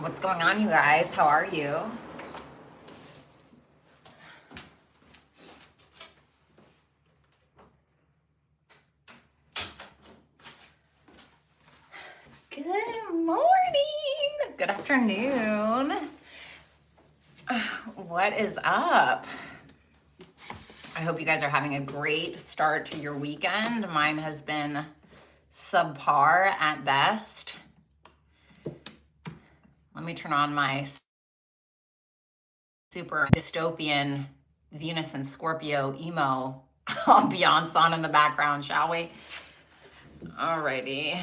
What's going on, you guys? How are you? Good morning. Good afternoon. What is up? I hope you guys are having a great start to your weekend. Mine has been subpar at best. Let me turn on my super dystopian Venus and Scorpio emo ambiance on in the background, shall we? Alrighty.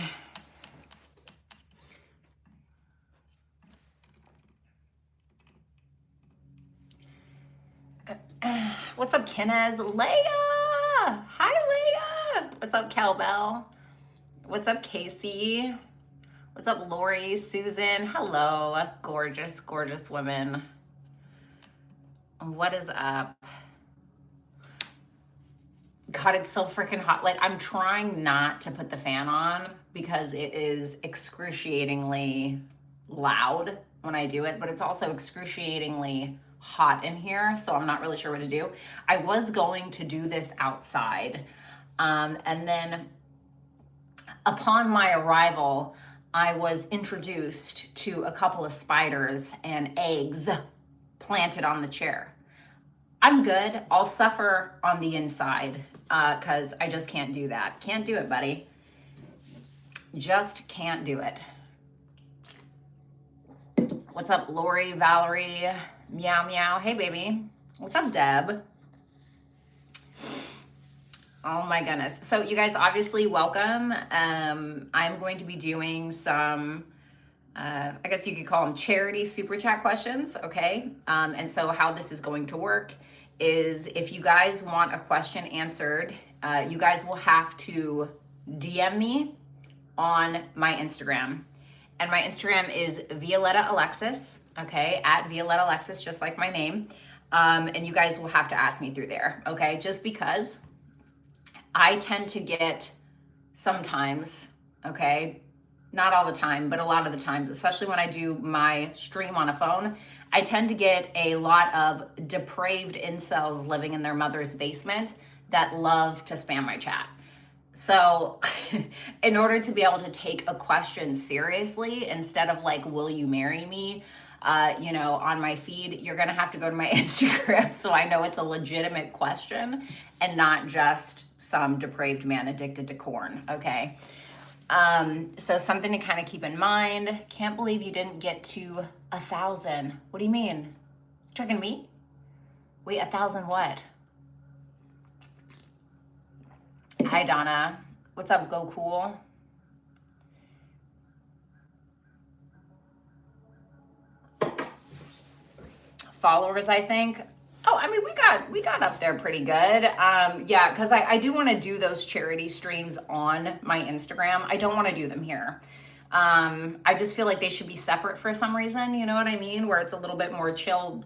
What's up, Kinez? Leia! Hi, Leia! What's up, Kelbell? What's up, Casey? What's up, Lori, Susan? Hello, gorgeous, gorgeous women. What is up? God, it's so freaking hot. Like, I'm trying not to put the fan on because it is excruciatingly loud when I do it, but it's also excruciatingly hot in here, so I'm not really sure what to do. I was going to do this outside, and then upon my arrival, I was introduced to a couple of spiders and eggs planted on the chair. I'm good. I'll suffer on the inside because I just can't do that. Can't do it, buddy. Just can't do it. What's up, Lori, Valerie, meow, meow. Hey, baby. What's up, Deb? Oh my goodness. So you guys, obviously, welcome. I'm going to be doing some, I guess you could call them charity super chat questions, okay? And so how this is going to work is if you guys want a question answered, you guys will have to DM me on my Instagram. And my Instagram is Violetta Alexis, okay? At Violetta Alexis, just like my name. And you guys will have to ask me through there, okay? Just because I tend to get sometimes, okay, not all the time, but a lot of the times, especially when I do my stream on a phone, I tend to get a lot of depraved incels living in their mother's basement that love to spam my chat. So in order to be able to take a question seriously, instead of like, will you marry me? On my feed, you're going to have to go to my Instagram so I know it's a legitimate question and not just some depraved man addicted to corn, okay? So something to kind of keep in mind. Can't believe you didn't get to 1,000. What do you mean? Talking to me? Wait, 1,000 what? Hi, Donna. What's up, Go Cool? Followers, I think. Oh, I mean, we got up there pretty good. Yeah, because I do want to do those charity streams on my Instagram. I don't want to do them here. I just feel like they should be separate for some reason, you know what I mean? Where it's a little bit more chill,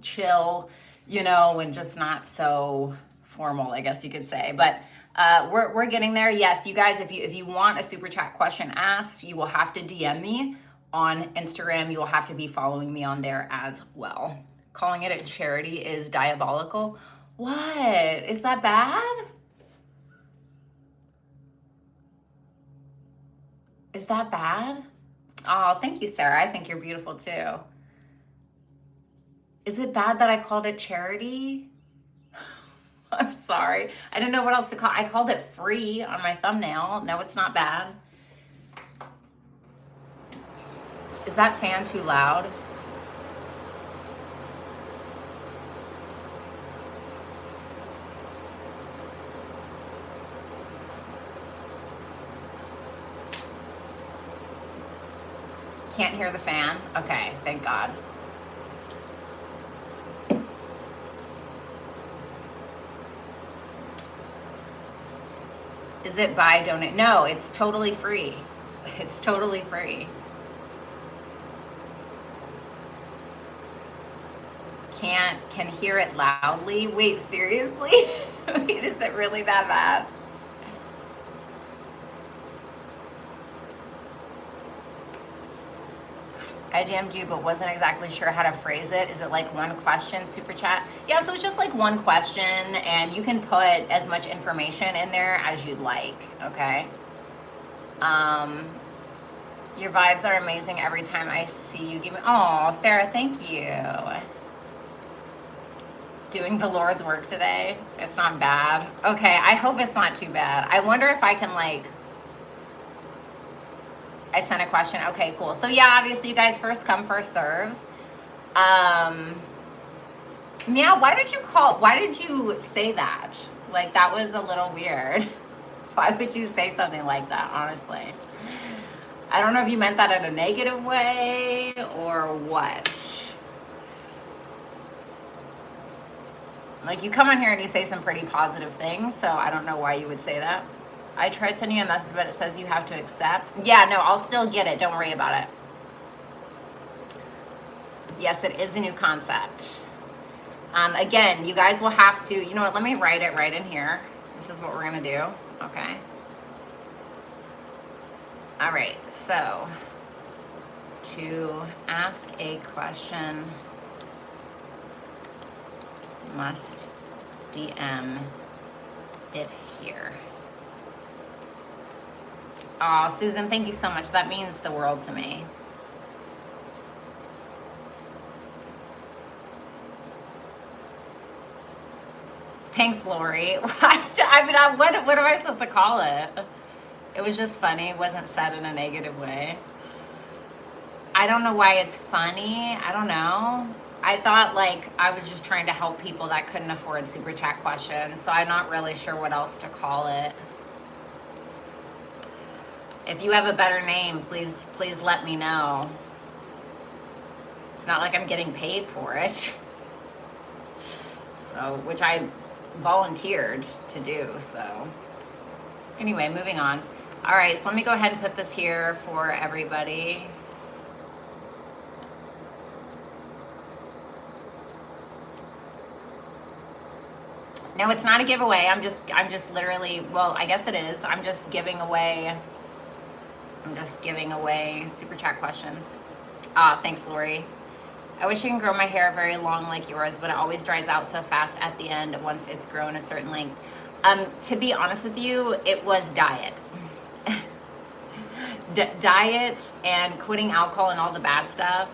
and just not so formal, I guess you could say. But we're getting there. Yes, you guys, if you want a super chat question asked, you will have to DM me on Instagram. You will have to be following me on there as well. Calling it a charity is diabolical. What? Is that bad? Is that bad? Oh, thank you, Sarah. I think you're beautiful too. Is it bad that I called it charity? I'm sorry. I didn't know what else to call. I called it free on my thumbnail. No, it's not bad. Is that fan too loud? Can't hear the fan? Okay, thank God. Is it buy, donate? No, it's totally free. It's totally free. Can hear it loudly. Wait, seriously? Wait, is it really that bad? I DM'd you, but wasn't exactly sure how to phrase it. Is it like one question super chat? Yeah, so it's just like one question, and you can put as much information in there as you'd like, okay? Your vibes are amazing every time I see you. Give me, oh, Sarah, thank you. Doing the Lord's work today. It's not bad. Okay, I hope it's not too bad. I wonder if I can like, I sent a question. Okay, cool. So yeah, obviously you guys first come, first serve. Meow, why did you say that? Like, that was a little weird. Why would you say something like that, honestly? I don't know if you meant that in a negative way or what. Like, you come on here and you say some pretty positive things, so I don't know why you would say that. I tried sending you a message, but it says you have to accept. Yeah, no, I'll still get it. Don't worry about it. Yes, it is a new concept. Again, you guys will have to, you know what, let me write it right in here. This is what we're going to do. Okay. All right, so to ask a question, must DM it here. Oh, Susan, thank you so much. That means the world to me. Thanks, Lori. I mean, what am I supposed to call it? It was just funny. It wasn't said in a negative way. I don't know why it's funny. I don't know. I thought like I was just trying to help people that couldn't afford super chat questions. So I'm not really sure what else to call it. If you have a better name, please let me know. It's not like I'm getting paid for it. So, which I volunteered to do, so. Anyway, moving on. All right, so let me go ahead and put this here for everybody. No, it's not a giveaway. I'm just literally, well, I guess it is. I'm just giving away super chat questions. Thanks, Lori. I wish I can grow my hair very long like yours, but it always dries out so fast at the end once it's grown a certain length. To be honest with you, it was diet. Diet and quitting alcohol and all the bad stuff.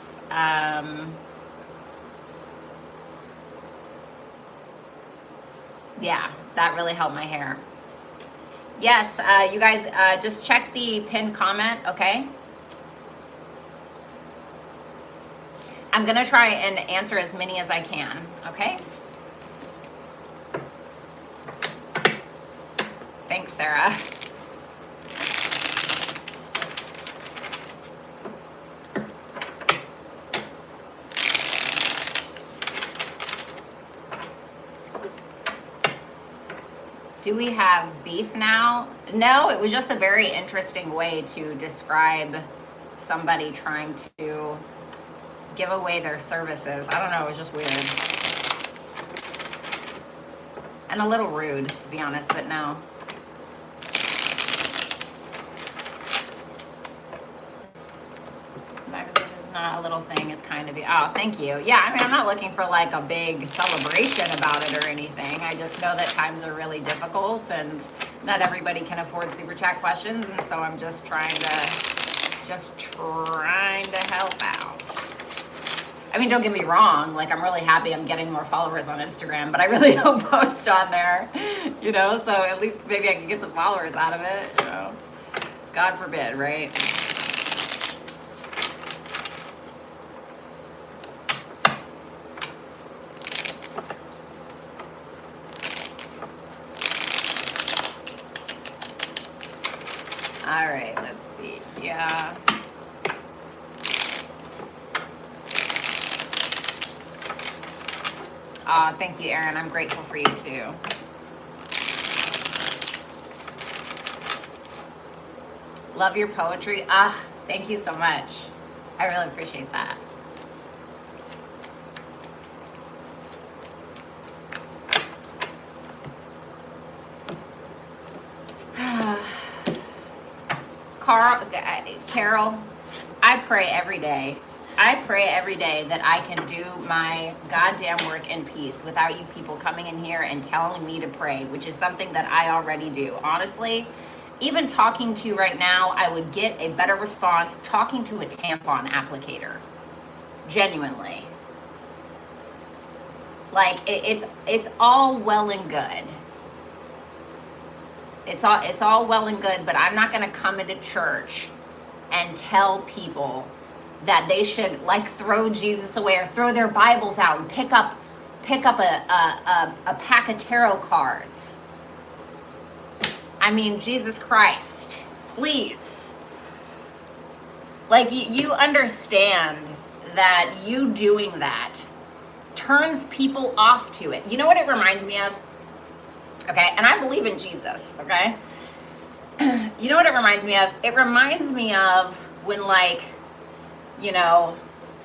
Yeah, that really helped my hair. Yes, you guys, just check the pinned comment, okay? I'm gonna try and answer as many as I can, okay? Thanks, Sarah. Do we have beef now? No, it was just a very interesting way to describe somebody trying to give away their services. I don't know, it was just weird. And a little rude, to be honest, but no. This is not a little thing, it's kind of, oh, thank you. Yeah, I mean, I'm not looking for like a big celebration about it or anything. I just know that times are really difficult and not everybody can afford super chat questions, and so I'm just trying to help out. I mean, don't get me wrong, like I'm really happy I'm getting more followers on Instagram, but I really don't post on there, you know, so at least maybe I can get some followers out of it, you know. God forbid, right? All right, let's see. Yeah. Thank you, Erin. I'm grateful for you too. Love your poetry. Thank you so much. I really appreciate that. Carol, I pray every day. I pray every day that I can do my goddamn work in peace without you people coming in here and telling me to pray, which is something that I already do. Honestly, even talking to you right now, I would get a better response talking to a tampon applicator. Genuinely. Like it's all well and good. It's all well and good, but I'm not going to come into church and tell people that they should like throw Jesus away or throw their Bibles out and pick up a pack of tarot cards. I mean, Jesus Christ, please. Like you understand that you doing that turns people off to it. You know what it reminds me of? Okay, and I believe in Jesus, okay? You know what it reminds me of? It reminds me of when, like, you know,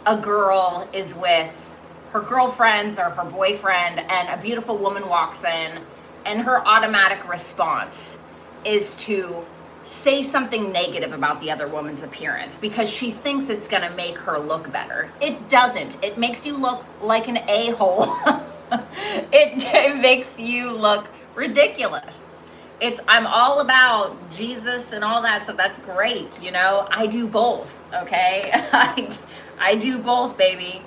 a girl is with her girlfriends or her boyfriend and a beautiful woman walks in and her automatic response is to say something negative about the other woman's appearance because she thinks it's gonna make her look better. It doesn't. It makes you look like an a-hole. It makes you look ridiculous. I'm all about Jesus and all that, so that's great, you know. I do both, okay? I do both, baby.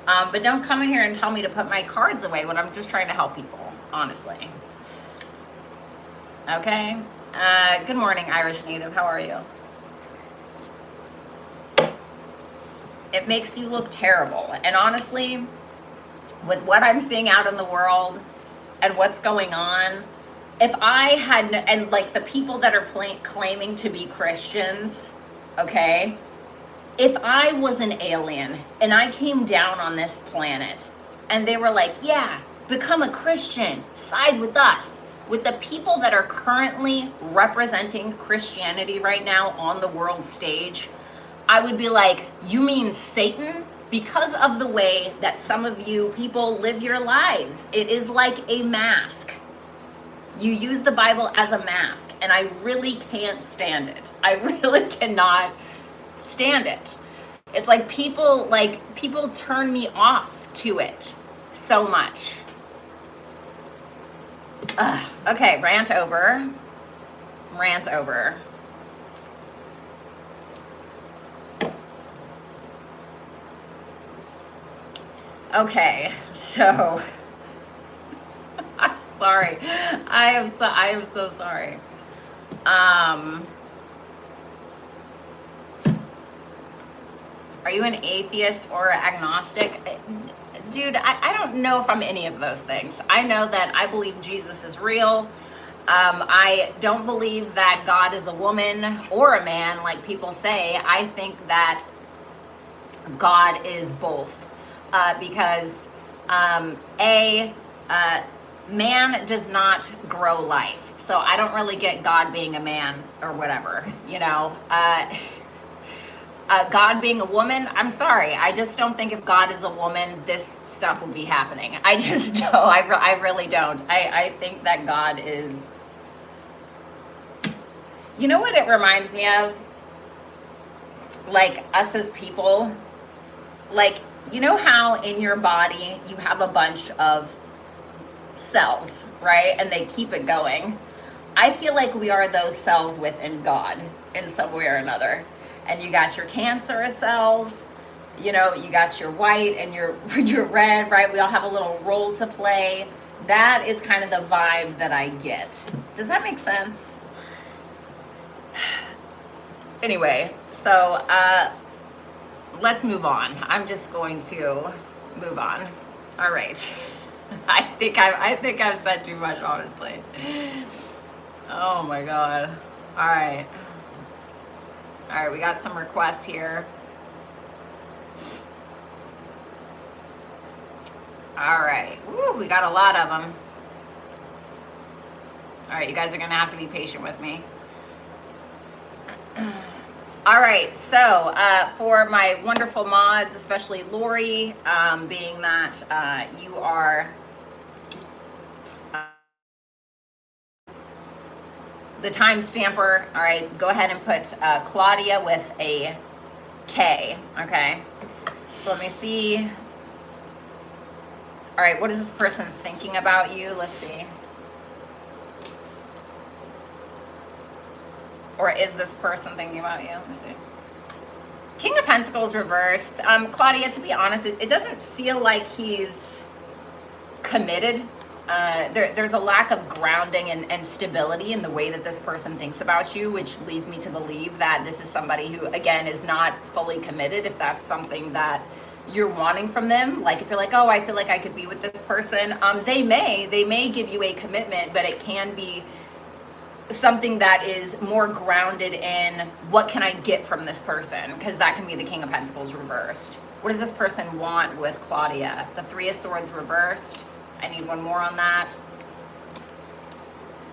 But don't come in here and tell me to put my cards away when I'm just trying to help people, honestly. Okay? Good morning, Irish Native. How are you? It makes you look terrible. And honestly, with what I'm seeing out in the world and what's going on, if I had, and like the people that are claiming to be Christians, okay, if I was an alien and I came down on this planet and they were like, yeah, become a Christian, side with us, with the people that are currently representing Christianity right now on the world stage, I would be like, you mean Satan? Because of the way that some of you people live your lives. It is like a mask. You use the Bible as a mask, and I really can't stand it. I really cannot stand it. It's like people turn me off to it so much. Okay, rant over. Okay, so I'm sorry. I am so sorry. Are you an atheist or agnostic? Dude, I don't know if I'm any of those things. I know that I believe Jesus is real. I don't believe that God is a woman or a man, like people say. I think that God is both. Because man does not grow life. So I don't really get God being a man or whatever, you know. God being a woman, I'm sorry. I just don't think if God is a woman, this stuff would be happening. I just don't. I really don't. I think that God is... You know what it reminds me of? Like us as people. Like, you know how in your body you have a bunch of cells, right? And they keep it going. I feel like we are those cells within God in some way or another. And you got your cancerous cells, you know, you got your white and your red, right? We all have a little role to play. That is kind of the vibe that I get. Does that make sense? Anyway, so let's move on. I'm just going to move on. All right. I think I've said too much, honestly. Oh my God. All right. All right, we got some requests here. All right. Woo, we got a lot of them. All right, you guys are going to have to be patient with me. All right, so for my wonderful mods, especially Lori, being that you are the time stamper, all right, go ahead and put Claudia with a K, okay? So let me see. All right, what is this person thinking about you? Let's see. Or is this person thinking about you? Let me see. King of Pentacles reversed. Claudia, to be honest, it doesn't feel like he's committed. There's a lack of grounding and stability in the way that this person thinks about you, which leads me to believe that this is somebody who, again, is not fully committed, if that's something that you're wanting from them. Like if you're like, oh, I feel like I could be with this person, they may give you a commitment, but it can be something that is more grounded in what can I get from this person, because that can be the King of Pentacles reversed. What does this person want with Claudia? The Three of Swords reversed. I need one more on that.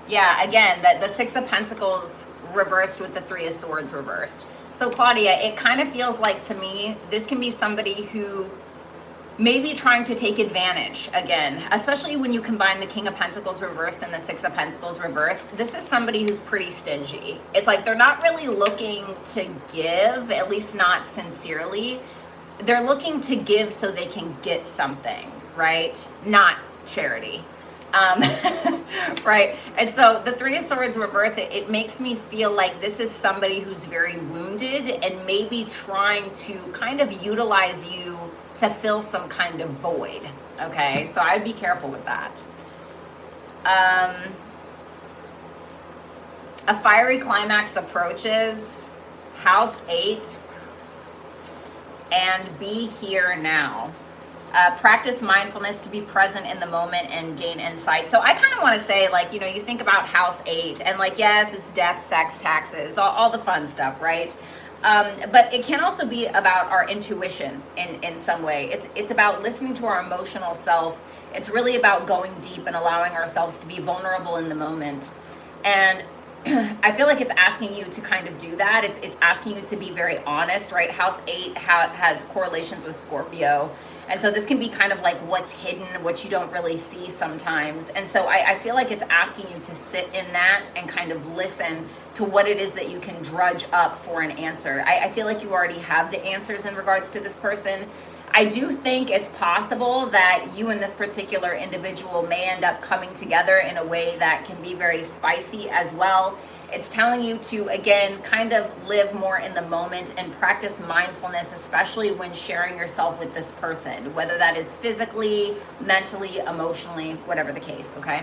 Yeah, again, the Six of Pentacles reversed with the Three of Swords reversed. So Claudia, it kind of feels like to me, this can be somebody who may be trying to take advantage again, especially when you combine the King of Pentacles reversed and the Six of Pentacles reversed. This is somebody who's pretty stingy. It's like they're not really looking to give, at least not sincerely. They're looking to give so they can get something, right? Not charity. Right? And so the Three of Swords reverse, it makes me feel like this is somebody who's very wounded and maybe trying to kind of utilize you to fill some kind of void. Okay, so I'd be careful with that. A fiery climax approaches. House 8. And be here now. Practice mindfulness to be present in the moment and gain insight. So I kind of want to say, like, you know, you think about House 8 and like, yes, it's death, sex, taxes, all the fun stuff, right? But it can also be about our intuition in some way. It's about listening to our emotional self. It's really about going deep and allowing ourselves to be vulnerable in the moment. And I feel like it's asking you to kind of do that. It's asking you to be very honest, right? House 8 has correlations with Scorpio. And so this can be kind of like what's hidden, what you don't really see sometimes. And so I feel like it's asking you to sit in that and kind of listen to what it is that you can drudge up for an answer. I feel like you already have the answers in regards to this person. I do think it's possible that you and this particular individual may end up coming together in a way that can be very spicy as well. It's telling you to, again, kind of live more in the moment and practice mindfulness, especially when sharing yourself with this person, whether that is physically, mentally, emotionally, whatever the case, okay?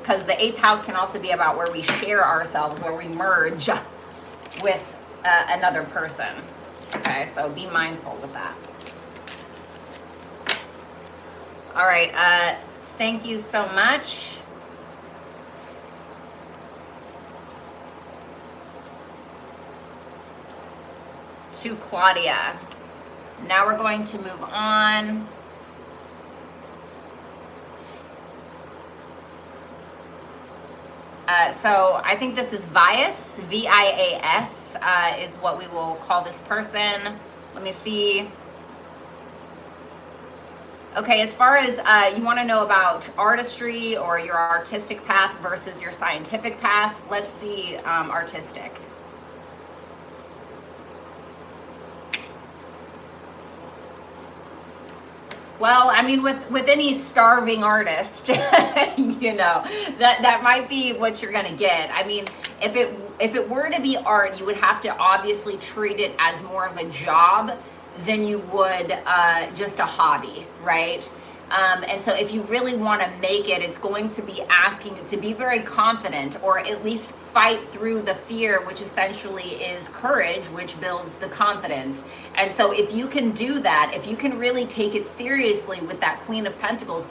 Because the 8th house can also be about where we share ourselves, where we merge with another person. Okay, so be mindful with that. All right, thank you so much. To Claudia. Now we're going to move on. So I think this is Vias, V-I-A-S, is what we will call this person. Let me see. Okay, as far as you want to know about artistry or your artistic path versus your scientific path, let's see artistic. Well, I mean, with any starving artist, you know, that might be what you're gonna get. I mean, if it were to be art, you would have to obviously treat it as more of a job than you would just a hobby, right? And so if you really want to make it, it's going to be asking you to be very confident, or at least fight through the fear, which essentially is courage, which builds the confidence. And so if you can do that, if you can really take it seriously with that Queen of Pentacles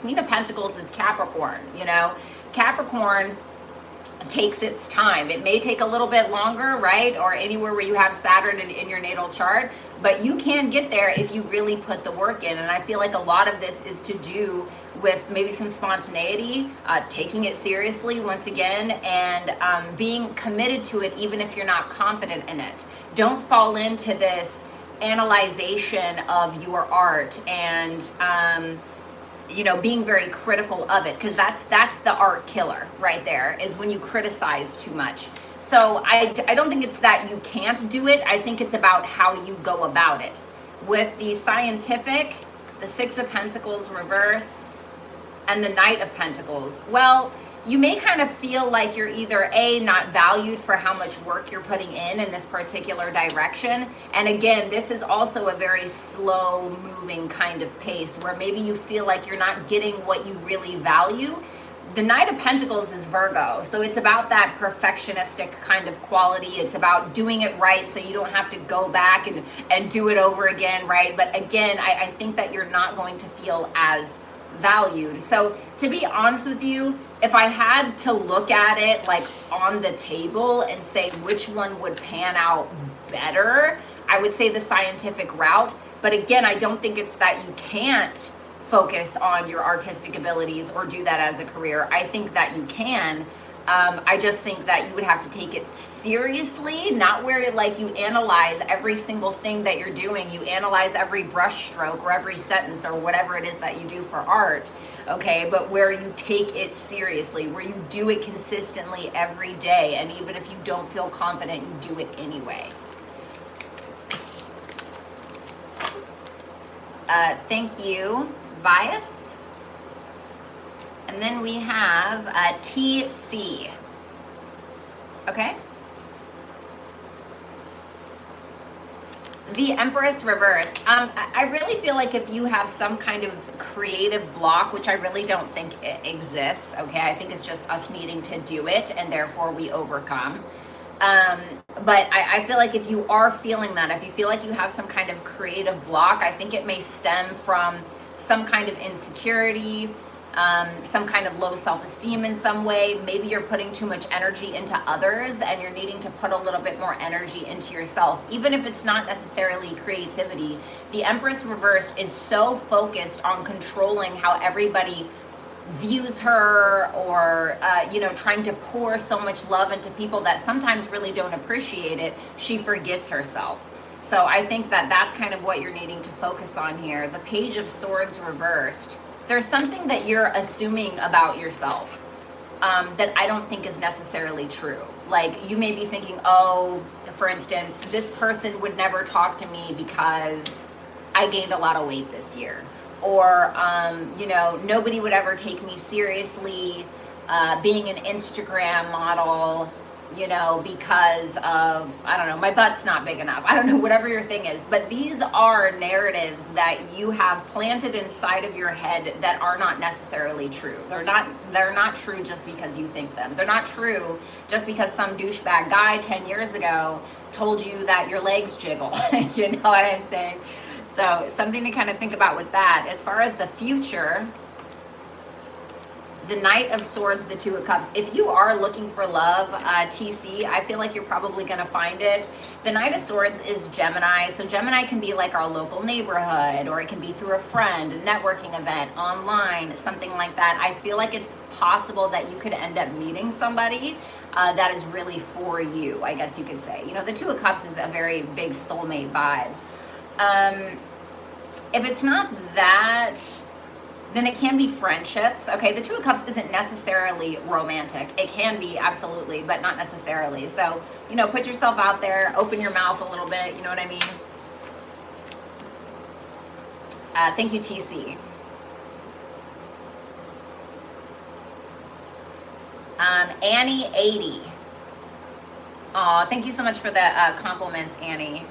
is Capricorn, you know, Capricorn takes its time. It may take a little bit longer, right? Or anywhere where you have Saturn in your natal chart, but you can get there if you really put the work in. And I feel like a lot of this is to do with maybe some spontaneity, taking it seriously once again, and being committed to it even if you're not confident in it. Don't fall into this analyzation of your art and being very critical of it, because that's the art killer right there, is when you criticize too much. So I don't think it's that you can't do it. I think it's about how you go about it. With the scientific, the Six of Pentacles reverse, and the Knight of Pentacles, well, you may kind of feel like you're either not valued for how much work you're putting in this particular direction. And again, this is also a very slow moving kind of pace where maybe you feel like you're not getting what you really value. The Knight of Pentacles is Virgo, so it's about that perfectionistic kind of quality. It's about doing it right so you don't have to go back and do it over again, right? But again, I think that you're not going to feel as valued. So to be honest with you, if I had to look at it like on the table and say which one would pan out better, I would say the scientific route. But again, I don't think it's that you can't focus on your artistic abilities or do that as a career. I think that you can. I just think that you would have to take it seriously, not where like you analyze every single thing that you're doing. You analyze every brush stroke or every sentence or whatever it is that you do for art, okay? But where you take it seriously, where you do it consistently every day. And even if you don't feel confident, you do it anyway. Thank you, Bias. And then we have TC, okay? The Empress reversed. I really feel like if you have some kind of creative block, which I really don't think it exists, okay? I think it's just us needing to do it and therefore we overcome. But I feel like if you are feeling that, if you feel like you have some kind of creative block, I think it may stem from some kind of insecurity, some kind of low self-esteem in some way. Maybe you're putting too much energy into others and you're needing to put a little bit more energy into yourself, even if it's not necessarily creativity. The Empress reversed is so focused on controlling how everybody views her, or trying to pour so much love into people that sometimes really don't appreciate it. She forgets herself. So I think that that's kind of what you're needing to focus on here. The Page of Swords reversed. There's something that you're assuming about yourself that I don't think is necessarily true. Like you may be thinking, oh, for instance, this person would never talk to me because I gained a lot of weight this year. Or, nobody would ever take me seriously being an Instagram model, because of, I don't know, my butt's not big enough. I don't know, whatever your thing is. But these are narratives that you have planted inside of your head that are not necessarily true. They're not true just because you think them. They're not true just because some douchebag guy 10 years ago told you that your legs jiggle. You know what I'm saying? So something to kind of think about with that. As far as the future, the Knight of Swords, the Two of Cups. If you are looking for love, TC, I feel like you're probably going to find it. The Knight of Swords is Gemini. So Gemini can be like our local neighborhood, or it can be through a friend, a networking event, online, something like that. I feel like it's possible that you could end up meeting somebody that is really for you, I guess you could say. The Two of Cups is a very big soulmate vibe. If it's not that, then it can be friendships. Okay, the Two of Cups isn't necessarily romantic. It can be, absolutely, but not necessarily. So, put yourself out there, open your mouth a little bit, you know what I mean? Thank you, TC. Annie 80. Aw, thank you so much for the compliments, Annie.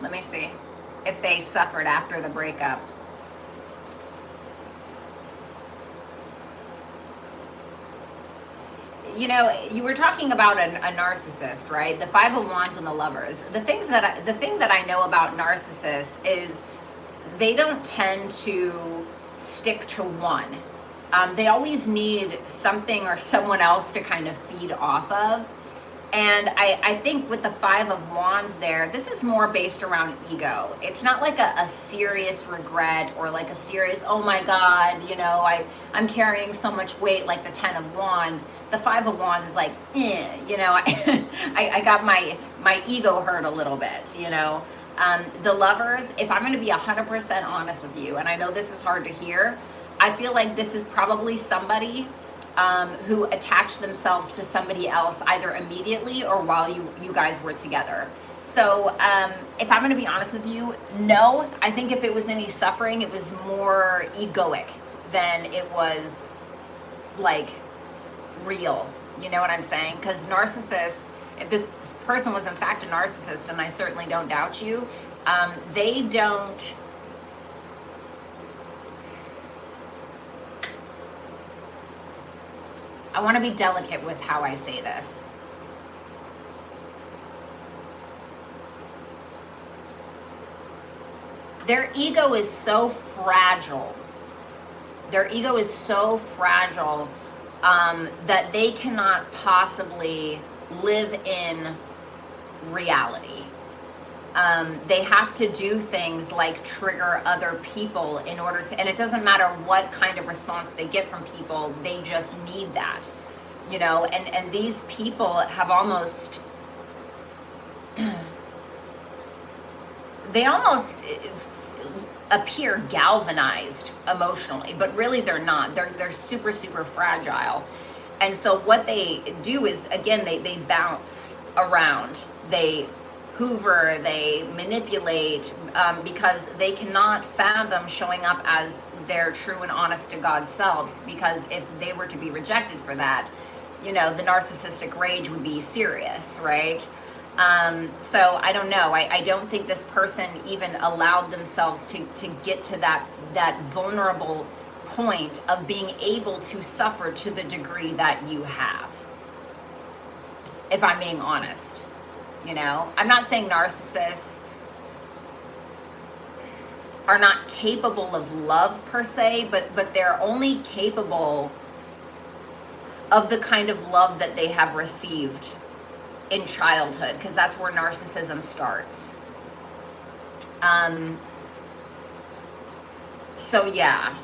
Let me see if they suffered after the breakup. You were talking about a narcissist, right? The Five of Wands and the Lovers. The thing that I know about narcissists is they don't tend to stick to one. They always need something or someone else to kind of feed off of. And I think with the Five of Wands there, this is more based around ego. It's not like a serious regret or like a serious, oh my God, you know, I'm carrying so much weight like the Ten of Wands. The Five of Wands is like, you know, I got my ego hurt a little bit, you know. The Lovers, if I'm going to be 100% honest with you, and I know this is hard to hear, I feel like this is probably somebody who attached themselves to somebody else either immediately or while you guys were together. So if I'm going to be honest with you, no, I think if it was any suffering, it was more egoic than it was like real. You know what I'm saying? Because narcissists, if this person was in fact a narcissist, and I certainly don't doubt you, they don't, I want to be delicate with how I say this. Their ego is so fragile. Their ego is so fragile that they cannot possibly live in reality. They have to do things like trigger other people in order to, and it doesn't matter what kind of response they get from people, they just need that, you know, and these people have almost, they almost appear galvanized emotionally, but really they're not. They're super, super fragile. And so what they do is, again, they bounce around, they hoover, they manipulate, because they cannot fathom showing up as their true and honest to God selves, because if they were to be rejected for that, you know, the narcissistic rage would be serious, right? So I don't know. I don't think this person even allowed themselves to get to that vulnerable point of being able to suffer to the degree that you have, if I'm being honest. You know, I'm not saying narcissists are not capable of love per se, but they're only capable of the kind of love that they have received in childhood, because that's where narcissism starts. So yeah,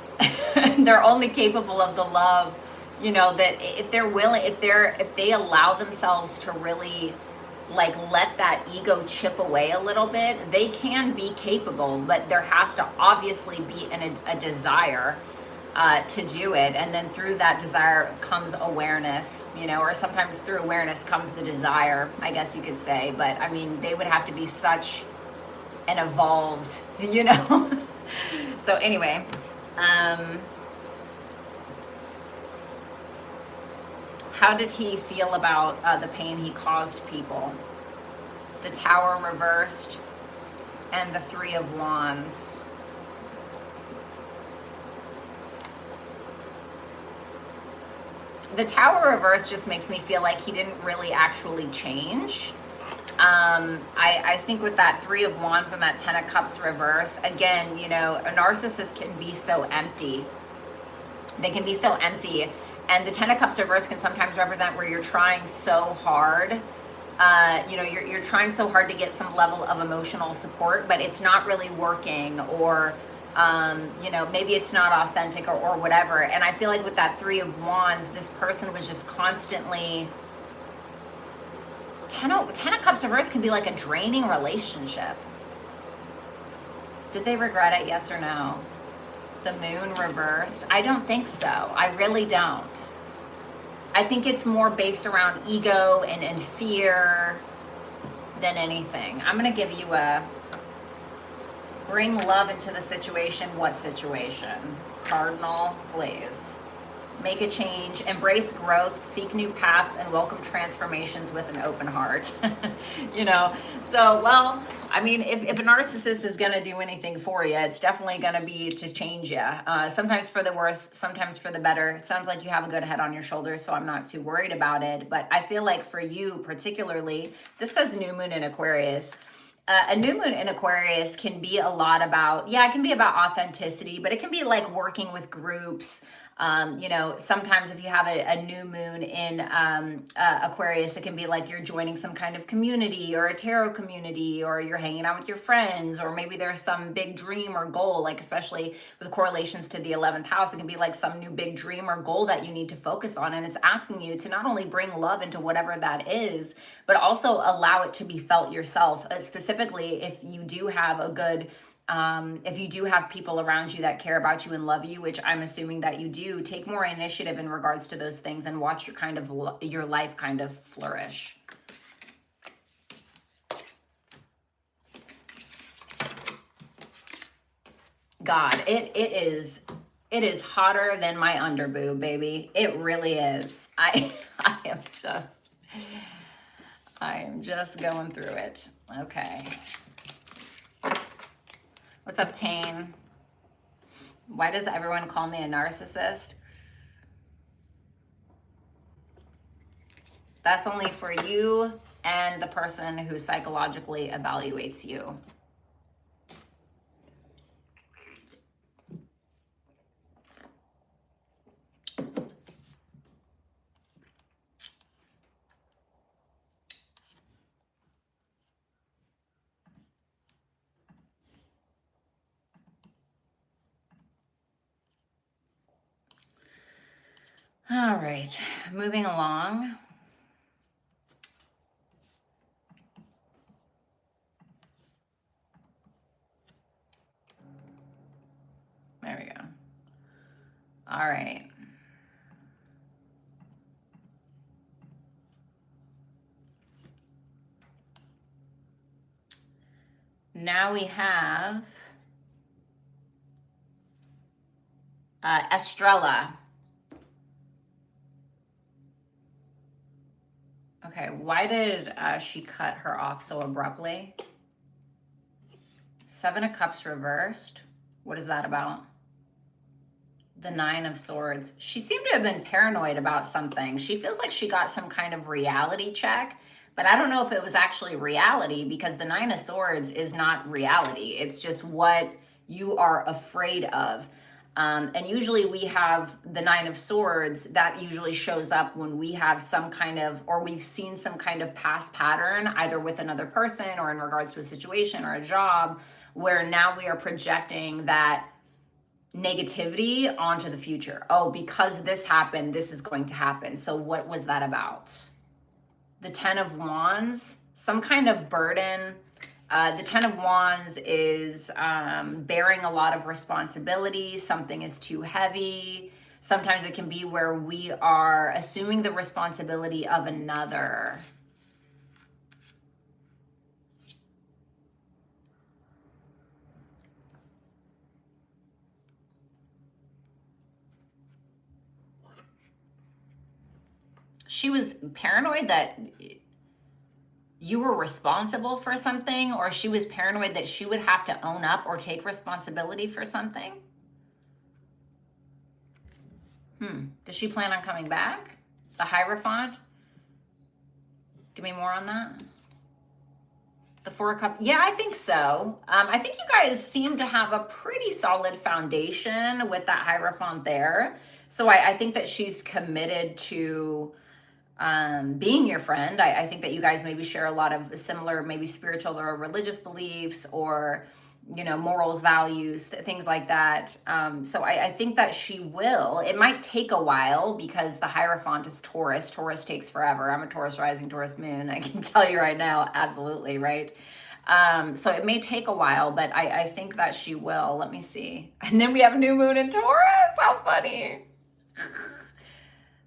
they're only capable of the love, you know, that if they're willing, if they allow themselves to really like let that ego chip away a little bit, they can be capable, but there has to obviously be a desire to do it. And then through that desire comes awareness, you know, or sometimes through awareness comes the desire, I guess you could say. But I mean, they would have to be such an evolved, you know. So anyway, how did he feel about the pain he caused people? The Tower reversed and the Three of Wands. The Tower reversed just makes me feel like he didn't really actually change. I think with that Three of Wands and that Ten of Cups reverse, again, you know, a narcissist can be so empty. They can be so empty. And the Ten of Cups reverse can sometimes represent where you're trying so hard. You know, you're trying so hard to get some level of emotional support, but it's not really working, or, you know, maybe it's not authentic, or whatever. And I feel like with that Three of Wands, this person was just constantly... Ten of Cups reverse can be like a draining relationship. Did they regret it? Yes or no? The Moon reversed. I don't think so. I really don't. I think it's more based around ego and fear than anything. I'm going to give you a bring love into the situation. What situation? Cardinal, please. Make a change, embrace growth, seek new paths, and welcome transformations with an open heart. You know, so, well, I mean, if a narcissist is going to do anything for you, it's definitely going to be to change you. Sometimes for the worse, sometimes for the better. It sounds like you have a good head on your shoulders, so I'm not too worried about it. But I feel like for you particularly, this says new moon in Aquarius. A new moon in Aquarius can be a lot about, yeah, it can be about authenticity, but it can be like working with groups, You know, sometimes if you have a new moon in Aquarius, it can be like you're joining some kind of community or a tarot community, or you're hanging out with your friends, or maybe there's some big dream or goal, like especially with correlations to the 11th house, it can be like some new big dream or goal that you need to focus on. And it's asking you to not only bring love into whatever that is, but also allow it to be felt yourself. Specifically, if you do have a good if you do have people around you that care about you and love you, which I'm assuming that you do, take more initiative in regards to those things and watch your kind of your life kind of flourish. God, it is hotter than my underboob, baby. It really is. I am just going through it. Okay. What's up, Tane? Why does everyone call me a narcissist? That's only for you and the person who psychologically evaluates you. All right, moving along. There we go. All right. Now we have Estrella. Okay, why did she cut her off so abruptly? 7 of Cups reversed. What is that about? The 9 of Swords. She seemed to have been paranoid about something. She feels like she got some kind of reality check, but I don't know if it was actually reality, because the 9 of Swords is not reality. It's just what you are afraid of. And usually we have the 9 of Swords, that usually shows up when we have some kind of, or we've seen some kind of past pattern, either with another person or in regards to a situation or a job, where now we are projecting that negativity onto the future. Oh, because this happened, this is going to happen. So what was that about? The 10 of Wands, some kind of burden. The 10 of Wands is bearing a lot of responsibility. Something is too heavy. Sometimes it can be where we are assuming the responsibility of another. She was paranoid that you were responsible for something, or she was paranoid that she would have to own up or take responsibility for something. Does she plan on coming back? The Hierophant? Give me more on that. The 4 of Cups. Yeah, I think so. I think you guys seem to have a pretty solid foundation with that Hierophant there. So I think that she's committed to being your friend. I think that you guys maybe share a lot of similar, maybe spiritual or religious beliefs, or, you know, morals, values, things like that. So I think that she will. It might take a while, because the Hierophant is Taurus. Taurus takes forever. I'm a Taurus rising, Taurus moon. I can tell you right now, absolutely, right? So it may take a while, but I think that she will. Let me see. And then we have a new moon in Taurus. How funny.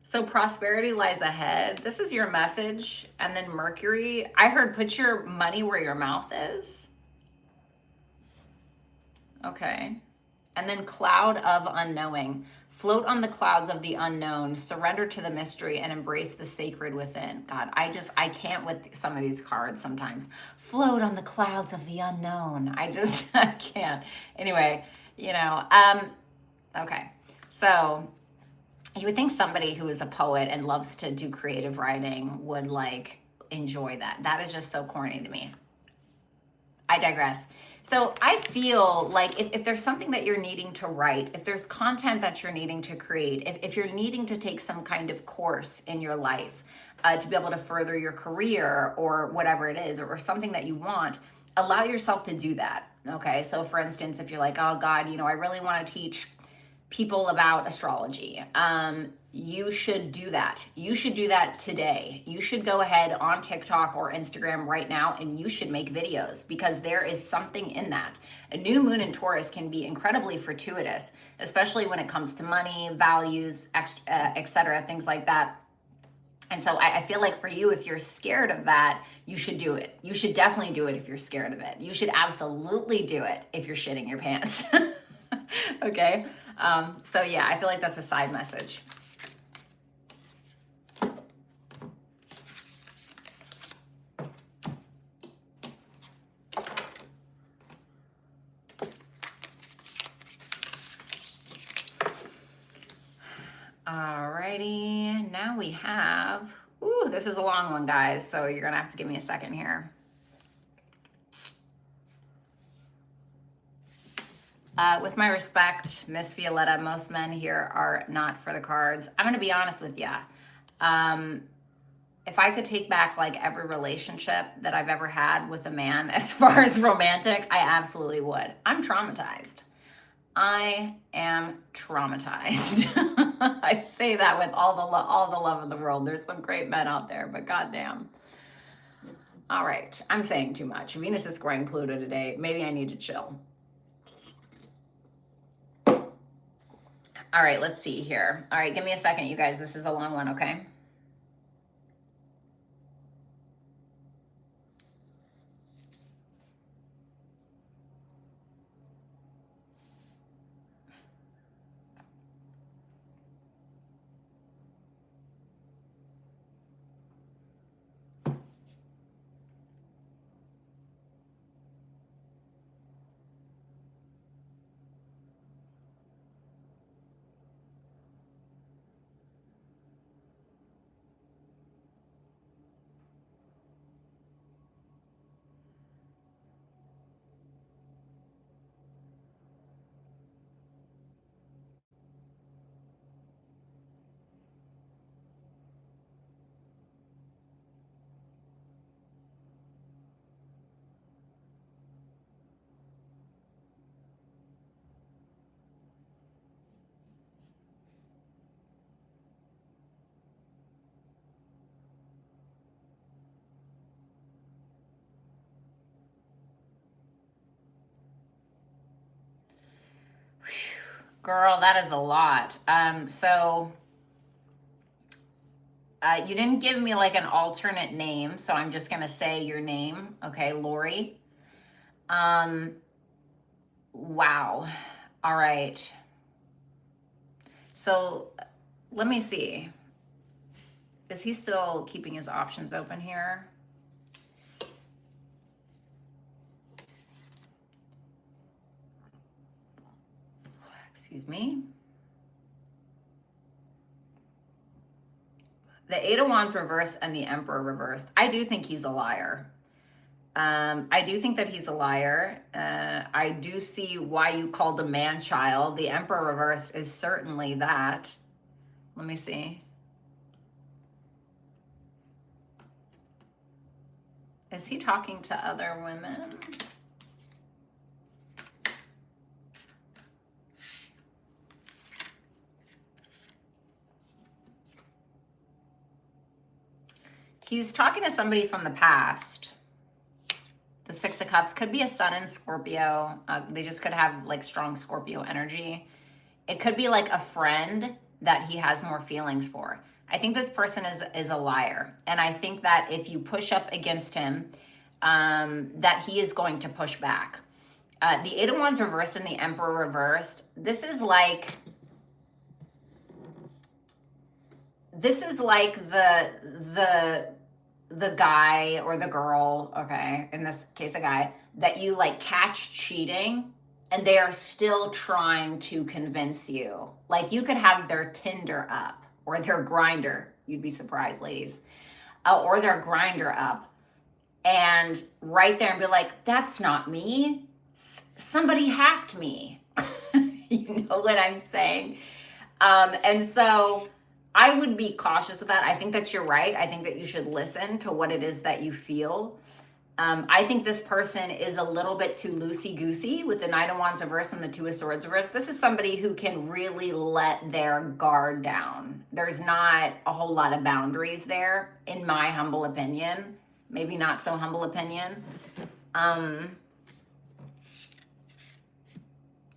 So prosperity lies ahead. This is your message. And then Mercury. I heard put your money where your mouth is. Okay. And then cloud of unknowing. Float on the clouds of the unknown. Surrender to the mystery and embrace the sacred within. God, I can't with some of these cards sometimes. Float on the clouds of the unknown. I can't. Anyway, you know, okay. So you would think somebody who is a poet and loves to do creative writing would like enjoy that. That is just so corny to me. I digress. So I feel like if there's something that you're needing to write, if there's content that you're needing to create, if you're needing to take some kind of course in your life to be able to further your career or whatever it is, or something that you want, allow yourself to do that. Okay. So for instance, if you're like, oh God, I really want to teach people about astrology, you should do that. You should do that today. You should go ahead on TikTok or Instagram right now and you should make videos, because there is something in that. A new moon in Taurus can be incredibly fortuitous, especially when it comes to money, values, etc., things like that. And so I feel like for you, if you're scared of that, you should do it. You should definitely do it if you're scared of it. You should absolutely do it if you're shitting your pants. Okay. So yeah, I feel like that's a side message. Alrighty, now we have, ooh, this is a long one, guys, so you're gonna have to give me a second here. With my respect, Miss Violetta, most men here are not for the cards. I'm gonna be honest with you. If I could take back like every relationship that I've ever had with a man as far as romantic, I absolutely would. I'm traumatized. I am traumatized. I say that with all the love of the world. There's some great men out there, but goddamn. All right, I'm saying too much. Venus is squaring Pluto today. Maybe I need to chill. All right, let's see here. All right, give me a second, you guys. This is a long one, okay? Girl, that is a lot. You didn't give me like an alternate name, so I'm just gonna say your name. Okay, Lori. Wow. All right. So let me see. Is he still keeping his options open here? Excuse me. The Eight of Wands reversed and the Emperor reversed. I do think he's a liar. I do think that he's a liar. I do see why you called a man child. The Emperor reversed is certainly that. Let me see. Is he talking to other women? He's talking to somebody from the past. The Six of Cups could be a sun in Scorpio. They just could have like strong Scorpio energy. It could be like a friend that he has more feelings for. I think this person is a liar. And I think that if you push up against him, that he is going to push back. The Eight of Wands reversed and the Emperor reversed. This is like the guy or the girl, okay, in this case a guy, that you like catch cheating and they are still trying to convince you. Like you could have their Tinder up or their Grinder, you'd be surprised, ladies, or their Grinder up, and right there and be like, that's not me. Somebody hacked me. You know what I'm saying? And so I would be cautious with that. I think that you're right. I think that you should listen to what it is that you feel. I think this person is a little bit too loosey-goosey with the Knight of Wands reverse and the Two of Swords reverse. This is somebody who can really let their guard down. There's not a whole lot of boundaries there, in my humble opinion. Maybe not so humble opinion.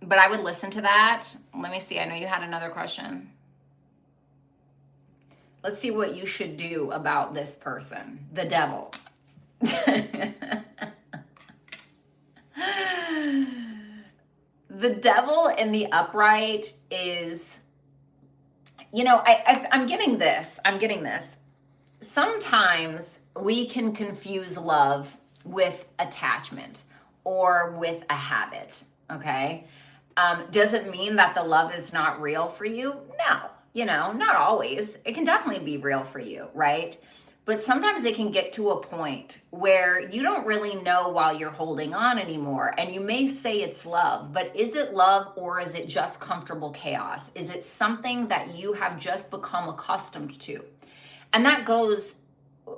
But I would listen to that. Let me see. I know you had another question. Let's see what you should do about this person. The devil. The devil in the upright is, you know, I'm getting this. Sometimes we can confuse love with attachment or with a habit, okay? Does it mean that the love is not real for you? No, you know, not always. It can definitely be real for you, right? But sometimes it can get to a point where you don't really know while you're holding on anymore. And you may say it's love, but is it love or is it just comfortable chaos? Is it something that you have just become accustomed to? And that goes,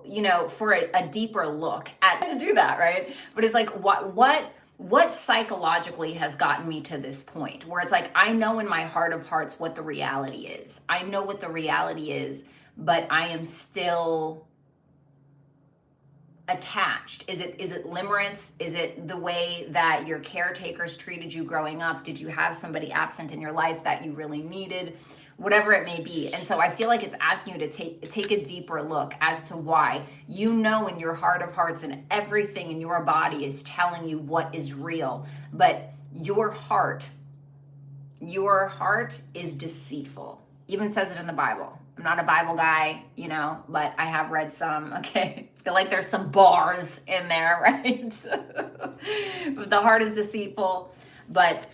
you know, for a deeper look at to do that, right? But it's like, what psychologically has gotten me to this point where it's like, I know in my heart of hearts what the reality is. I know what the reality is, but I am still attached. Is it limerence? Is it the way that your caretakers treated you growing up? Did you have somebody absent in your life that you really needed? Whatever it may be. And so I feel like it's asking you to take a deeper look as to why. You know in your heart of hearts and everything in your body is telling you what is real, but your heart is deceitful. Even says it in the Bible. I'm not a Bible guy, you know, but I have read some, okay? I feel like there's some bars in there, right? But the heart is deceitful. But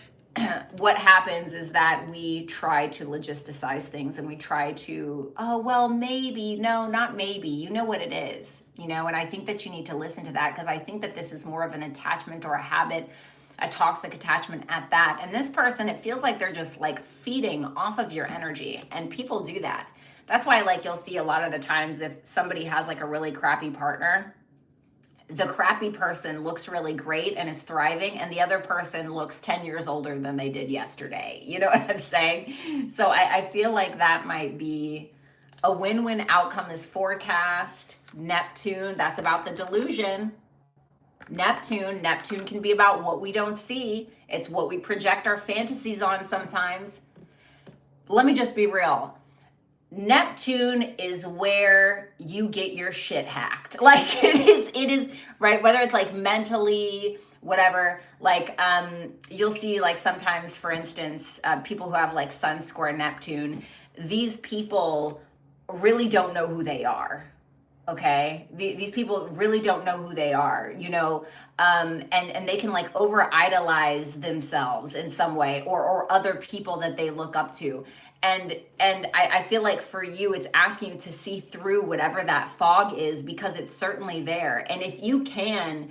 what happens is that we try to logisticize things and we try to, oh, well, maybe, no, not maybe. You know what it is, you know? And I think that you need to listen to that because I think that this is more of an attachment or a habit, a toxic attachment at that. And this person, it feels like they're just like feeding off of your energy, and people do that. That's why, like, you'll see a lot of the times if somebody has like a really crappy partner, the crappy person looks really great and is thriving, and the other person looks 10 years older than they did yesterday. You know what I'm saying? So I feel like that might be a win-win outcome. Is forecast. Neptune, that's about the delusion. Neptune can be about what we don't see. It's what we project our fantasies on sometimes. Let me just be real. Neptune is where you get your shit hacked. Like it is, right? Whether it's like mentally, whatever, like you'll see like sometimes, for instance, people who have like Sun square Neptune, these people really don't know who they are. Okay, these people really don't know who they are, you know, and they can like over idolize themselves in some way, or other people that they look up to. And I feel like for you, it's asking you to see through whatever that fog is, because it's certainly there. And if you can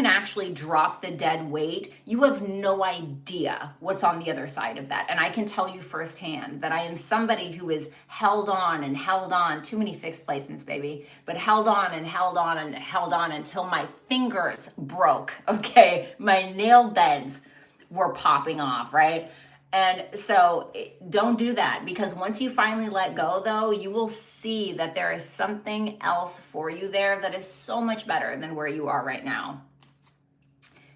actually drop the dead weight, you have no idea what's on the other side of that. And I can tell you firsthand that I am somebody who is held on, too many fixed placements, baby, but held on until my fingers broke, okay? My nail beds were popping off, right? And so don't do that, because once you finally let go, though, you will see that there is something else for you there that is so much better than where you are right now.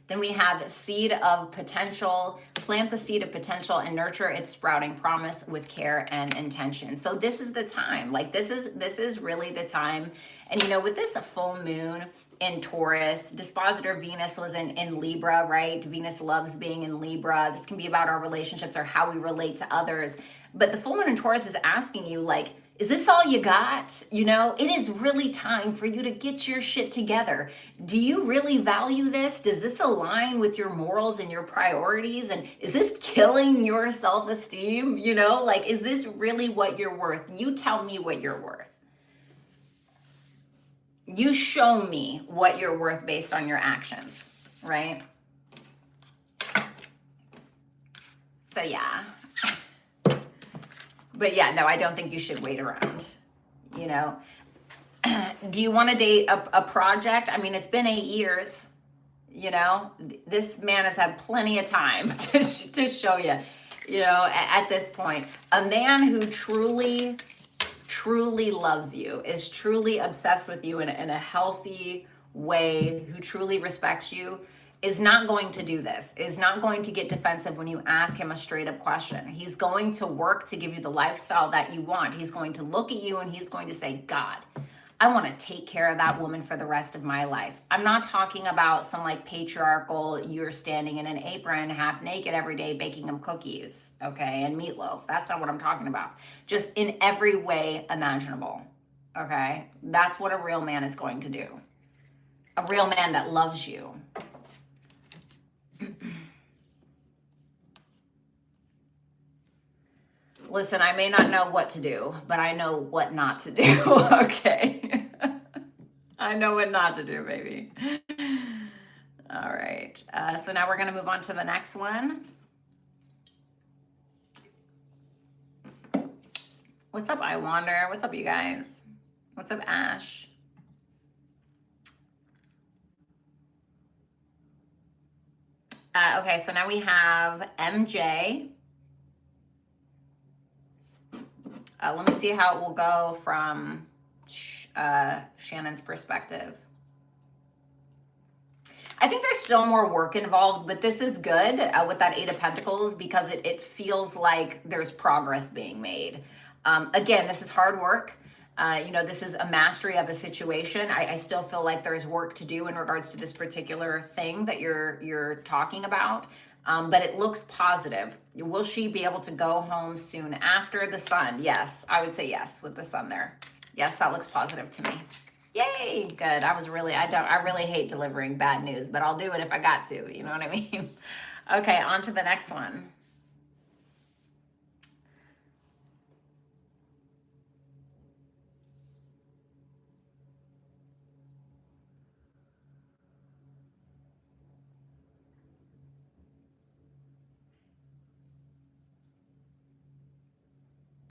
Then we have seed of potential. Plant the seed of potential and nurture its sprouting promise with care and intention. So this is the time. Like this is really the time. And you know, with this full moon in Taurus, dispositor Venus was in Libra, right? Venus loves being in Libra. This can be about our relationships or how we relate to others. But the full moon in Taurus is asking you, like, is this all you got? You know, it is really time for you to get your shit together. Do you really value this? Does this align with your morals and your priorities? And is this killing your self-esteem? You know, like, is this really what you're worth? You tell me what you're worth. You show me what you're worth based on your actions, right? So yeah. But yeah, no, I don't think you should wait around. You know, do you want to date a project? I mean, it's been 8 years. You know, this man has had plenty of time to show you. You know, at this point, a man who truly loves you, is truly obsessed with you in a healthy way, who truly respects you, is not going to do this, is not going to get defensive when you ask him a straight up question. He's going to work to give you the lifestyle that you want. He's going to look at you and he's going to say, God, I want to take care of that woman for the rest of my life. I'm not talking about some like patriarchal, you're standing in an apron half naked every day baking them cookies, okay, and meatloaf. That's not what I'm talking about. Just in every way imaginable, okay? That's what a real man is going to do. A real man that loves you. Listen, I may not know what to do, but I know what not to do, okay? I know what not to do, baby. All right. So now we're going to move on to the next one. What's up, I Wander? What's up, you guys? What's up, Ash? Okay, so now we have MJ. Let me see how it will go from Shannon's perspective. I think there's still more work involved, but this is good with that 8 of Pentacles because it feels like there's progress being made. Again, this is hard work. You know, this is a mastery of a situation. I still feel like there's work to do in regards to this particular thing that you're talking about. But it looks positive. Will she be able to go home soon after the sun? Yes, I would say yes with the sun there. Yes, that looks positive to me. Yay, good. I really hate delivering bad news, but I'll do it if I got to, you know what I mean? Okay, on to the next one.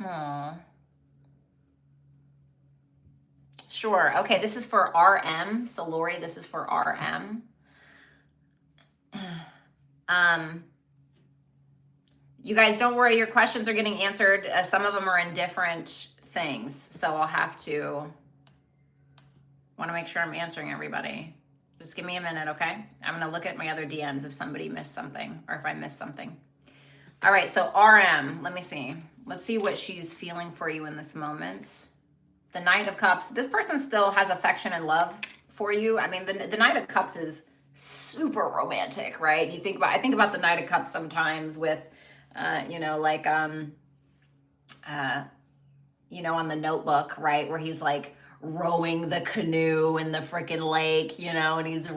Aww. Sure. Okay, this is for RM. So Lori, this is for RM. You guys don't worry, your questions are getting answered. Some of them are in different things. So I'll have to want to make sure I'm answering everybody. Just give me a minute, okay? I'm going to look at my other DMs if somebody missed something or if I missed something. All right, so RM, let me see. Let's see what she's feeling for you in this moment. The Knight of Cups. This person still has affection and love for you. I mean, the Knight of Cups is super romantic, right? I think about the Knight of Cups sometimes with, you know, like, you know, on The Notebook, right? Where he's like rowing the canoe in the freaking lake, you know, and he's,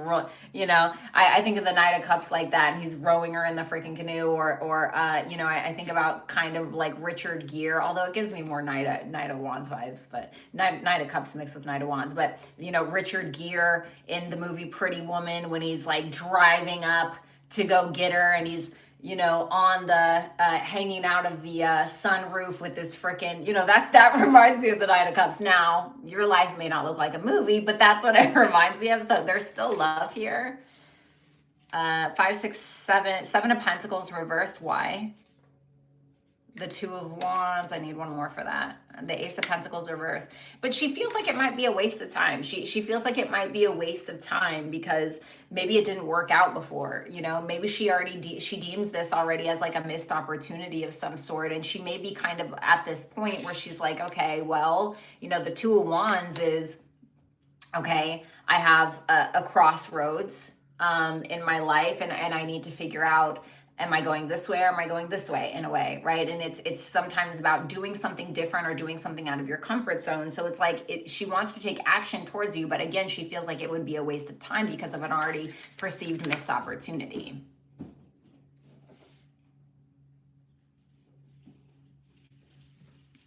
you know, I think of the Knight of Cups like that, and he's rowing her in the freaking canoe, or you know, I think about kind of like Richard Gere, although it gives me more Knight of Wands vibes, but Knight of Cups mixed with Knight of Wands, but you know, Richard Gere in the movie Pretty Woman when he's like driving up to go get her, and he's, you know, on the hanging out of the sunroof with this freaking, you know, that reminds me of the Knight of Cups. Now, your life may not look like a movie, but that's what it reminds me of. So there's still love here. 5, 6, 7, 7 of Pentacles reversed. Why? The 2 of Wands. I need one more for that. The Ace of Pentacles reversed. But she feels like it might be a waste of time. She feels like it might be a waste of time because maybe it didn't work out before. You know, maybe she deems this already as like a missed opportunity of some sort. And she may be kind of at this point where she's like, okay, well, you know, the 2 of Wands is, okay, I have a crossroads in my life, and I need to figure out, am I going this way or am I going this way, in a way, right? And it's sometimes about doing something different or doing something out of your comfort zone. So it's like she wants to take action towards you, but again, she feels like it would be a waste of time because of an already perceived missed opportunity.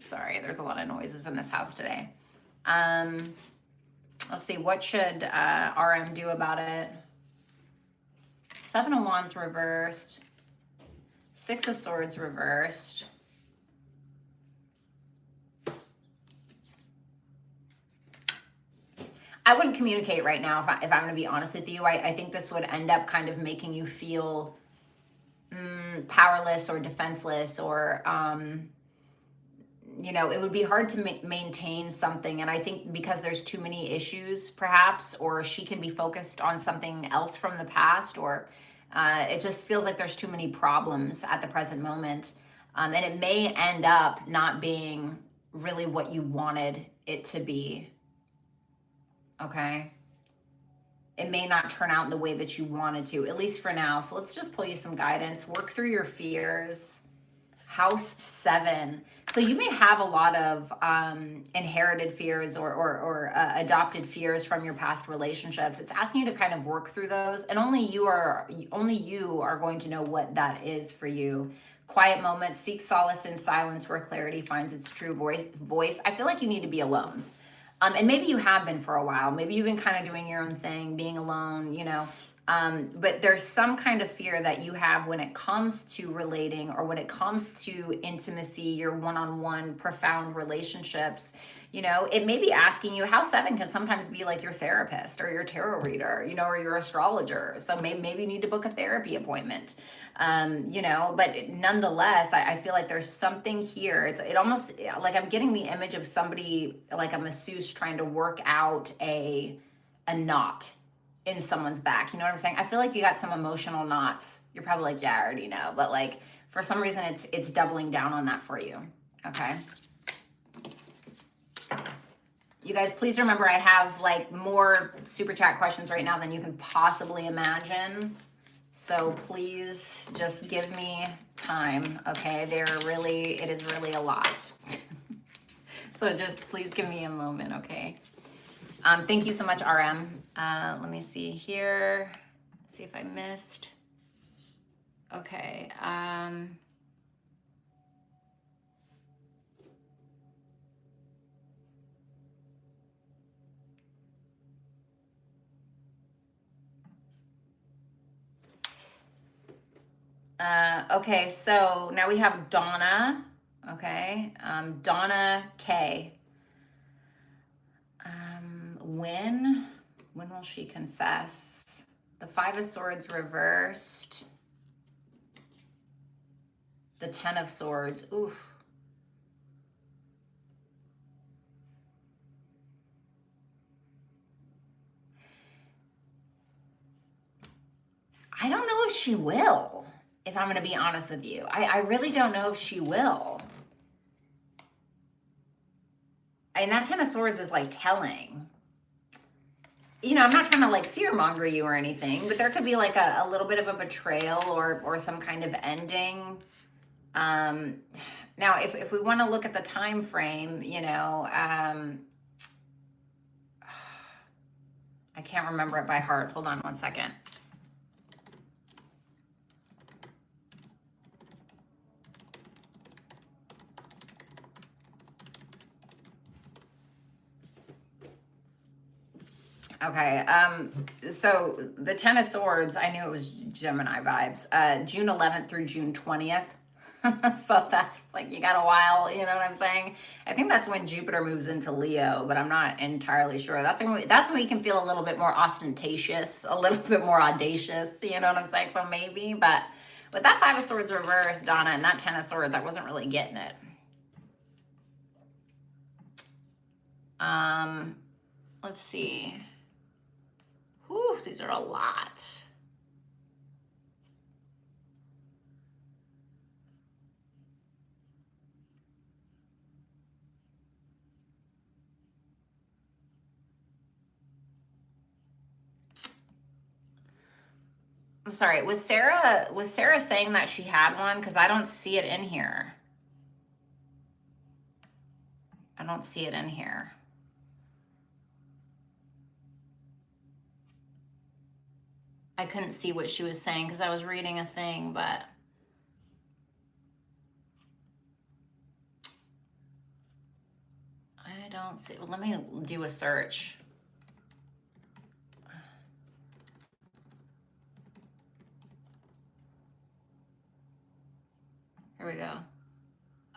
Sorry, there's a lot of noises in this house today. Let's see, what should RM do about it? Seven of Wands reversed. Six of Swords reversed. I wouldn't communicate right now if I'm going to be honest with you. I think this would end up kind of making you feel powerless or defenseless, or you know, it would be hard to maintain something. And I think because there's too many issues perhaps, or she can be focused on something else from the past, or it just feels like there's too many problems at the present moment. And it may end up not being really what you wanted it to be. Okay. It may not turn out the way that you wanted to, at least for now. So let's just pull you some guidance. Work through your fears. House 7. So you may have a lot of inherited fears or adopted fears from your past relationships. It's asking you to kind of work through those, and only you are going to know what that is for you. Quiet moments. Seek solace in silence where clarity finds its true voice. I feel like you need to be alone. And maybe you have been for a while. Maybe you've been kind of doing your own thing, being alone, you know. But there's some kind of fear that you have when it comes to relating, or when it comes to intimacy, your one-on-one profound relationships. You know, it may be asking you. House 7 can sometimes be like your therapist or your tarot reader, you know, or your astrologer. So maybe you need to book a therapy appointment. You know, but nonetheless, I feel like there's something here. It almost like I'm getting the image of somebody like a masseuse trying to work out a knot in someone's back. You know what I'm saying? I feel like you got some emotional knots. You're probably like, yeah, I already know. But like, for some reason, it's doubling down on that for you. Okay. You guys, please remember, I have like more super chat questions right now than you can possibly imagine. So please just give me time, okay? It is really a lot. So just please give me a moment, okay? Thank you so much, RM. Let me see here. See if I missed. Okay. Okay, so now we have Donna. Okay, Donna K. When will she confess? The Five of Swords reversed. The Ten of Swords. Oof. I don't know if she will, if I'm going to be honest with you. I really don't know if she will. And that Ten of Swords is like telling. You know, I'm not trying to like fear monger you or anything, but there could be like a little bit of a betrayal or some kind of ending. Now, if we want to look at the time frame, you know, I can't remember it by heart. Hold on one second. Okay, so the Ten of Swords, I knew it was Gemini vibes. June 11th through June 20th. So that's like, you got a while, you know what I'm saying? I think that's when Jupiter moves into Leo, but I'm not entirely sure. That's when we can feel a little bit more ostentatious, a little bit more audacious, you know what I'm saying? So maybe, but with that Five of Swords reversed, Donna, and that Ten of Swords, I wasn't really getting it. Let's see. Whew, these are a lot. I'm sorry, was Sarah saying that she had one? Because I don't see it in here. I don't see it in here. I couldn't see what she was saying because I was reading a thing, but I don't see. Well, let me do a search. Here we go.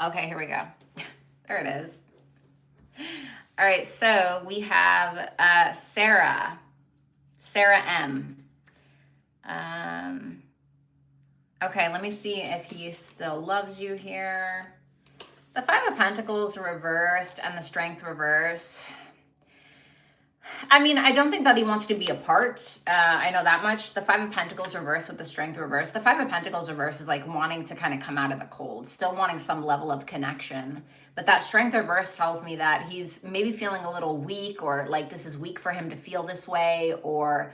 Okay, here we go. There it is. All right, so we have Sarah M. Okay, let me see if he still loves you here. The Five of Pentacles reversed and the Strength reversed. I mean, I don't think that he wants to be apart. I know that much. The Five of Pentacles reversed with the Strength reversed. The Five of Pentacles reversed is like wanting to kind of come out of the cold, still wanting some level of connection. But that Strength reversed tells me that he's maybe feeling a little weak, or like this is weak for him to feel this way, or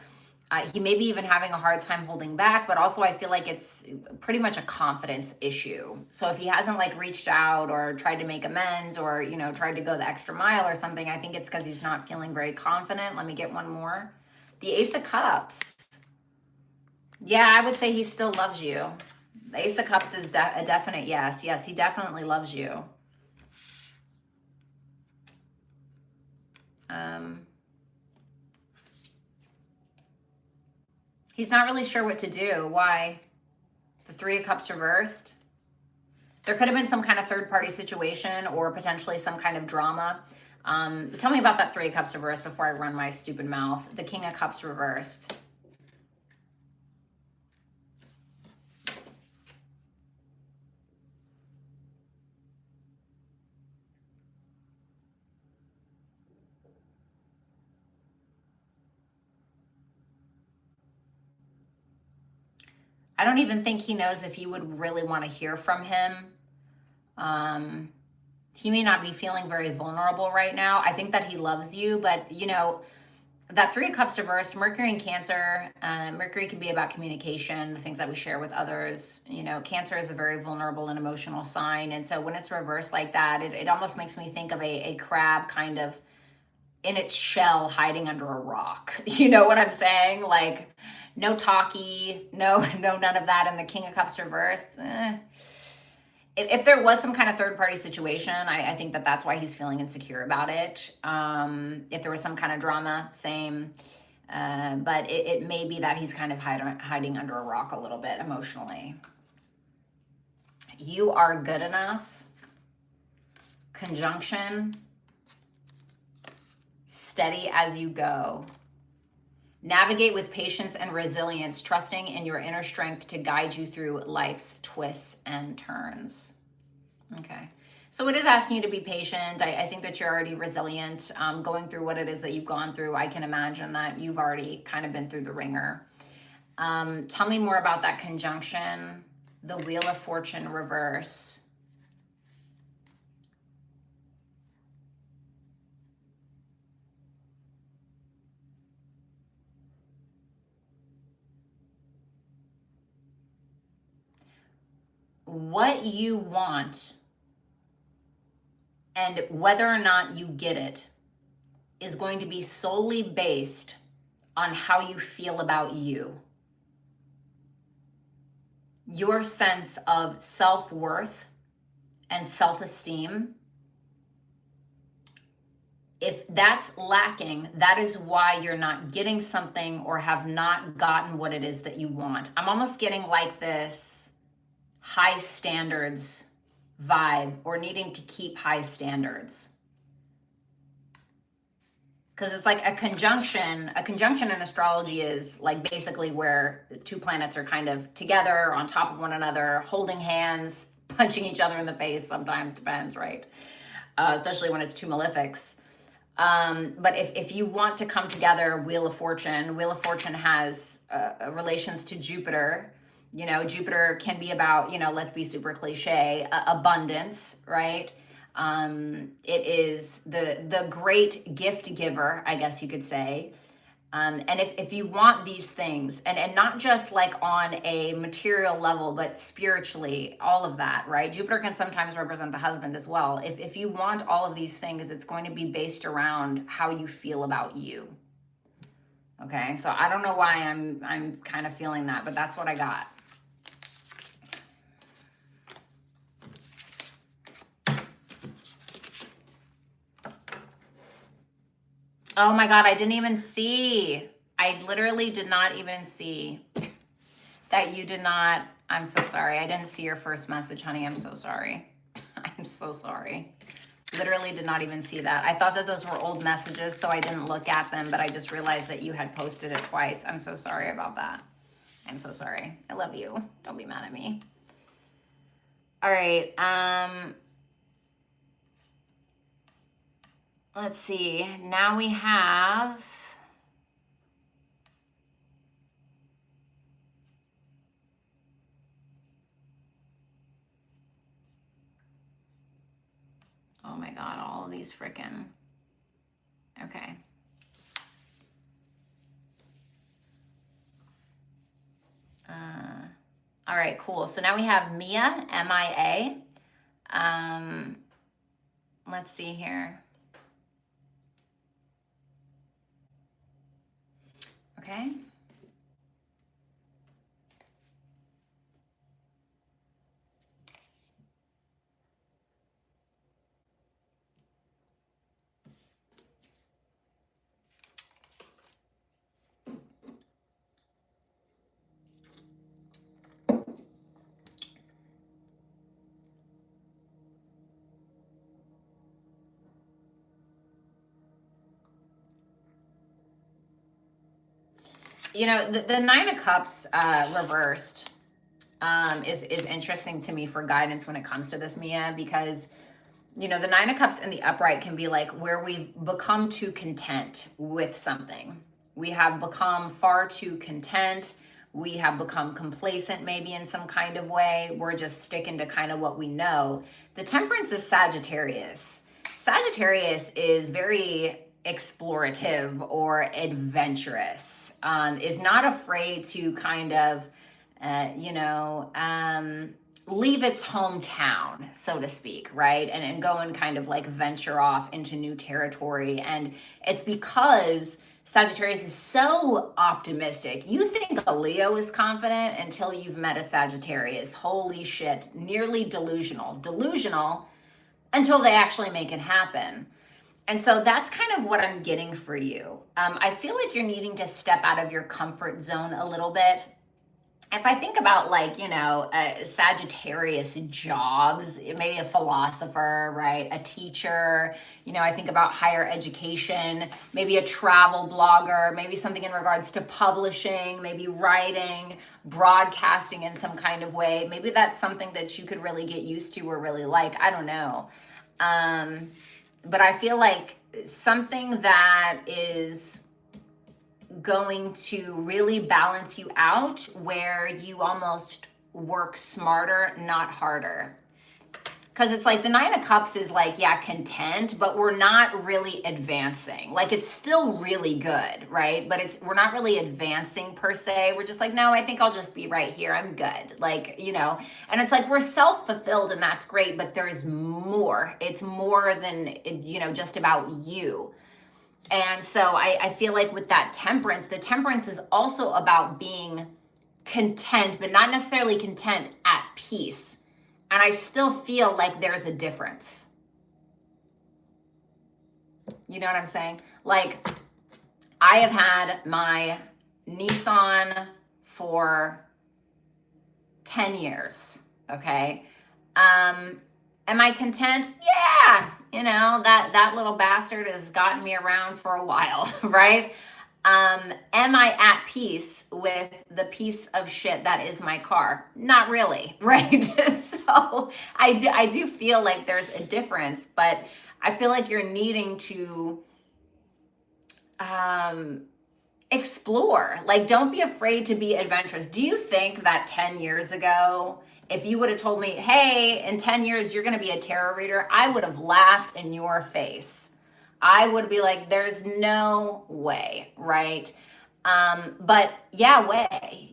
he may be even having a hard time holding back, but also I feel like it's pretty much a confidence issue. So if he hasn't like reached out or tried to make amends, or, you know, tried to go the extra mile or something, I think it's because he's not feeling very confident. Let me get one more. The Ace of Cups. Yeah, I would say he still loves you. The Ace of Cups is a definite yes. Yes, he definitely loves you. He's not really sure what to do. Why? The Three of Cups reversed. There could have been some kind of third-party situation or potentially some kind of drama. Tell me about that Three of Cups reversed before I run my stupid mouth. The King of Cups reversed. I don't even think he knows if you would really want to hear from him. He may not be feeling very vulnerable right now. I think that he loves you, but you know, that Three of Cups reversed, Mercury and Cancer. Mercury can be about communication, the things that we share with others. You know, Cancer is a very vulnerable and emotional sign. And so when it's reversed like that, it almost makes me think of a crab kind of in its shell hiding under a rock. You know what I'm saying? Like, no talkie, no, none of that. And the King of Cups reversed. If there was some kind of third-party situation, I think that that's why he's feeling insecure about it. If there was some kind of drama, same. But it may be that he's kind of hiding under a rock a little bit emotionally. You are good enough. Conjunction. Steady as you go. Navigate with patience and resilience, trusting in your inner strength to guide you through life's twists and turns. Okay. So it is asking you to be patient. I think that you're already resilient, going through what it is that you've gone through. I can imagine that you've already kind of been through the ringer. Tell me more about that conjunction. The Wheel of Fortune reverse. What you want and whether or not you get it is going to be solely based on how you feel about you. Your sense of self-worth and self-esteem. If that's lacking, that is why you're not getting something or have not gotten what it is that you want. I'm almost getting like this high standards vibe, or needing to keep high standards. Because it's like a conjunction. A conjunction in astrology is like basically where two planets are kind of together on top of one another, holding hands, punching each other in the face, sometimes, depends, right? Especially when it's two malefics. But if you want to come together, Wheel of Fortune has relations to Jupiter. You know, Jupiter can be about, you know, let's be super cliche, abundance, right? It is the great gift giver, I guess you could say. And if you want these things, and not just like on a material level, but spiritually, all of that, right? Jupiter can sometimes represent the husband as well. If you want all of these things, it's going to be based around how you feel about you. Okay, so I don't know why I'm kind of feeling that, but that's what I got. Oh my God, I didn't even see. I literally did not even see that you did not I'm so sorry. I didn't see your first message, honey. I'm so sorry. I'm so sorry. Literally did not even see that. I thought that those were old messages, so I didn't look at them, but I just realized that you had posted it twice. I'm so sorry about that. I'm so sorry. I love you. Don't be mad at me. All right. Let's see. Now we have... Oh my God, all of these frickin'. Okay. All right, cool. So now we have Mia, M-I-A. Let's see here. Okay. You know, the Nine of Cups reversed is interesting to me for guidance when it comes to this, Mia, because, you know, the Nine of Cups in the upright can be like where we've become too content with something. We have become far too content. We have become complacent maybe in some kind of way. We're just sticking to kind of what we know. The Temperance is Sagittarius. Sagittarius is very explorative or adventurous, is not afraid to kind of, leave its hometown, so to speak, right? And go and kind of like venture off into new territory. And it's because Sagittarius is so optimistic. You think a Leo is confident until you've met a Sagittarius. Holy shit, nearly delusional. Delusional until they actually make it happen. And so that's kind of what I'm getting for you. I feel like you're needing to step out of your comfort zone a little bit. If I think about like, Sagittarius jobs, maybe a philosopher, right? A teacher, I think about higher education, maybe a travel blogger, maybe something in regards to publishing, maybe writing, broadcasting in some kind of way. Maybe that's something that you could really get used to or really like. I don't know. But I feel like something that is going to really balance you out where you almost work smarter, not harder. Because it's like the Nine of Cups is like, yeah, content, but we're not really advancing. Like it's still really good, right? But we're not really advancing per se. We're just like, no, I think I'll just be right here. I'm good. Like, and it's like we're self-fulfilled and that's great, but there's more. It's more than, just about you. And so I feel like with that temperance, the temperance is also about being content, but not necessarily content, at peace. And I still feel like there's a difference. You know what I'm saying? Like, I have had my Nissan for 10 years, okay? Am I content? Yeah, that little bastard has gotten me around for a while, right? Am I at peace with the piece of shit that is my car? Not really, right? So I do feel like there's a difference, but I feel like you're needing to explore. Like, don't be afraid to be adventurous. Do you think that 10 years ago, if you would have told me, hey, in 10 years, you're going to be a tarot reader, I would have laughed in your face. I would be like, there's no way, right? But yeah, way,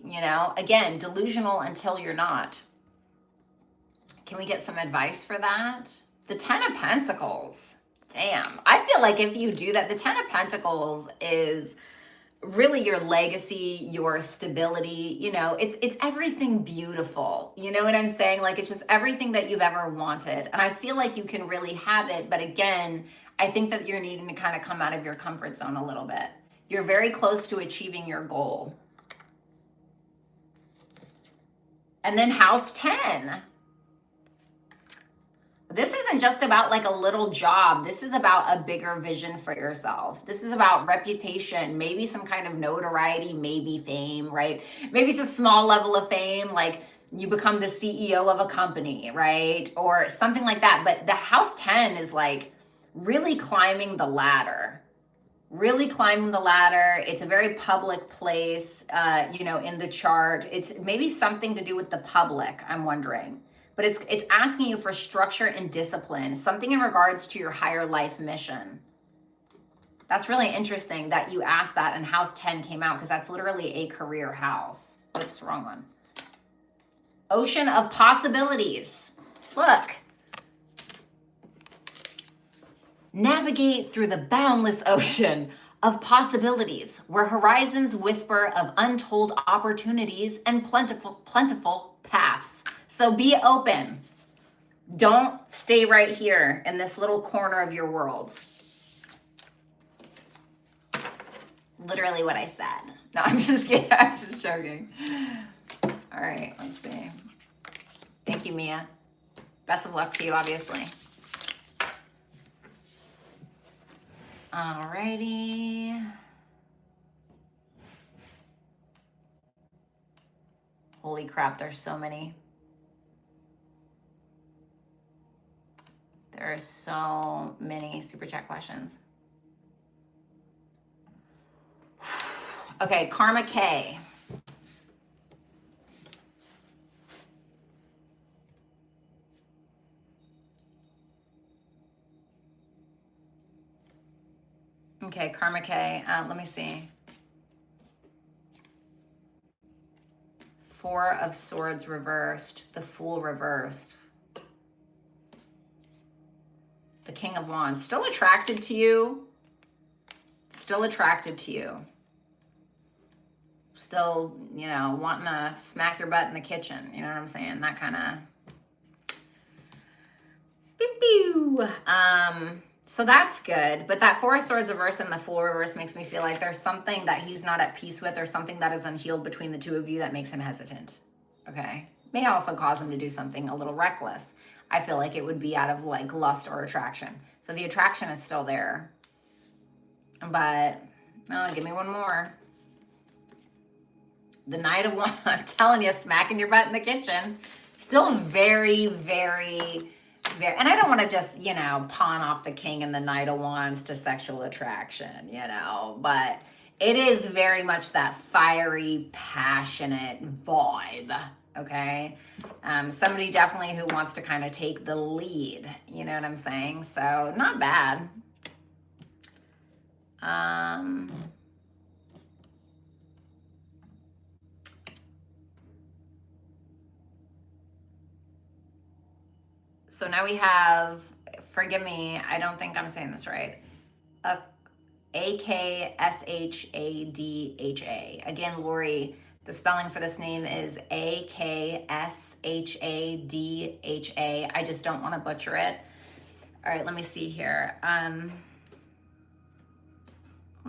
again, delusional until you're not. Can we get some advice for that? The 10 of Pentacles. Damn. I feel like if you do that, the 10 of Pentacles is really your legacy, your stability, it's everything beautiful. You know what I'm saying? Like, it's just everything that you've ever wanted. And I feel like you can really have it. But again, I think that you're needing to kind of come out of your comfort zone a little bit. You're very close to achieving your goal. And then house 10. This isn't just about like a little job. This is about a bigger vision for yourself. This is about reputation, maybe some kind of notoriety, maybe fame, right? Maybe it's a small level of fame, like you become the CEO of a company, right? Or something like that. But the house 10 is like really climbing the ladder. Really climbing the ladder. It's a very public place, in the chart. It's maybe something to do with the public, I'm wondering. But it's asking you for structure and discipline, something in regards to your higher life mission. That's really interesting that you asked that and house 10 came out, because that's literally a career house. Oops, wrong one. Ocean of possibilities. Look. Navigate through the boundless ocean of possibilities where horizons whisper of untold opportunities and plentiful paths. So be open. Don't stay right here in this little corner of your world. Literally what I said. No, I'm just kidding. I'm just joking. All right, let's see. Thank you, Mia. Best of luck to you, obviously. Alrighty. Holy crap, there's so many. There are so many super chat questions. Okay, Karma K. Okay, Karma K. Let me see. Four of Swords reversed. The Fool reversed. The King of Wands. Still attracted to you. Still attracted to you. Still, wanting to smack your butt in the kitchen. You know what I'm saying? That kind of... Pew-pew. So that's good. But that Four of Swords reverse and the Fool reverse makes me feel like there's something that he's not at peace with, or something that is unhealed between the two of you that makes him hesitant. Okay? May also cause him to do something a little reckless. I feel like it would be out of like lust or attraction. So the attraction is still there. But, give me one more. The Knight of Wands. I'm telling you, smacking your butt in the kitchen. Still very, very... And I don't want to just, pawn off the King and the Knight of Wands to sexual attraction, but it is very much that fiery, passionate vibe, okay? Somebody definitely who wants to kind of take the lead, you know what I'm saying? So not bad. So now we have, forgive me, I don't think I'm saying this right, A-K-S-H-A-D-H-A. Again, Lori, the spelling for this name is A-K-S-H-A-D-H-A. I just don't want to butcher it. All right, let me see here. Let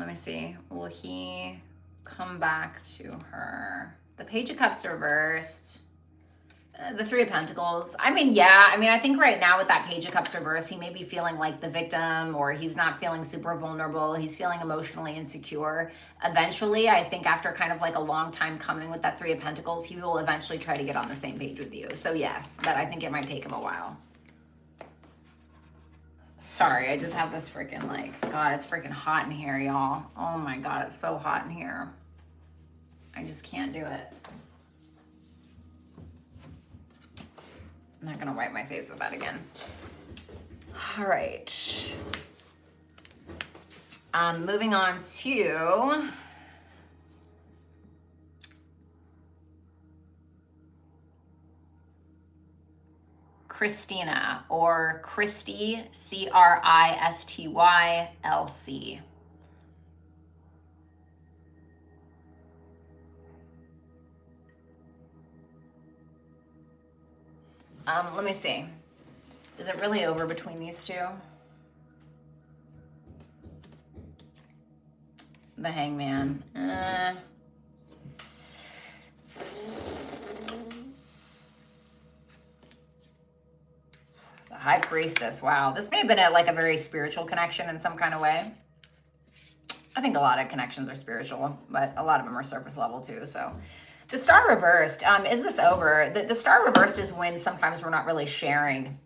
me see. Will he come back to her? The Page of Cups reversed. The Three of Pentacles. I think right now with that Page of Cups reverse, he may be feeling like the victim, or he's not feeling super vulnerable. He's feeling emotionally insecure. Eventually, I think after kind of like a long time coming with that Three of Pentacles, he will eventually try to get on the same page with you. So yes, but I think it might take him a while. Sorry, I just have this freaking God, it's freaking hot in here, y'all. Oh my God, it's so hot in here. I just can't do it. I'm not gonna wipe my face with that again. All right. Moving on to Christina, or Christy, C-R-I-S-T-Y LC. Let me see. Is it really over between these two? The Hangman. Priestess. Wow. This may have been like a very spiritual connection in some kind of way. I think a lot of connections are spiritual, but a lot of them are surface level too. So the Star reversed, is this over? The Star reversed is when sometimes we're not really sharing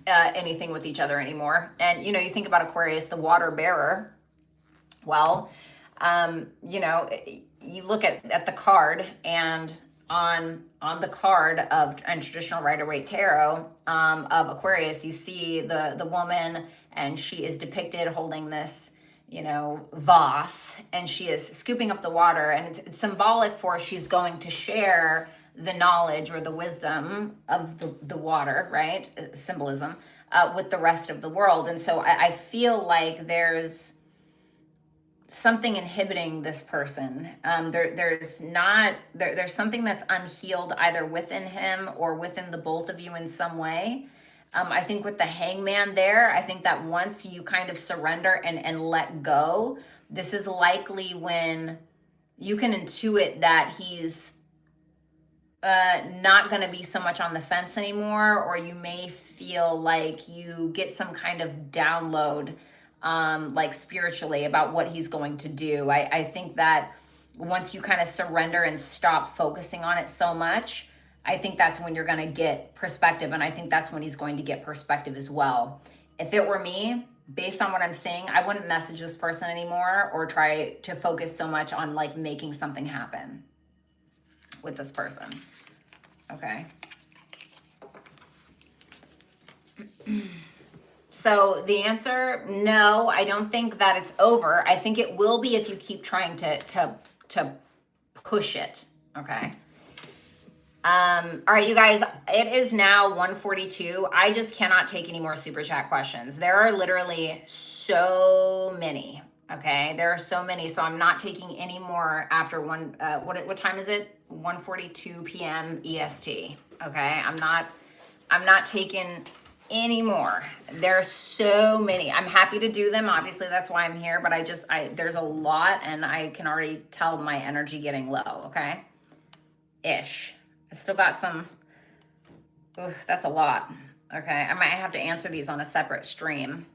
anything with each other anymore. And, you know, you think about Aquarius, the water bearer. Well, you know, you look at the card, and on the card of and traditional Rider-Waite tarot of Aquarius, you see the woman, and she is depicted holding this, you know, vase, and she is scooping up the water, and it's symbolic for she's going to share the knowledge or the wisdom of the water, right? Symbolism with the rest of the world. And so I feel like there's something inhibiting this person. There's something that's unhealed either within him or within the both of you in some way. I think with the Hangman there, I think that once you kind of surrender and let go, this is likely when you can intuit that he's not going to be so much on the fence anymore, or you may feel like you get some kind of download like spiritually about what he's going to do. I think that once you kind of surrender and stop focusing on it so much, I think that's when you're going to get perspective. And I think that's when he's going to get perspective as well. If it were me, based on what I'm seeing, I wouldn't message this person anymore or try to focus so much on like making something happen with this person. Okay. So the answer, no, I don't think that it's over. I think it will be if you keep trying to push it. Okay. All right, you guys, it is now 1:42. I just cannot take any more super chat questions. There are literally so many. Okay, there are so many, so I'm not taking any more after what time is it? 1:42 p.m. EST. Okay, I'm not taking any more. There's so many. I'm happy to do them. Obviously, that's why I'm here, but there's a lot, and I can already tell my energy getting low. Okay, ish. I still got some. Oof, that's a lot. Okay, I might have to answer these on a separate stream.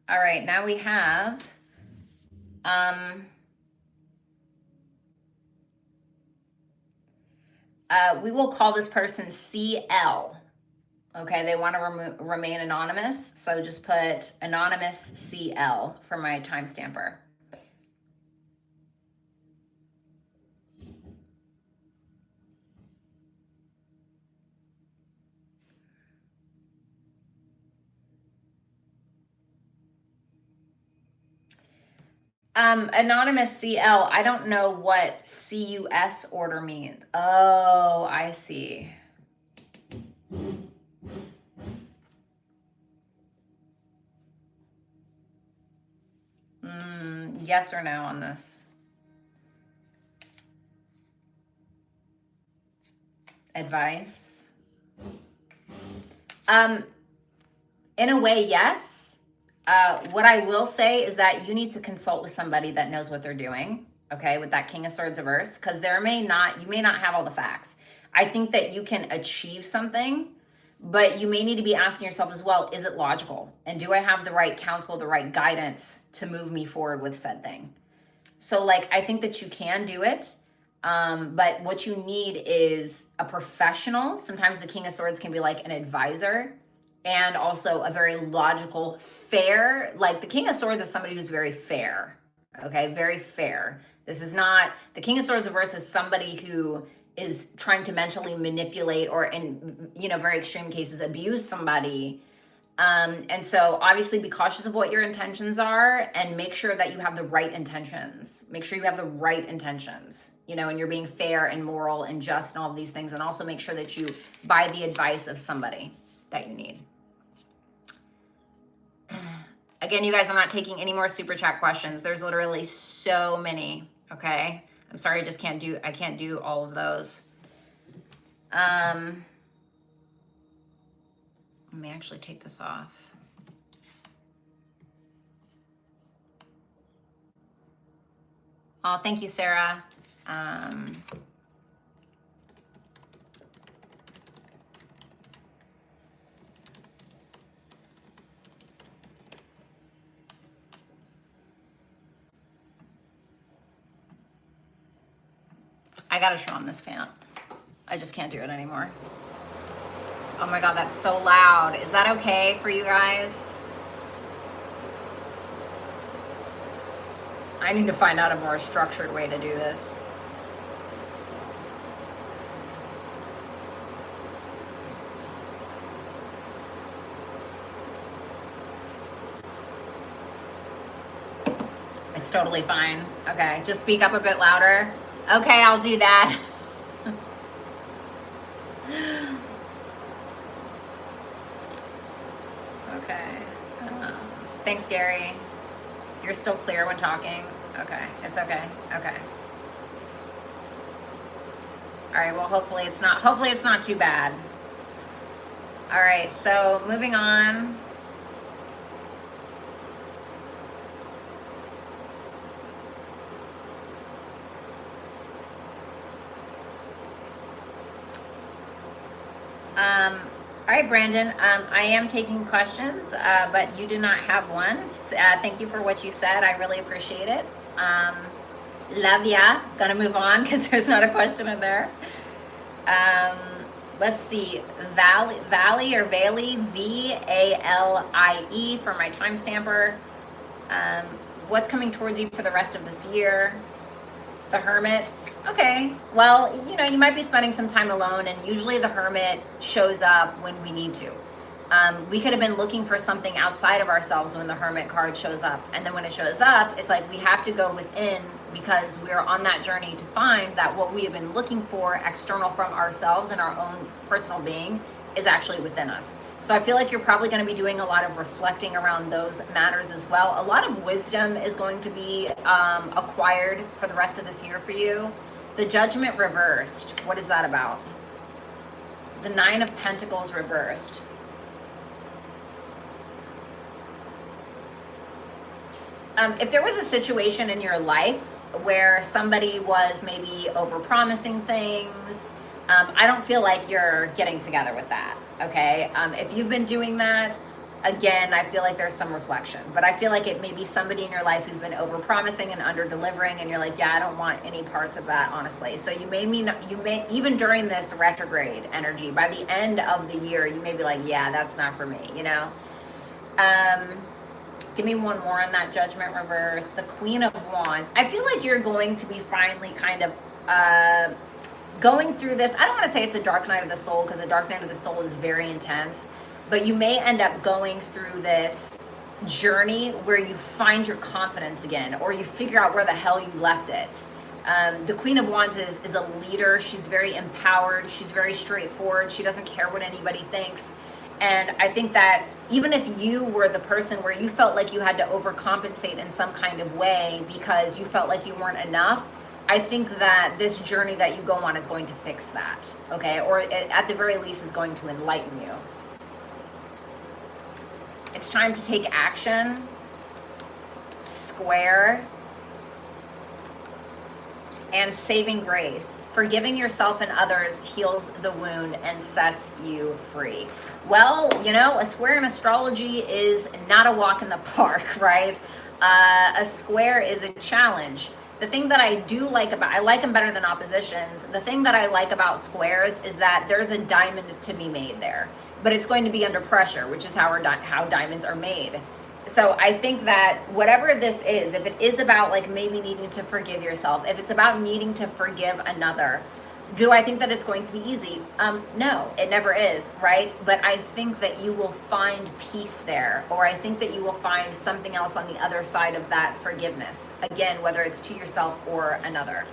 All right, now we have we will call this person CL. Okay, they want to remain anonymous, so just put anonymous CL for my timestamper. Anonymous CL, I don't know what CUS order means. Oh, I see. Yes or no on this? Advice? In a way, yes. What I will say is that you need to consult with somebody that knows what they're doing, okay, with that King of Swords reverse, because you may not have all the facts. I think that you can achieve something, but you may need to be asking yourself as well, is it logical? And do I have the right counsel, the right guidance to move me forward with said thing? So like, I think that you can do it, but what you need is a professional. Sometimes the King of Swords can be like an advisor, and also a very logical, fair, like the King of Swords is somebody who's very fair, okay? Very fair. This is not, the King of Swords reverse is somebody who is trying to mentally manipulate or in, you know, very extreme cases, abuse somebody. And so obviously be cautious of what your intentions are and make sure that you have the right intentions. Make sure you have the right intentions, you know, and you're being fair and moral and just and all of these things. And also make sure that you buy the advice of somebody that you need. Again, you guys, I'm not taking any more super chat questions. There's literally so many, okay? I'm sorry, I can't do all of those. Let me actually take this off. Oh, thank you, Sarah. I gotta turn on this fan. I just can't do it anymore. Oh my God, that's so loud. Is that okay for you guys? I need to find out a more structured way to do this. It's totally fine. Okay, just speak up a bit louder. Okay, I'll do that. Okay. Thanks, Gary. You're still clear when talking? Okay, it's okay. Okay. All right, well, hopefully it's not too bad. All right, so moving on. All right, Brandon, I am taking questions, but you do not have one. Thank you for what you said. I really appreciate it. Love ya. Gonna move on because there's not a question in there. Let's see, Valley or Valie, V-A-L-I-E for my time stamper. What's coming towards you for the rest of this year? The Hermit. Okay, well, you know, you might be spending some time alone, and usually the Hermit shows up when we need to. We could have been looking for something outside of ourselves when the Hermit card shows up. And then when it shows up, it's like we have to go within because we're on that journey to find that what we have been looking for external from ourselves and our own personal being is actually within us. So I feel like you're probably going to be doing a lot of reflecting around those matters as well. A lot of wisdom is going to be acquired for the rest of this year for you. The Judgment reversed. What is that about? The Nine of Pentacles reversed. If there was a situation in your life where somebody was maybe overpromising things, I don't feel like you're getting together with that, okay? If you've been doing that, again, I feel like there's some reflection, but I feel like it may be somebody in your life who's been over-promising and under-delivering, and you're like, yeah, I don't want any parts of that, honestly. So you may, even during this retrograde energy, by the end of the year, you may be like, yeah, that's not for me, you know? Give me one more on that Judgment reverse. The Queen of Wands. I feel like you're going to be finally kind of going through this. I don't want to say it's a dark night of the soul, because a dark night of the soul is very intense. But you may end up going through this journey where you find your confidence again, or you figure out where the hell you left it. The Queen of Wands is a leader. She's very empowered. She's very straightforward. She doesn't care what anybody thinks. And I think that even if you were the person where you felt like you had to overcompensate in some kind of way because you felt like you weren't enough, I think that this journey that you go on is going to fix that, okay? Or at the very least is going to enlighten you. It's time to take action. Square. And saving grace. Forgiving yourself and others heals the wound and sets you free. Well, you know, a square in astrology is not a walk in the park, right? A square is a challenge. The thing that I do like about, I like them better than oppositions. The thing that I like about squares is that there's a diamond to be made there, but it's going to be under pressure, which is how diamonds are made. So I think that whatever this is, if it is about like maybe needing to forgive yourself, if it's about needing to forgive another, do I think that it's going to be easy? No, it never is, right? But I think that you will find peace there, or I think that you will find something else on the other side of that forgiveness. Again, whether it's to yourself or another.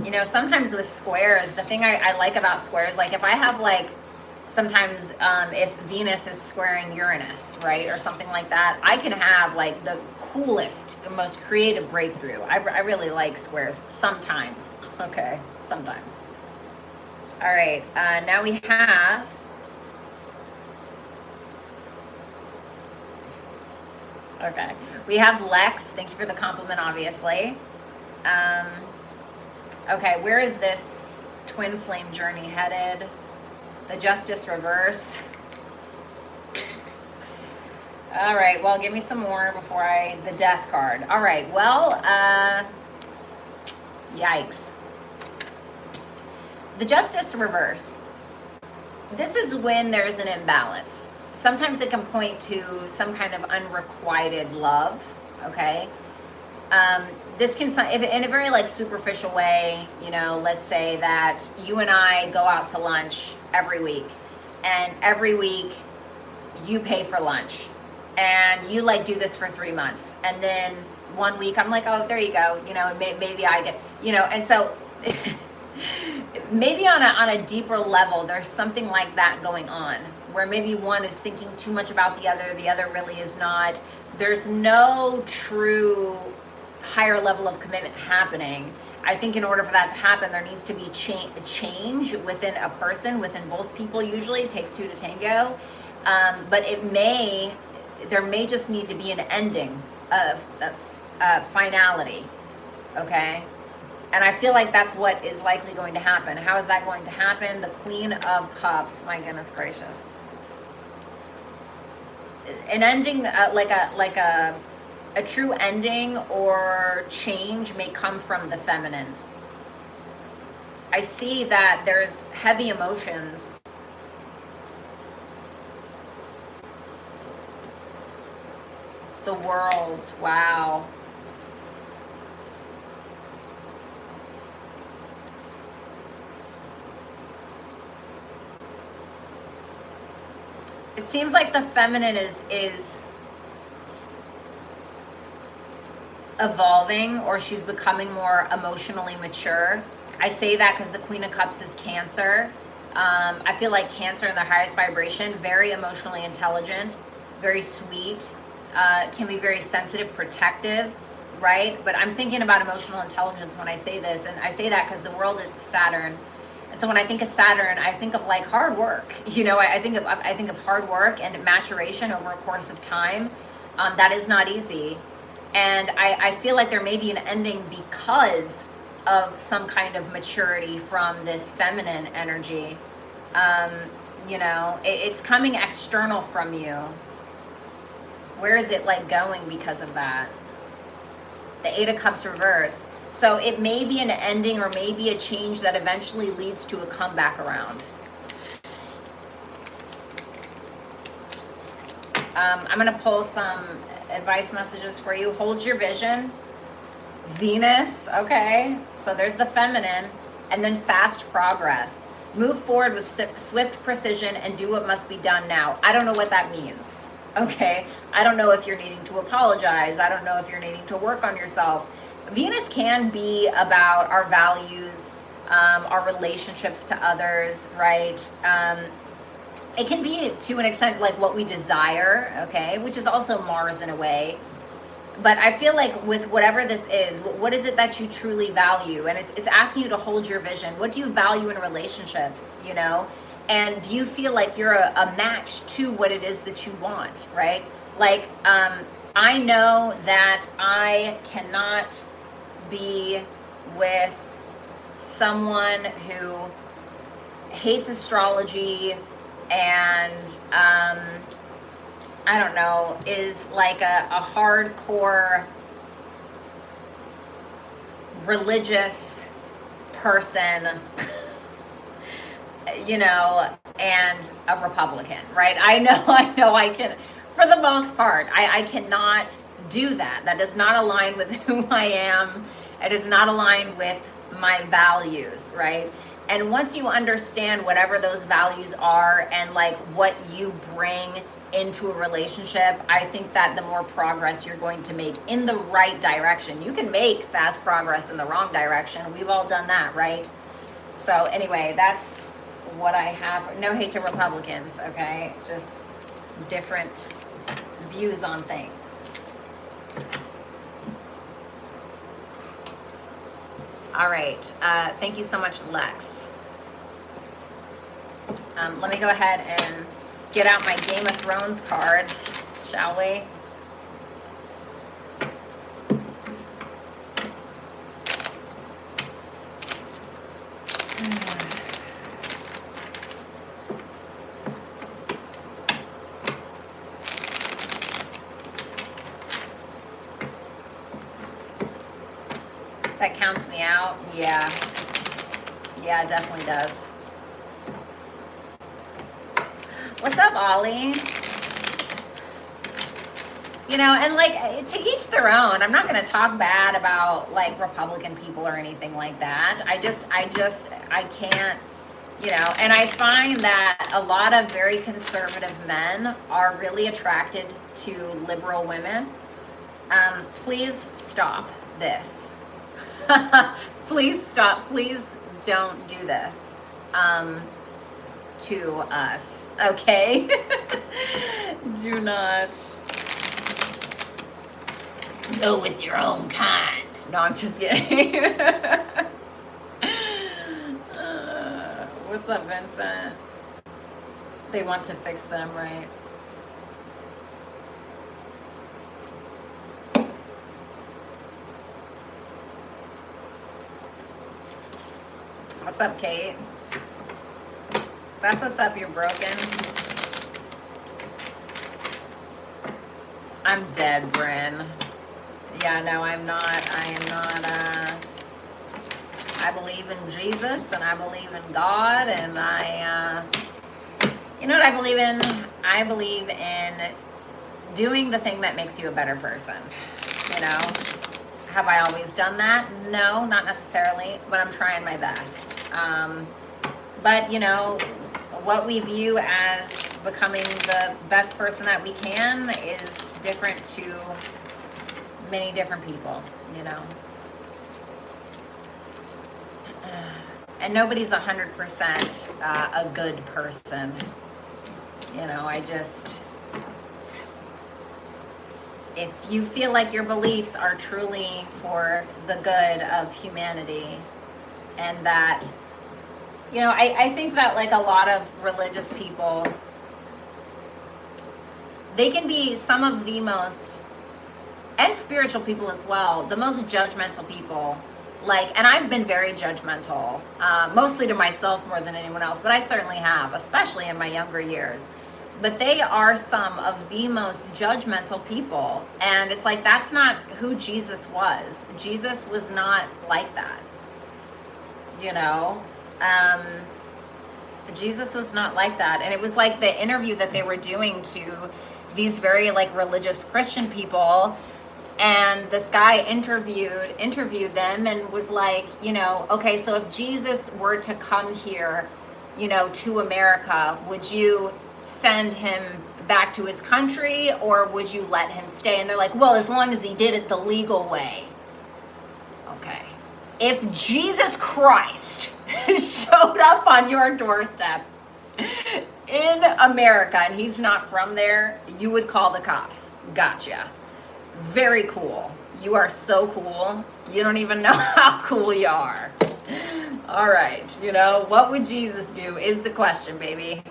You know, sometimes with squares, the thing I like about squares, like if I have like, sometimes if Venus is squaring Uranus, right, or something like that, I can have like the coolest, most creative breakthrough. I really like squares sometimes, okay, sometimes. All right, now we have, okay, we have Lex. Thank you for the compliment, obviously. Okay, where is this twin flame journey headed? The Justice reverse. All right, well, give me some more before the death card. All right, well, yikes. The Justice reverse. This is when there's an imbalance. Sometimes it can point to some kind of unrequited love, okay? This can, if in a very like superficial way, you know, let's say that you and I go out to lunch every week, and every week you pay for lunch, and you like do this for 3 months, and then 1 week I'm like, oh, there you go, you know, maybe I get, you know, and so maybe on a deeper level, there's something like that going on, where maybe one is thinking too much about the other really is not. There's no true higher level of commitment happening. I think in order for that to happen, there needs to be change within a person, within both people. Usually it takes two to tango, but there may just need to be an ending of finality, okay? And I feel like that's what is likely going to happen. How is that going to happen? The Queen of Cups, my goodness gracious. An ending, like a true ending or change may come from the feminine. I see that there's heavy emotions. The World, wow. It seems like the feminine is evolving, or she's becoming more emotionally mature. I say that because the Queen of Cups is Cancer. I feel like Cancer in their highest vibration, very emotionally intelligent, very sweet, can be very sensitive, protective, right? But I'm thinking about emotional intelligence when I say this, and I say that because the World is Saturn. And so when I think of Saturn, I think of like hard work. You know, I think of hard work and maturation over a course of time. That is not easy. And I feel like there may be an ending because of some kind of maturity from this feminine energy. You know, it's coming external from you. Where is it like going because of that? The Eight of Cups reverse. So it may be an ending or maybe a change that eventually leads to a comeback around. I'm going to pull some advice messages for you. Hold your vision. Venus, okay. So there's the feminine, and then fast progress. Move forward with swift precision and do what must be done now. I don't know what that means, okay? I don't know if you're needing to apologize. I don't know if you're needing to work on yourself. Venus can be about our values, our relationships to others, right? It can be to an extent like what we desire, okay, which is also Mars in a way. But I feel like with whatever this is, what is it that you truly value? And it's asking you to hold your vision. What do you value in relationships, you know? And do you feel like you're a match to what it is that you want, right? Like, I know that I cannot be with someone who hates astrology and I don't know, is like a hardcore religious person, you know, and a Republican, right? I know I can, for the most part, I cannot do that. That does not align with who I am. It does not align with my values, right? And once you understand whatever those values are and like what you bring into a relationship, I think that the more progress you're going to make in the right direction. You can make fast progress in the wrong direction. We've all done that, right? So anyway, that's what I have. No hate to Republicans, okay? Just different views on things. All right, thank you so much, Lex. Let me go ahead and get out my Game of Thrones cards, shall we? that counts me out. Yeah. Yeah, it definitely does. What's up, Ollie? You know, and like, to each their own. I'm not going to talk bad about like Republican people or anything like that. I can't, you know, and I find that a lot of very conservative men are really attracted to liberal women. Please stop this. Please stop. Please don't do this to us, okay? Do not go with your own kind. No, I'm just kidding. What's up, Vincent? They want to fix them, right? What's up, Kate? That's what's up, you're broken. I'm dead, Bryn. Yeah, no, I'm not. I am not. I believe in Jesus and I believe in God, and you know what I believe in? I believe in doing the thing that makes you a better person, you know? Have I always done that? No, not necessarily, but I'm trying my best. But you know, what we view as becoming the best person that we can is different to many different people, you know? And nobody's 100% a good person. You know, if you feel like your beliefs are truly for the good of humanity, and that, you know, I think that like a lot of religious people, they can be some of the most, and spiritual people as well, the most judgmental people. Like, and I've been very judgmental, mostly to myself more than anyone else, but I certainly have, especially in my younger years. But they are some of the most judgmental people. And it's like, that's not who Jesus was. Jesus was not like that. You know? Jesus was not like that. And it was like the interview that they were doing to these very like religious Christian people. And this guy interviewed them and was like, you know, okay, so if Jesus were to come here, you know, to America, would you send him back to his country or would you let him stay? And they're like, well, as long as he did it the legal way. Okay. If Jesus Christ showed up on your doorstep in America and he's not from there, you would call the cops. Gotcha. Very cool. You are so cool. You don't even know how cool you are. All right. You know, what would Jesus do is the question, baby.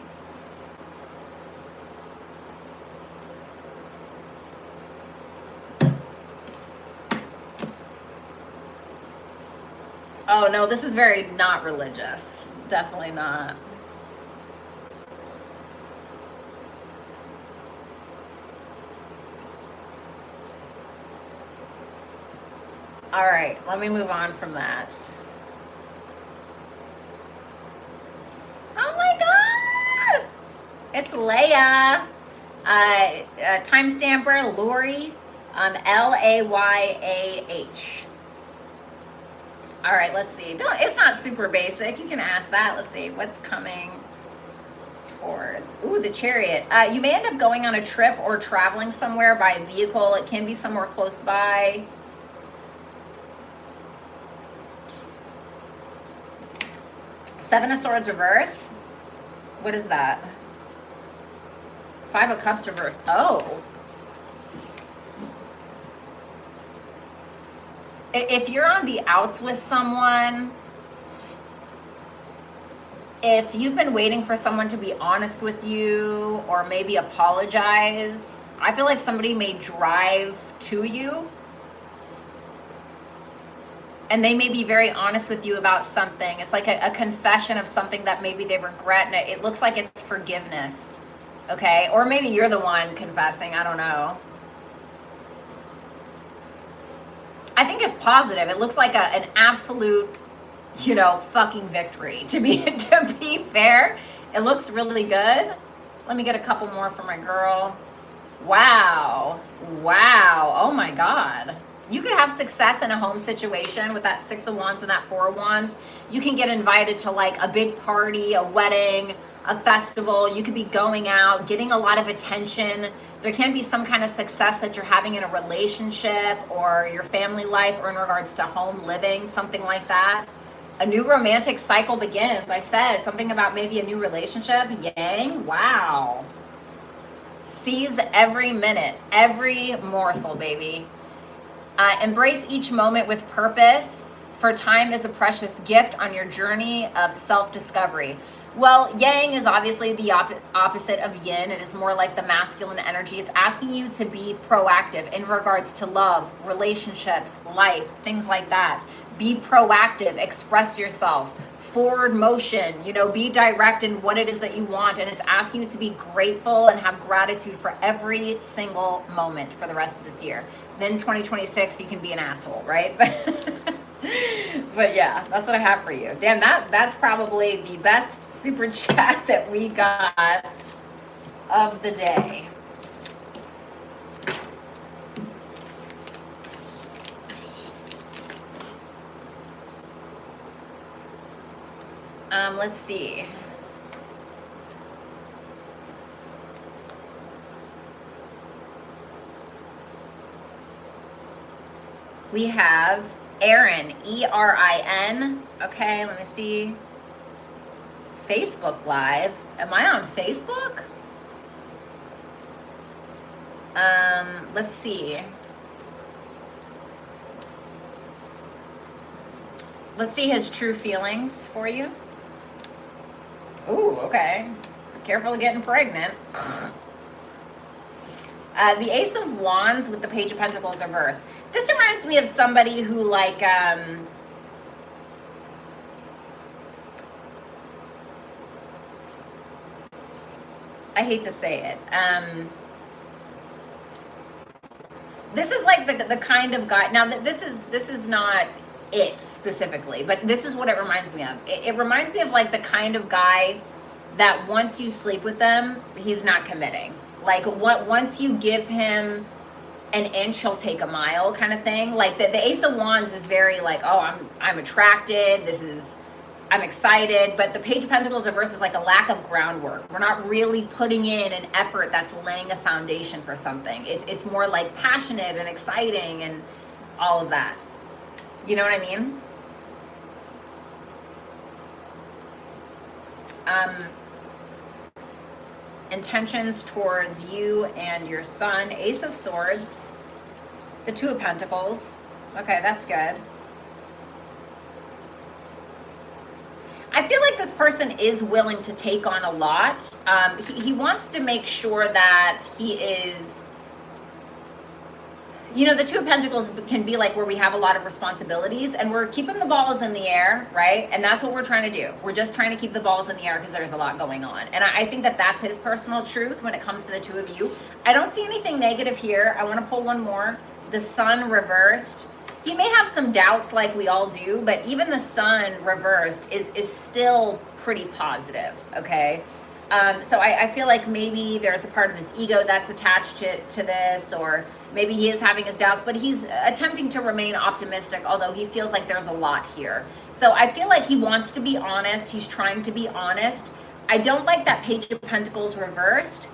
Oh, no, this is very not religious. Definitely not. All right, let me move on from that. Oh my God! It's Leia. Timestamper, Lori, Layah. All right, let's see. It's not super basic. You can ask that. Let's see. What's coming towards? Ooh, the Chariot. You may end up going on a trip or traveling somewhere by vehicle. It can be somewhere close by. Seven of Swords reverse. What is that? Five of Cups reverse. Oh. If you're on the outs with someone, if you've been waiting for someone to be honest with you or maybe apologize, I feel like somebody may drive to you and they may be very honest with you about something. It's like a confession of something that maybe they regret, and it looks like it's forgiveness, okay? Or maybe you're the one confessing, I don't know. I think it's positive. It looks like an absolute, fucking victory. To be fair, it looks really good. Let me get a couple more for my girl. Wow. Oh my God. You could have success in a home situation with that 6 of Wands and that 4 of Wands. You can get invited to like a big party, a wedding, a festival. You could be going out, getting a lot of attention. There can be some kind of success that you're having in a relationship or your family life or in regards to home living, something like that. A new romantic cycle begins. I said something about maybe a new relationship. Yang. Wow. Seize every minute, every morsel, baby. Embrace each moment with purpose, for time is a precious gift on your journey of self-discovery. Well, Yang is obviously the opposite of Yin. It is more like the masculine energy. It's asking you to be proactive in regards to love, relationships, life, things like that. Be proactive, express yourself, forward motion, be direct in what it is that you want. And it's asking you to be grateful and have gratitude for every single moment for the rest of this year. Then 2026, you can be an asshole, right? But yeah, that's what I have for you. Damn, that's probably the best super chat that we got of the day. Let's see. We have Erin, E-R-I-N. Okay, let me see. Facebook Live. Am I on Facebook? Let's see. Let's see his true feelings for you. Ooh, okay. Careful of getting pregnant. The Ace of Wands with the Page of Pentacles reversed. This reminds me of somebody who like, I hate to say it. This is like the kind of guy. Now this is not it specifically, but this is what it reminds me of. It reminds me of like the kind of guy that once you sleep with them, he's not committing. Like once you give him an inch, he'll take a mile kind of thing. Like the Ace of Wands is very like, oh, I'm attracted. I'm excited. But the Page of Pentacles reverse is like a lack of groundwork. We're not really putting in an effort that's laying a foundation for something. It's more like passionate and exciting and all of that. You know what I mean? Intentions towards you and your son. Ace of Swords. The Two of Pentacles. Okay, that's good. I feel like this person is willing to take on a lot. He wants to make sure that he is... the Two of Pentacles can be like where we have a lot of responsibilities and we're keeping the balls in the air, right? And that's what we're trying to do. We're just trying to keep the balls in the air because there's a lot going on. And I think that that's his personal truth when it comes to the two of you. I don't see anything negative here. I want to pull one more. The Sun reversed. He may have some doubts like we all do, but even the Sun reversed is still pretty positive, okay? So I feel like maybe there's a part of his ego that's attached to this, or maybe he is having his doubts, but he's attempting to remain optimistic, although he feels like there's a lot here. So I feel like he wants to be honest. He's trying to be honest. I don't like that Page of Pentacles reversed.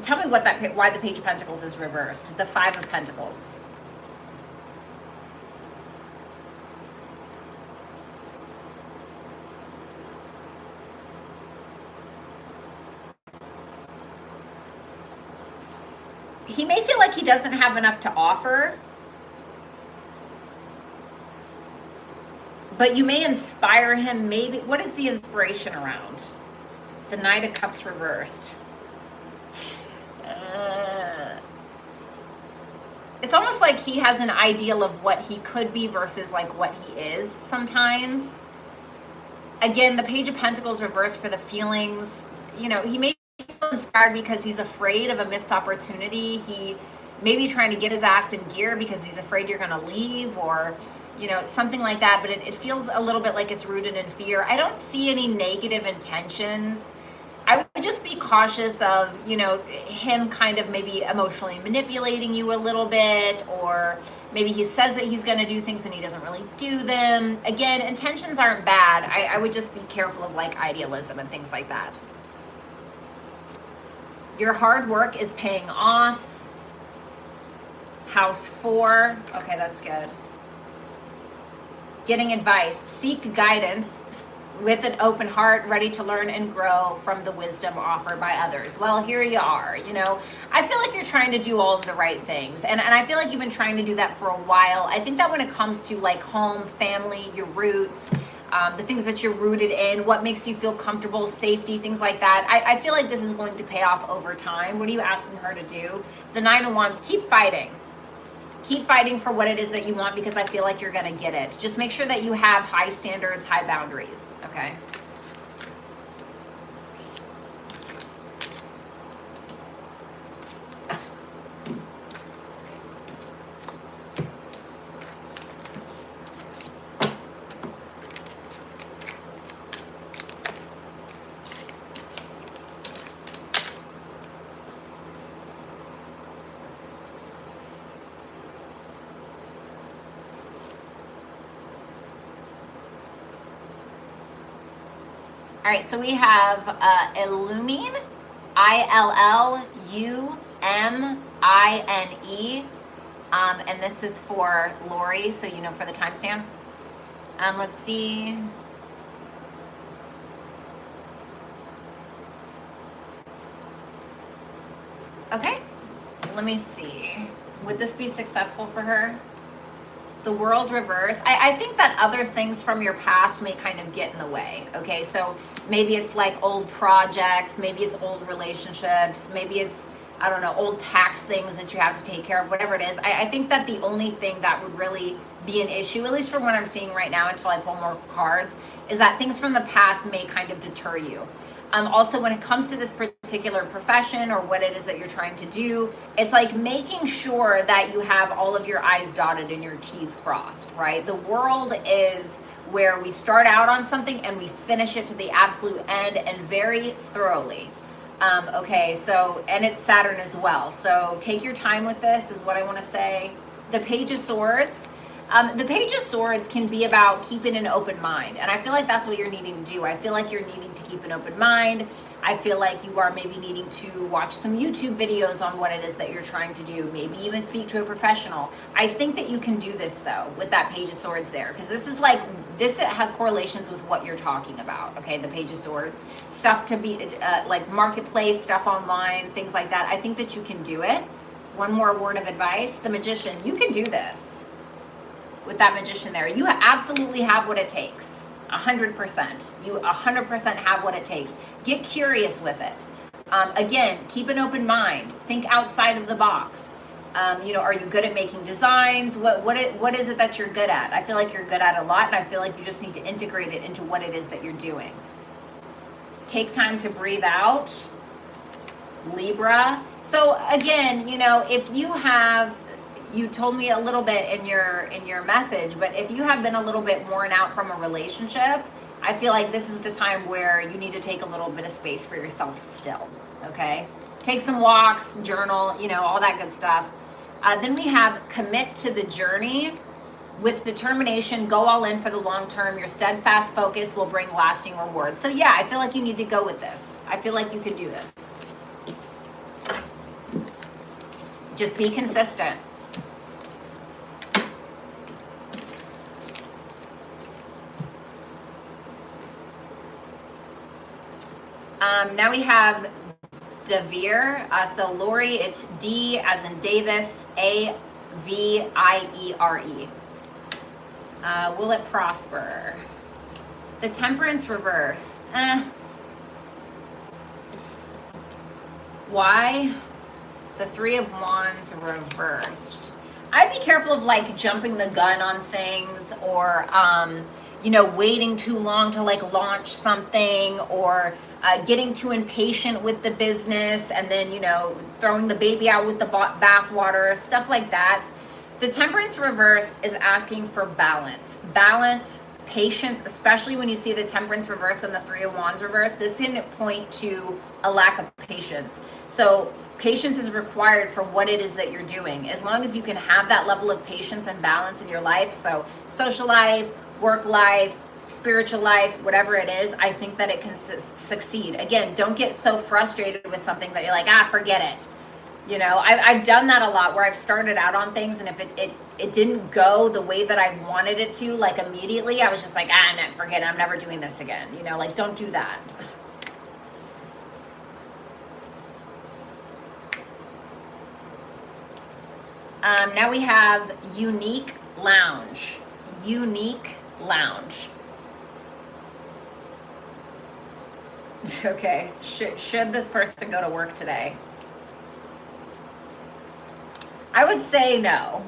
Tell me why the Page of Pentacles is reversed. The Five of Pentacles. He may feel like he doesn't have enough to offer, but you may inspire him. Maybe, what is the inspiration around? The Knight of Cups reversed. It's almost like he has an ideal of what he could be versus like what he is sometimes. Again, the Page of Pentacles reversed for the feelings. He may inspired because he's afraid of a missed opportunity. maybe trying to get his ass in gear because he's afraid you're going to leave, or something like that. But it feels a little bit like it's rooted in fear. I don't see any negative intentions. I would just be cautious of, him kind of maybe emotionally manipulating you a little bit, or maybe he says that he's going to do things and he doesn't really do them. Again, intentions aren't bad. I would just be careful of like idealism and things like that. Your hard work is paying off. House 4. Okay, that's good. Getting advice. Seek guidance with an open heart, ready to learn and grow from the wisdom offered by others. Well, here you are. I feel like you're trying to do all of the right things. And I feel like you've been trying to do that for a while. I think that when it comes to like home, family, your roots, the things that you're rooted in, what makes you feel comfortable, safety, things like that, I feel like this is going to pay off over time. What are you asking her to do? The 9 of Wands, keep fighting. Keep fighting for what it is that you want, because I feel like you're going to get it. Just make sure that you have high standards, high boundaries. Okay. All right, so we have Illumine, ILLUMINE, and this is for Lori, so for the timestamps. Let's see. Okay, let me see. Would this be successful for her? The World reverse. I think that other things from your past may kind of get in the way. Okay, so maybe it's like old projects, maybe it's old relationships, maybe it's, I don't know, old tax things that you have to take care of, whatever it is. I think that the only thing that would really be an issue, at least from what I'm seeing right now until I pull more cards, is that things from the past may kind of deter you. Also, when it comes to this particular profession or what it is that you're trying to do, it's like making sure that you have all of your I's dotted and your T's crossed, right? The World is where we start out on something and we finish it to the absolute end and very thoroughly. Okay, so, and it's Saturn as well. So take your time with this is what I want to say. The Page of Swords. The Page of Swords can be about keeping an open mind. And I feel like that's what you're needing to do. I feel like you're needing to keep an open mind. I feel like you are maybe needing to watch some YouTube videos on what it is that you're trying to do. Maybe even speak to a professional. I think that you can do this though with that Page of Swords there. Because this is like, this has correlations with what you're talking about. Okay, the Page of Swords. Stuff to be, like marketplace, stuff online, things like that. I think that you can do it. One more word of advice. The Magician. You can do this. With that Magician there, you absolutely have what it takes. 100%. You 100% have what it takes. Get curious with it. Again, keep an open mind. Think outside of the box. Are you good at making designs? What is it that you're good at? I feel like you're good at a lot, and I feel like you just need to integrate it into what it is that you're doing. Take time to breathe out. Libra. So again, if you have, you told me a little bit in your message, but if you have been a little bit worn out from a relationship, I feel like this is the time where you need to take a little bit of space for yourself still, okay? Take some walks, journal, all that good stuff. Then we have commit to the journey with determination, go all in for the long term. Your steadfast focus will bring lasting rewards. So yeah, I feel like you need to go with this. I feel like you can do this. Just be consistent. Now we have Devere. So Lori, it's D as in Davis, A-V-I-E-R-E. Will it prosper? The Temperance reverse. Why? The Three of Wands reversed. I'd be careful of like jumping the gun on things, or you know, waiting too long to like launch something, or getting too impatient with the business, and then, you know, throwing the baby out with the bathwater, stuff like that. The Temperance reversed is asking for balance. Balance, patience, especially when you see the Temperance reverse and the Three of Wands reverse. This can point to a lack of patience. So patience is required for what it is that you're doing. As long as you can have that level of patience and balance in your life, so social life, work life, spiritual life, whatever it is, I think that it can succeed. Again, don't get so frustrated with something that you're like, forget it. You know, I've done that a lot, where I've started out on things, and if it didn't go the way that I wanted it to, like immediately, I was just like, no, forget it, I'm never doing this again. You know, like, don't do that. Now we have Unique Lounge. Unique Lounge. Okay, should this person go to work today? I would say no,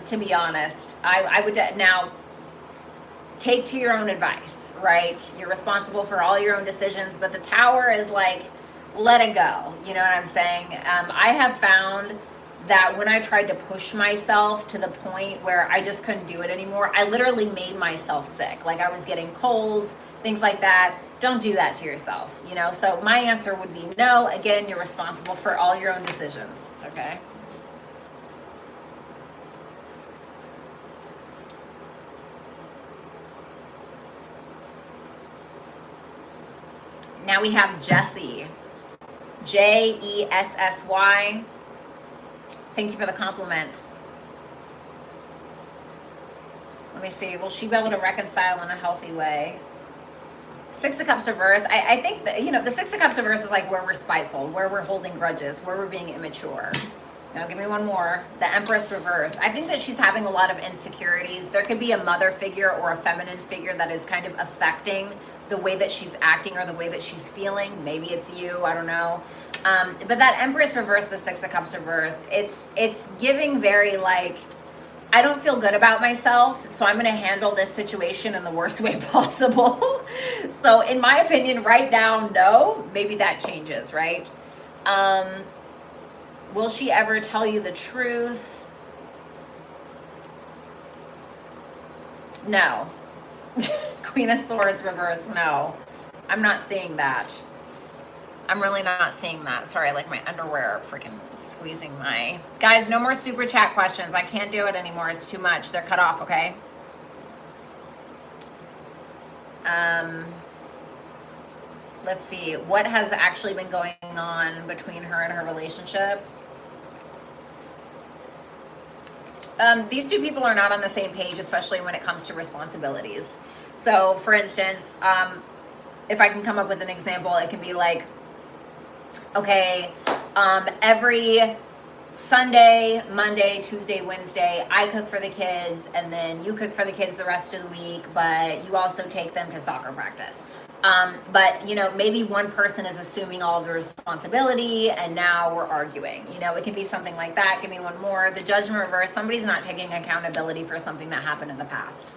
to be honest. I would now take to your own advice, right? You're responsible for all your own decisions, but the Tower is like, let it go. You know what I'm saying? I have found that when I tried to push myself to the point where I just couldn't do it anymore, I literally made myself sick. Like, I was getting colds, things like that. Don't do that to yourself, you know? So my answer would be no. Again, you're responsible for all your own decisions, okay? Now we have Jessie. Jessy. Thank you for the compliment. Let me see. Will she be able to reconcile in a healthy way? Six of Cups reverse. I think that, you know, the Six of Cups reverse is like where we're spiteful, where we're holding grudges, where we're being immature. Now give me one more. The Empress reverse. I think that she's having a lot of insecurities. There could be a mother figure or a feminine figure that is kind of affecting the way that she's acting or the way that she's feeling. Maybe it's you, I don't know. But that Empress reverse, the Six of Cups reverse, it's giving very like, I don't feel good about myself, so I'm going to handle this situation in the worst way possible. So in my opinion, right now, no. Maybe that changes, right? Will she ever tell you the truth? No. Queen of Swords reverse, no. I'm not seeing that. I'm really not seeing that. Sorry, like my underwear freaking squeezing my... Guys, no more super chat questions. I can't do it anymore. It's too much. They're cut off, okay? Let's see. What has actually been going on between her and her relationship? These two people are not on the same page, especially when it comes to responsibilities. So, for instance, if I can come up with an example, it can be like, okay, every Sunday, Monday, Tuesday, Wednesday, I cook for the kids, and then you cook for the kids the rest of the week, but you also take them to soccer practice. But, you know, maybe one person is assuming all of the responsibility, and now we're arguing. You know, it can be something like that. Give me one more. The Judgment reverse, somebody's not taking accountability for something that happened in the past.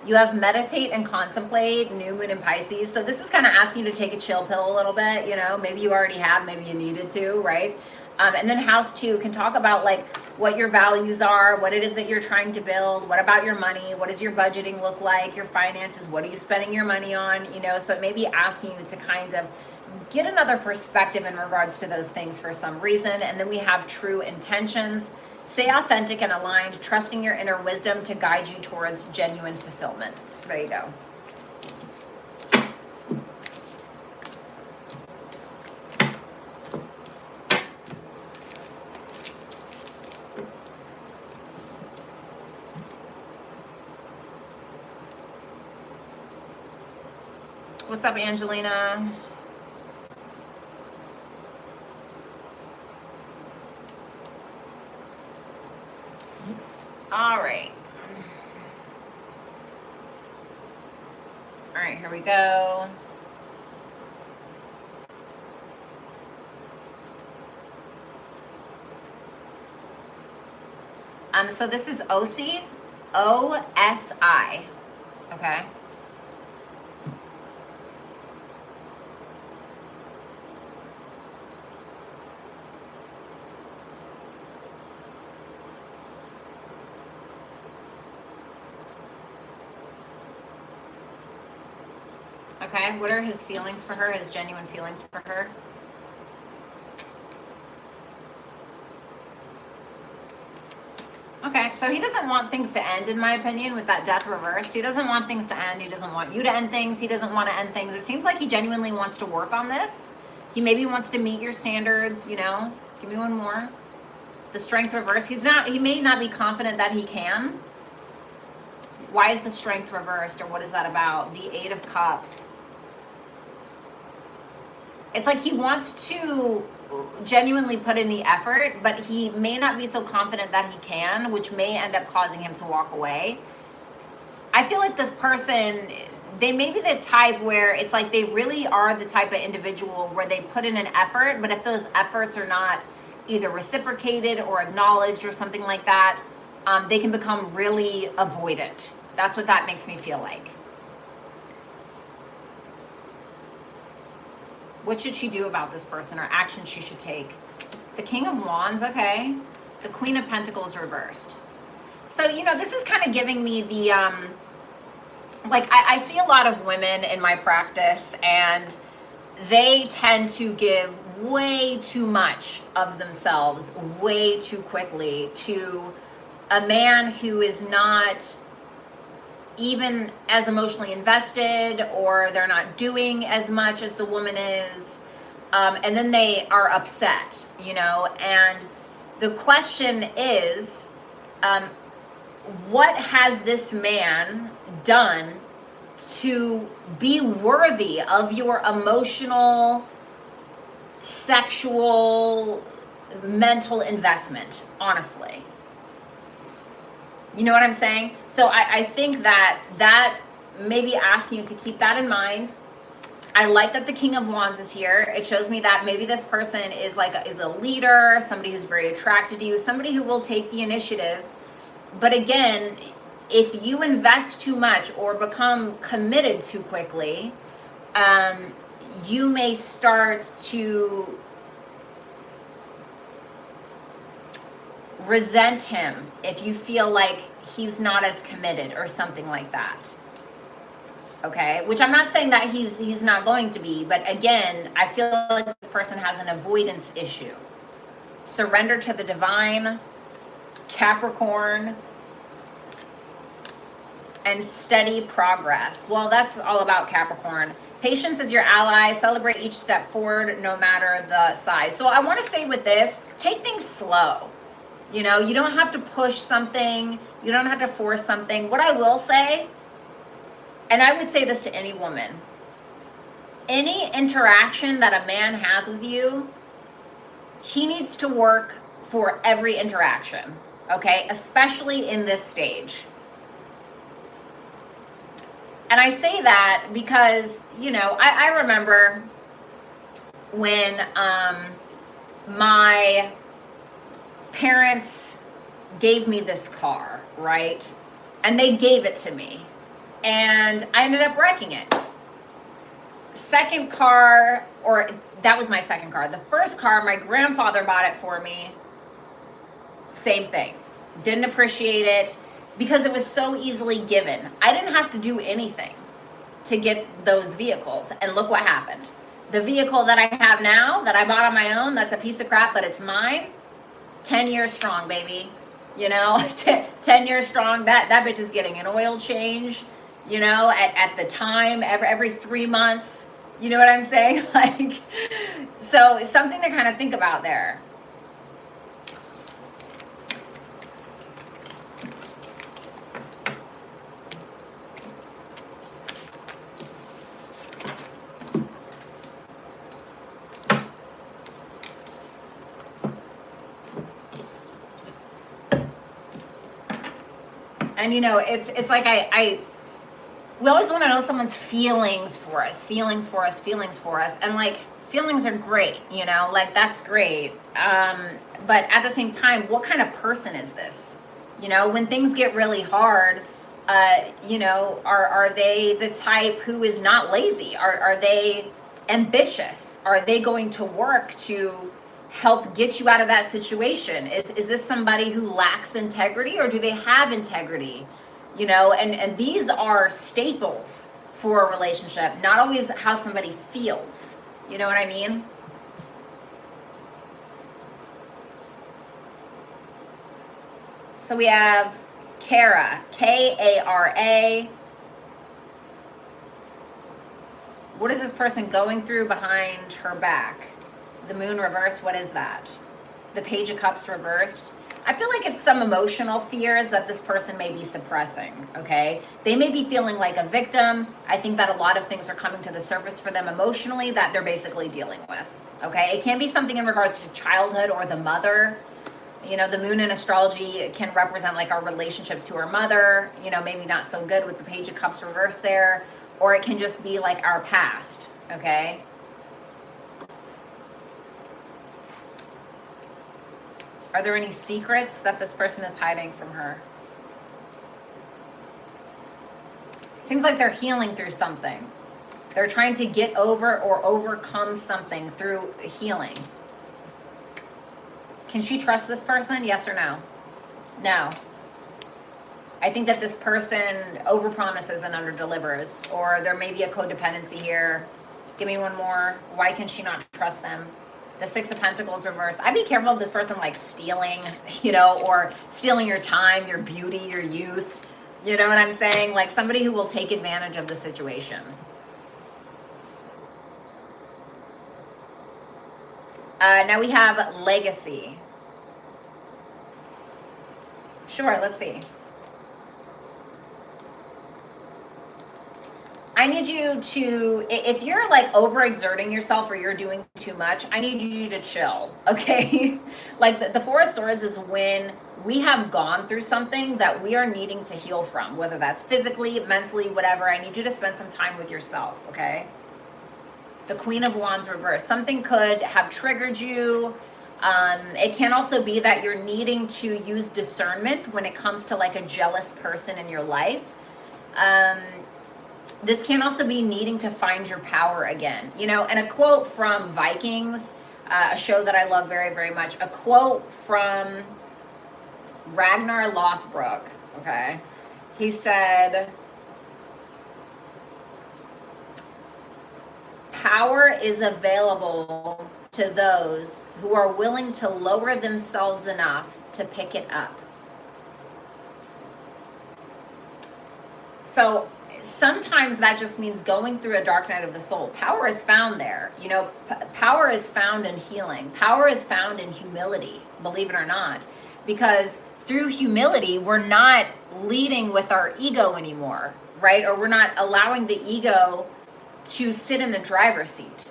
You have meditate and contemplate, new moon in Pisces. So this is kind of asking you to take a chill pill a little bit, you know, maybe you already have, maybe you needed to, right? And then house 2 can talk about like what your values are, what it is that you're trying to build, what about your money, what does your budgeting look like, your finances, what are you spending your money on, you know? So it may be asking you to kind of get another perspective in regards to those things for some reason. And then we have true intentions. Stay authentic and aligned, trusting your inner wisdom to guide you towards genuine fulfillment. There you go. What's up, Angelina? All right. All right, here we go. So this is Osi. OSI. Okay. Okay, what are his feelings for her, his genuine feelings for her? Okay, so he doesn't want things to end, in my opinion, with that death reversed. He doesn't want things to end. He doesn't want you to end things. He doesn't want to end things. It seems like he genuinely wants to work on this. He maybe wants to meet your standards, you know? Give me one more. The strength reversed. He may not be confident that he can. Why is the strength reversed, or what is that about? The Eight of Cups. It's like he wants to genuinely put in the effort, but he may not be so confident that he can, which may end up causing him to walk away. I feel like this person, they may be the type where it's like they really are the type of individual where they put in an effort, but if those efforts are not either reciprocated or acknowledged or something like that, they can become really avoidant. That's what that makes me feel like. What should she do about this person, or action she should take? The King of Wands, okay. The Queen of Pentacles reversed. So, you know, this is kind of giving me the, like, I see a lot of women in my practice, and they tend to give way too much of themselves way too quickly to a man who is not even as emotionally invested, or they're not doing as much as the woman is, and then they are upset, you know. And the question is, what has this man done to be worthy of your emotional, sexual, mental investment, honestly? You know what I'm saying? So I think that maybe asking you to keep that in mind. I like that the King of Wands is here. It shows me that maybe this person is is a leader, somebody who's very attracted to you, somebody who will take the initiative. But again, if you invest too much or become committed too quickly, you may start to resent him if you feel like he's not as committed or something like that. Okay, which I'm not saying that he's not going to be, but again, I feel like this person has an avoidance issue. Surrender to the divine, Capricorn, and steady progress. Well, that's all about Capricorn. Patience is your ally. Celebrate each step forward, no matter the size. So I want to say with this, take things slow. You know, you don't have to push something. You don't have to force something. What I will say, and I would say this to any woman, any interaction that a man has with you, he needs to work for every interaction, okay? Especially in this stage. And I say that because, you know, I remember when my parents gave me this car, right? And they gave it to me, and I ended up wrecking it. Second car, or that was my second car. The first car, my grandfather bought it for me. Same thing. Didn't appreciate it because it was so easily given. I didn't have to do anything to get those vehicles. And look what happened. The vehicle that I have now, that I bought on my own, that's a piece of crap, but it's mine. 10 years strong, baby. You know, 10 years strong. That bitch is getting an oil change, you know, at the time, every 3 months. You know what I'm saying? Like, so it's something to kind of think about there. And you know, it's like we always want to know someone's feelings for us. And like, feelings are great, you know, like that's great. But at the same time, what kind of person is this? You know, when things get really hard, you know, are they the type who is not lazy? Are they ambitious? Are they going to work to help get you out of that situation? Is this somebody who lacks integrity, or do they have integrity? You know, and these are staples for a relationship, not always how somebody feels. You know what I mean? So we have Kara, Kara. What is this person going through behind her back? The moon reversed, what is that? The Page of Cups reversed. I feel like it's some emotional fears that this person may be suppressing, okay? They may be feeling like a victim. I think that a lot of things are coming to the surface for them emotionally that they're basically dealing with, okay? It can be something in regards to childhood or the mother. You know, the moon in astrology can represent like our relationship to our mother, you know, maybe not so good with the Page of Cups reversed there, or it can just be like our past, okay? Are there any secrets that this person is hiding from her? Seems like they're healing through something. They're trying to get over or overcome something through healing. Can she trust this person? Yes or no? No. I think that this person overpromises and underdelivers, or there may be a codependency here. Give me one more. Why can she not trust them? The Six of Pentacles reversed. I'd be careful of this person like stealing, you know, or stealing your time, your beauty, your youth. You know what I'm saying? Like somebody who will take advantage of the situation. Now we have legacy. Sure, let's see. I need you to, if you're like overexerting yourself or you're doing too much, I need you to chill, okay? Like the Four of Swords is when we have gone through something that we are needing to heal from, whether that's physically, mentally, whatever. I need you to spend some time with yourself, okay? The Queen of Wands reversed. Something could have triggered you. It can also be that you're needing to use discernment when it comes to like a jealous person in your life. This can also be needing to find your power again, you know. And a quote from Vikings, a show that I love very, very much, a quote from Ragnar Lothbrok, okay? He said, power is available to those who are willing to lower themselves enough to pick it up. So sometimes that just means going through a dark night of the soul. Power is found there. You know, power is found in healing. Power is found in humility, believe it or not. Because through humility, we're not leading with our ego anymore, right? Or we're not allowing the ego to sit in the driver's seat.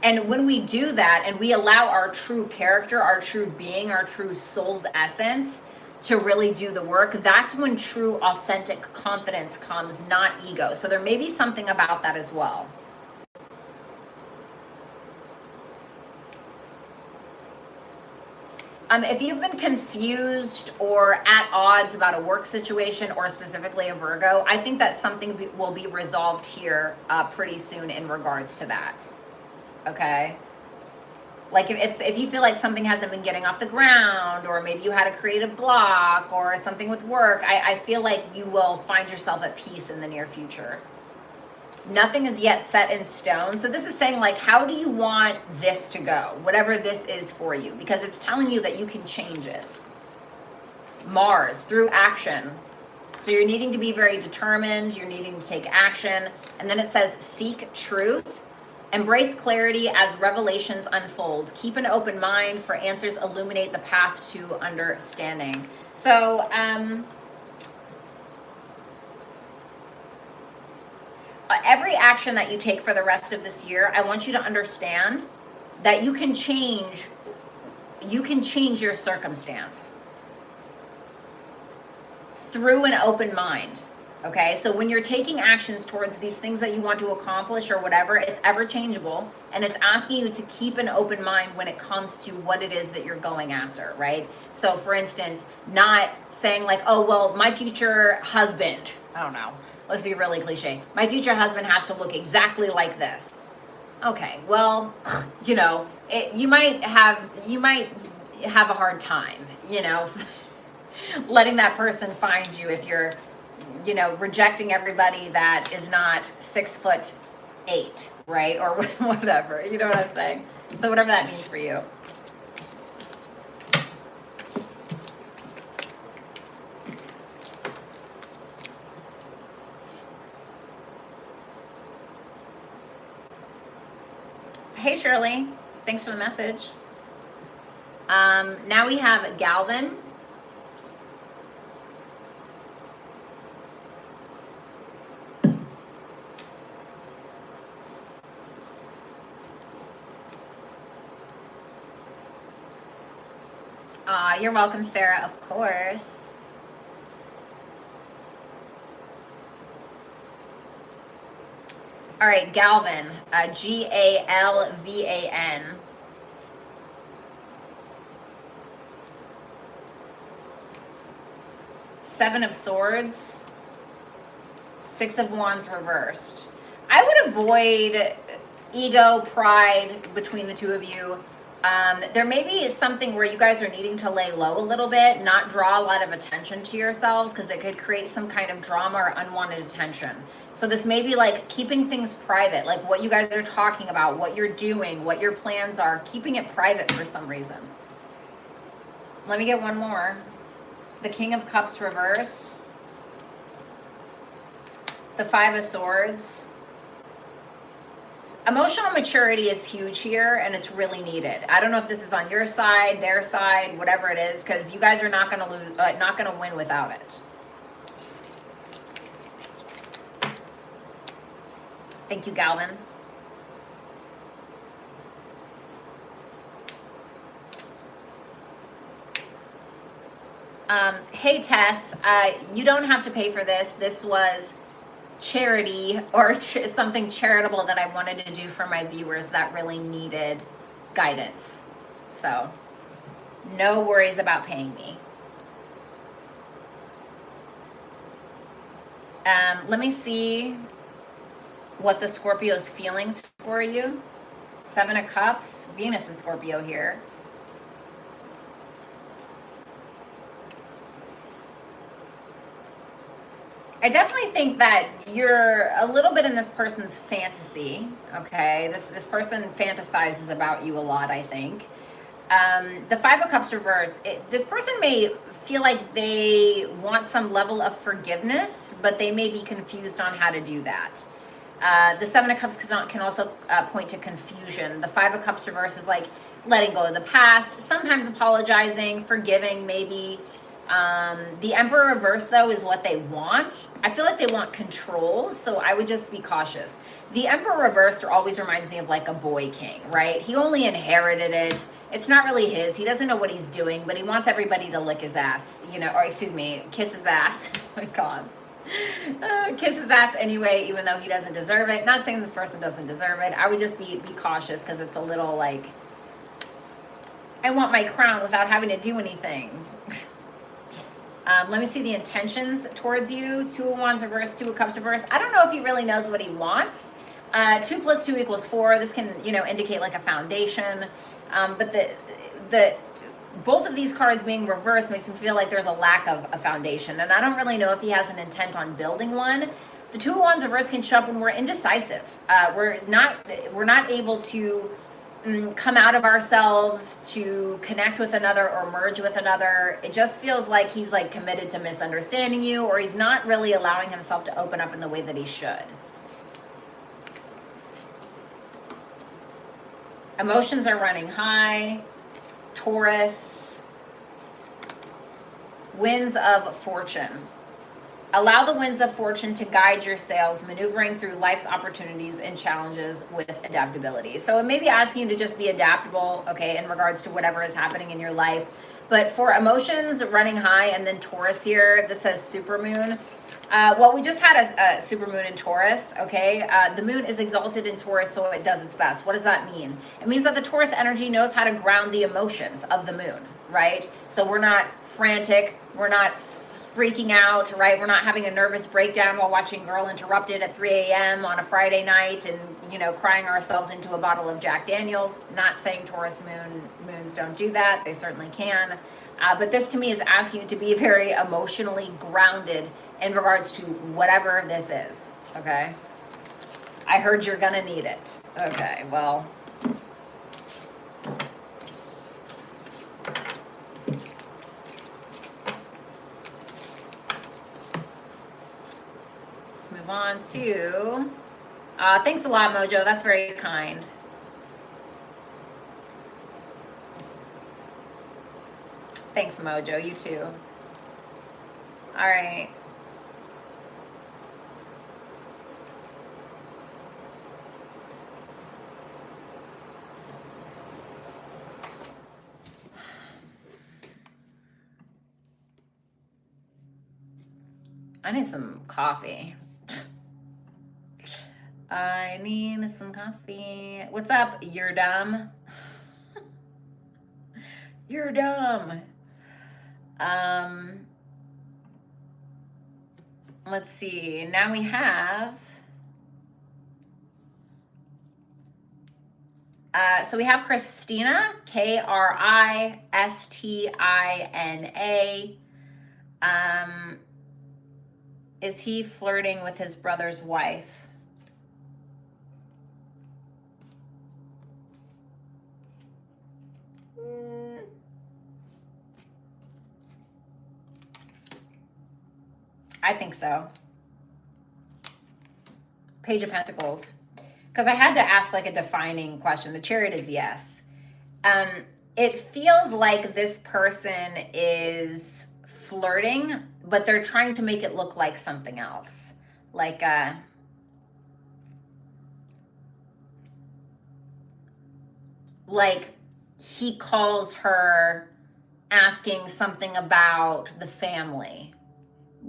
And when we do that and we allow our true character, our true being, our true soul's essence to really do the work, that's when true authentic confidence comes, not ego. So there may be something about that as well. If you've been confused or at odds about a work situation or specifically a Virgo, I think that something will be resolved here pretty soon in regards to that. Okay? Like if you feel like something hasn't been getting off the ground, or maybe you had a creative block or something with work, I feel like you will find yourself at peace in the near future. Nothing is yet set in stone. So this is saying like, how do you want this to go? Whatever this is for you, because it's telling you that you can change it. Mars, through action. So you're needing to be very determined. You're needing to take action. And then it says, seek truth. Embrace clarity as revelations unfold. Keep an open mind, for answers illuminate the path to understanding. So, every action that you take for the rest of this year, I want you to understand that you can change your circumstance through an open mind. Okay, so when you're taking actions towards these things that you want to accomplish or whatever, it's ever changeable, and it's asking you to keep an open mind when it comes to what it is that you're going after, right? So for instance, not saying like, oh, well, my future husband, I don't know, let's be really cliche. My future husband has to look exactly like this. Okay, well, you know, you might have a hard time, you know, letting that person find you if you're, you know, rejecting everybody that is not 6'8", right? Or whatever, you know what I'm saying? So whatever that means for you. Hey, Shirley, thanks for the message. Now we have Galvin. You're welcome, Sarah, of course. All right, Galvin, Galvan. 7 of Swords, 6 of Wands reversed. I would avoid ego, pride between the two of you. There may be something where you guys are needing to lay low a little bit, not draw a lot of attention to yourselves, because it could create some kind of drama or unwanted attention. So this may be like keeping things private, like what you guys are talking about, what you're doing, what your plans are, keeping it private for some reason. Let me get one more. The King of Cups reverse. The 5 of Swords. Emotional maturity is huge here, and it's really needed. I don't know if this is on your side, their side, whatever it is, because you guys are not going to lose, not going to win without it. Thank you, Galvin. Hey, Tess, you don't have to pay for this. This was charity or something charitable that I wanted to do for my viewers that really needed guidance. So no worries about paying me. Let me see what the Scorpio's feelings for you. 7 of Cups, Venus and Scorpio here. I definitely think that you're a little bit in this person's fantasy, okay? This person fantasizes about you a lot, I think. The 5 of Cups reverse, this person may feel like they want some level of forgiveness, but they may be confused on how to do that. The 7 of Cups can also point to confusion. The 5 of Cups reverse is like letting go of the past, sometimes apologizing, forgiving maybe. The Emperor reverse, though, is what they want. I feel like they want control, so I would just be cautious. The Emperor reversed always reminds me of like a boy king, right? He only inherited it. It's not really his. He doesn't know what he's doing, but he wants everybody to lick his ass, you know, or excuse me, kiss his ass. Oh my God. Kiss his ass anyway, even though he doesn't deserve it. Not saying this person doesn't deserve it. I would just be cautious, because it's a little like, I want my crown without having to do anything. Let me see the intentions towards you. 2 of Wands reverse, 2 of Cups reverse. I don't know if he really knows what he wants. 2 plus 2 equals 4. This can, you know, indicate like a foundation. But the both of these cards being reversed makes me feel like there's a lack of a foundation. And I don't really know if he has an intent on building one. The 2 of Wands reverse can show up when we're indecisive. We're not able to come out of ourselves to connect with another or merge with another. It just feels like he's like committed to misunderstanding you, or he's not really allowing himself to open up in the way that he should. Emotions are running high. Taurus. Winds of Fortune. Allow the winds of fortune to guide your sails, maneuvering through life's opportunities and challenges with adaptability. So it may be asking you to just be adaptable, okay, in regards to whatever is happening in your life. But for emotions running high, and then Taurus here, this says supermoon. Well, we just had a supermoon in Taurus, okay? The moon is exalted in Taurus, so it does its best. What does that mean? It means that the Taurus energy knows how to ground the emotions of the moon, right? So we're not frantic, we're not freaking out, right? We're not having a nervous breakdown while watching Girl Interrupted at 3 a.m. on a Friday night and, you know, crying ourselves into a bottle of Jack Daniels. Not saying Taurus moons don't do that. They certainly can. But this to me is asking you to be very emotionally grounded in regards to whatever this is, okay? I heard you're gonna need it. Okay, well. Let's move on to, thanks a lot, Mojo, that's very kind. Thanks, Mojo, you too. All right. I need some coffee. I need some coffee. What's up? You're dumb. You're dumb. Let's see. Now we have. So we have Christina, Kristina. Is he flirting with his brother's wife? I think so. Page of Pentacles. Because I had to ask like a defining question. The Chariot is yes. It feels like this person is flirting, but they're trying to make it look like something else. Like he calls her asking something about the family,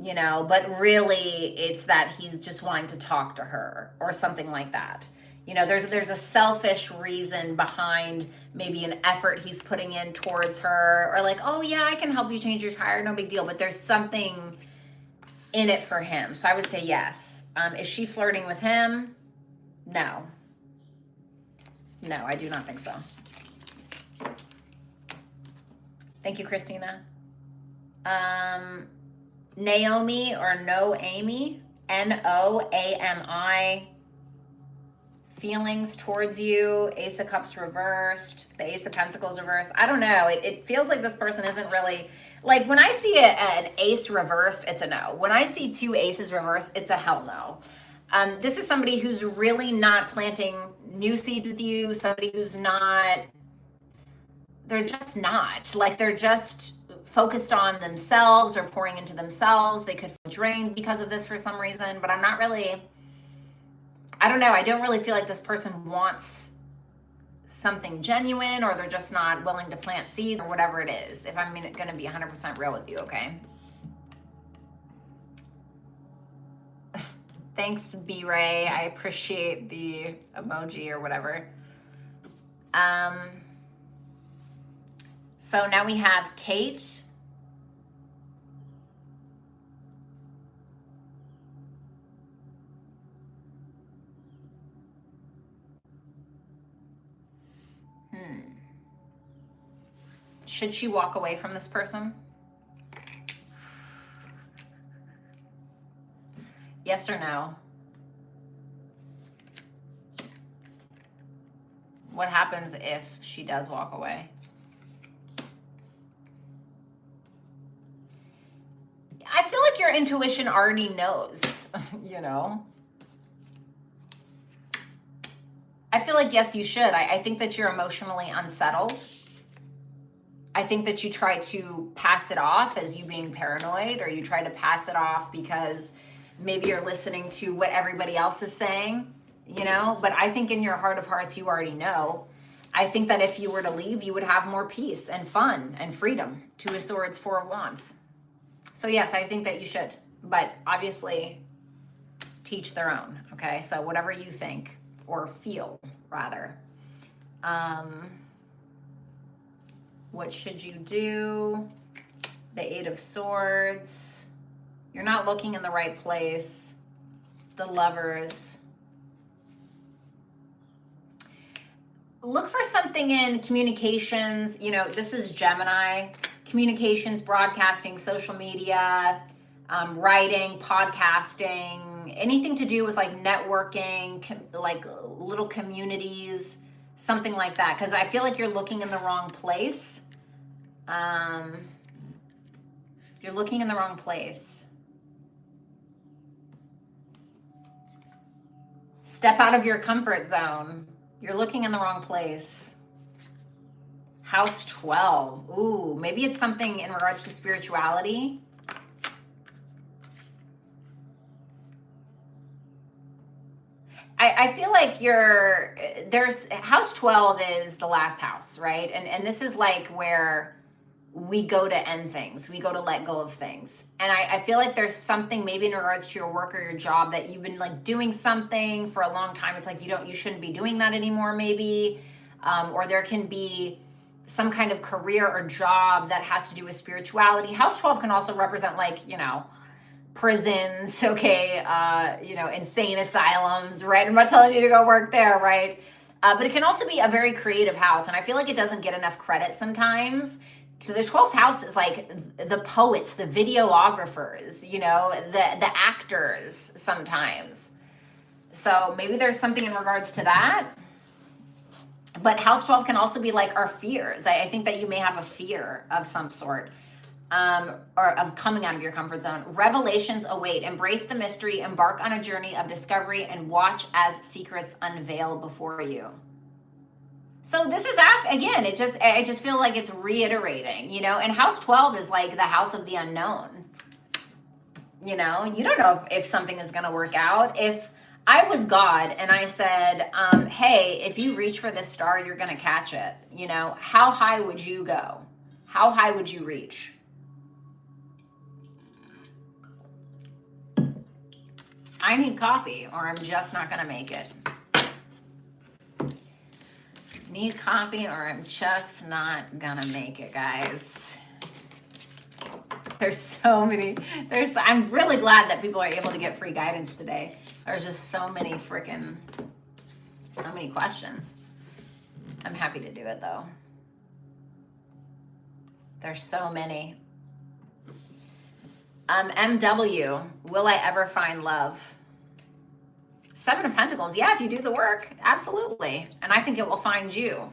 you know, but really it's that he's just wanting to talk to her or something like that. You know, there's a selfish reason behind maybe an effort he's putting in towards her, or like, oh yeah, I can help you change your tire, no big deal, but there's something in it for him. So I would say yes. Is she flirting with him? No. No, I do not think so. Thank you, Christina. Naomi or Noami, Noami, feelings towards you, Ace of Cups reversed, the Ace of Pentacles reversed. I don't know. It feels like this person isn't really, like when I see an ace reversed, it's a no. When I see two aces reversed, it's a hell no. This is somebody who's really not planting new seeds with you, somebody who's not, they're just not. Like they're just focused on themselves or pouring into themselves. They could feel drained because of this for some reason, but I'm not really, I don't know. I don't really feel like this person wants something genuine, or they're just not willing to plant seeds or whatever it is. If I'm going to be 100% real with you, okay? Thanks, B-Ray. I appreciate the emoji or whatever. So now we have Kate. Should she walk away from this person? Yes or no? What happens if she does walk away? I feel like your intuition already knows, you know? I feel like, yes, you should. I think that you're emotionally unsettled. I think that you try to pass it off as you being paranoid, or you try to pass it off because maybe you're listening to what everybody else is saying, you know? But I think in your heart of hearts, you already know. I think that if you were to leave, you would have more peace and fun and freedom. Two of Swords, Four of Wands. So yes, I think that you should. But obviously, teach their own, okay? So whatever you think or feel, rather. What should you do? The Eight of Swords. You're not looking in the right place. The Lovers. Look for something in communications. You know, this is Gemini. Communications, broadcasting, social media, writing, podcasting, anything to do with like networking, like little communities, something like that. Because I feel like you're looking in the wrong place. You're looking in the wrong place. Step out of your comfort zone. You're looking in the wrong place. House 12. Ooh, maybe it's something in regards to spirituality. I feel like there's house 12 is the last house, right? And this is like where we go to end things. We go to let go of things. And I feel like there's something maybe in regards to your work or your job that you've been like doing something for a long time. It's like you shouldn't be doing that anymore maybe. Or there can be some kind of career or job that has to do with spirituality. House 12 can also represent like, you know, prisons, okay, insane asylums, right? I'm not telling you to go work there, right? But it can also be a very creative house. And I feel like it doesn't get enough credit sometimes. So the 12th house is like the poets, the videographers, you know, the actors sometimes. So maybe there's something in regards to that. But house 12 can also be like our fears. I think that you may have a fear of some sort, or of coming out of your comfort zone. Revelations await. Embrace the mystery, embark on a journey of discovery, and watch as secrets unveil before you. So this is again, I just feel like it's reiterating, you know, and house 12 is like the house of the unknown. You know, you don't know if something is going to work out. If I was God and I said, hey, if you reach for this star, you're going to catch it. You know, how high would you go? How high would you reach? I need coffee or I'm just not going to make it. Need coffee or I'm just not gonna make it, guys. There's so many, I'm really glad that people are able to get free guidance today. There's just so many questions. I'm happy to do it though. There's so many. MW, will I ever find love? Seven of Pentacles. Yeah, if you do the work, absolutely. And I think it will find you.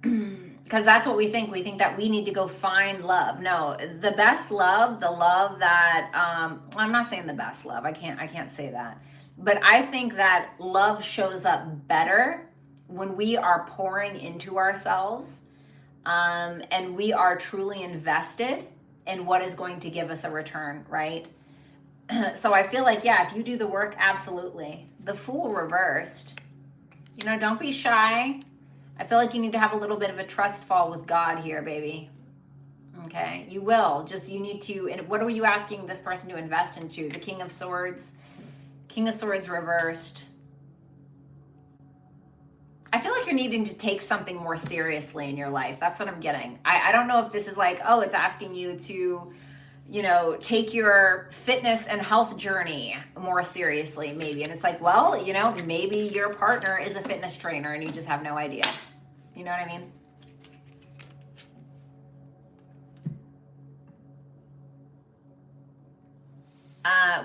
Because that's what we think. We think that we need to go find love. No, the best love, the love that, I'm not saying the best love. I can't say that. But I think that love shows up better when we are pouring into ourselves, and we are truly invested in what is going to give us a return, right? So I feel like, yeah, if you do the work, absolutely. The Fool reversed. You know, don't be shy. I feel like you need to have a little bit of a trust fall with God here, baby. Okay, you will. Just you need to, and what are you asking this person to invest into? The King of Swords. King of Swords reversed. I feel like you're needing to take something more seriously in your life. That's what I'm getting. I don't know if this is like, oh, it's asking you to, you know, take your fitness and health journey more seriously, maybe. And it's like, well, you know, maybe your partner is a fitness trainer and you just have no idea. You know what I mean?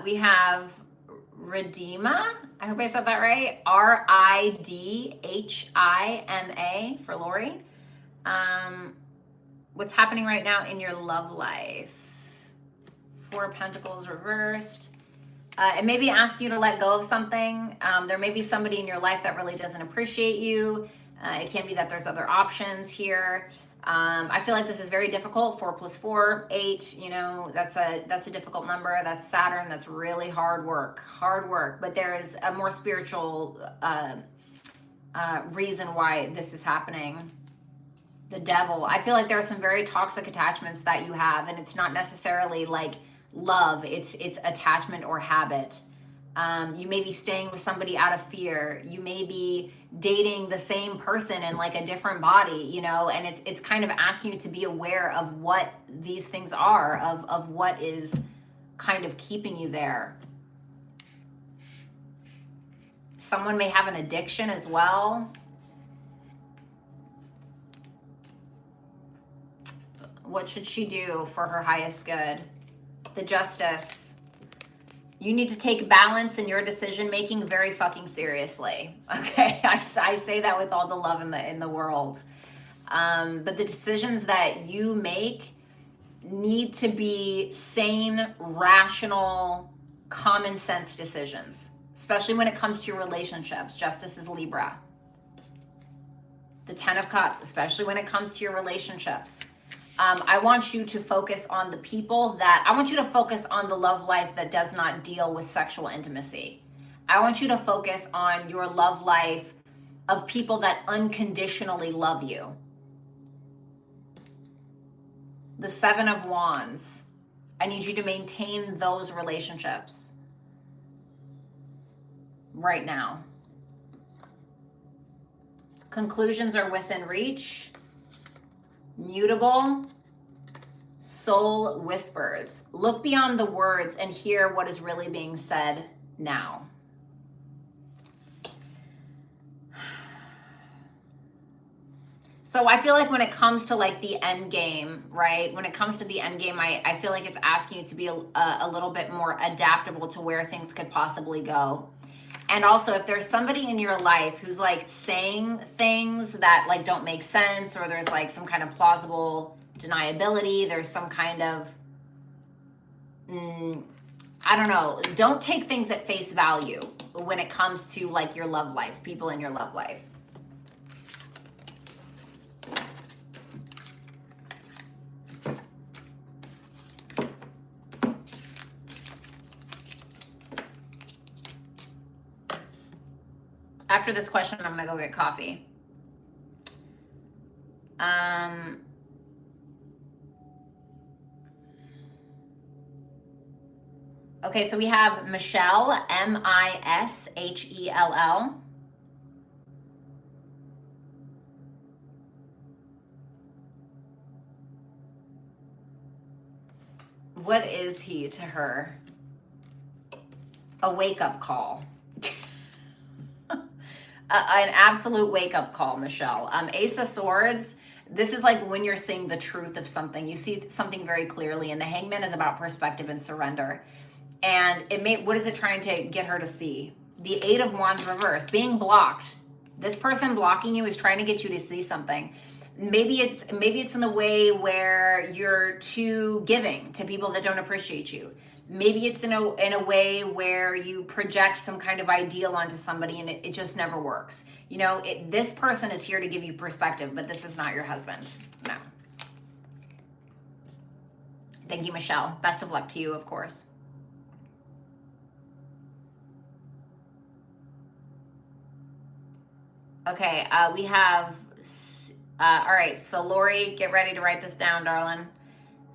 We have Ridhima. I hope I said that right. Ridhima for Lori. What's happening right now in your love life? Four of Pentacles reversed. It may be asking you to let go of something. There may be somebody in your life that really doesn't appreciate you. It can be that there's other options here. I feel like this is very difficult. 4 + 4, 8. You know, that's a difficult number. That's Saturn. That's really hard work. But there is a more spiritual reason why this is happening. The Devil. I feel like there are some very toxic attachments that you have, and it's not necessarily like love, it's attachment or habit. You may be staying with somebody out of fear. You may be dating the same person in like a different body, you know, and it's kind of asking you to be aware of what these things are, of what is kind of keeping you there. Someone may have an addiction as well. What should she do for her highest good? The Justice. You need to take balance in your decision making very fucking seriously. Okay, I say that with all the love in the world. But the decisions that you make need to be sane, rational, common sense decisions, especially when it comes to your relationships. Justice is Libra. The Ten of Cups, especially when it comes to your relationships. I want you to focus on the people that, I want you to focus on the love life that does not deal with sexual intimacy. I want you to focus on your love life of people that unconditionally love you. The Seven of Wands. I need you to maintain those relationships right now. Conclusions are within reach. Mutable. Soul whispers. Look beyond the words and hear what is really being said now. So I feel like when it comes to like the end game, right? When it comes to the end game, I feel like it's asking you to be a little bit more adaptable to where things could possibly go. And also, if there's somebody in your life who's like saying things that like don't make sense, or there's like some kind of plausible deniability, there's some kind of, I don't know, don't take things at face value when it comes to like your love life, people in your love life. After this question, I'm gonna go get coffee. Okay, so we have Michelle, Mishell. What is he to her? A wake-up call. An absolute wake-up call, Michelle. Ace of Swords, this is like when you're seeing the truth of something. You see something very clearly, and the Hangman is about perspective and surrender. And what is it trying to get her to see? The Eight of Wands reverse, being blocked. This person blocking you is trying to get you to see something. Maybe it's in the way where you're too giving to people that don't appreciate you. Maybe it's in a way where you project some kind of ideal onto somebody and it just never works. You know, this person is here to give you perspective, but this is not your husband. No. Thank you, Michelle. Best of luck to you, of course. Okay, we have, all right, so Lori, get ready to write this down, darling.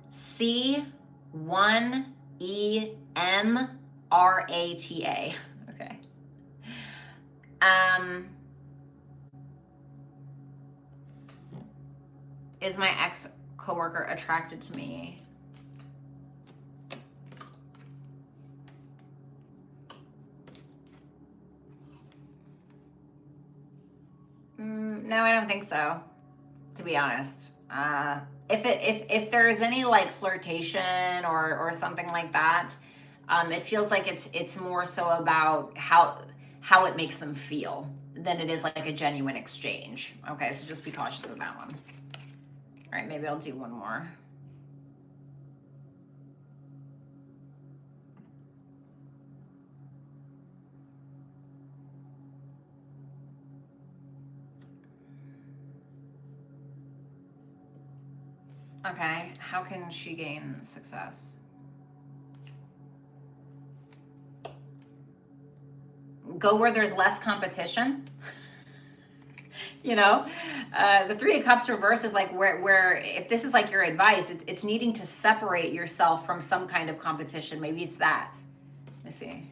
C1EMRATA. Okay. Is my ex-coworker attracted to me? No, I don't think so, to be honest. If there is any like flirtation or something like that, it feels like it's more so about how it makes them feel than it is like a genuine exchange. Okay, so just be cautious of that one. All right, maybe I'll do one more. Okay, how can she gain success? Go where there's less competition. You know, the Three of Cups reverse is like where if this is like your advice, it's needing to separate yourself from some kind of competition. Maybe it's that. Let's see.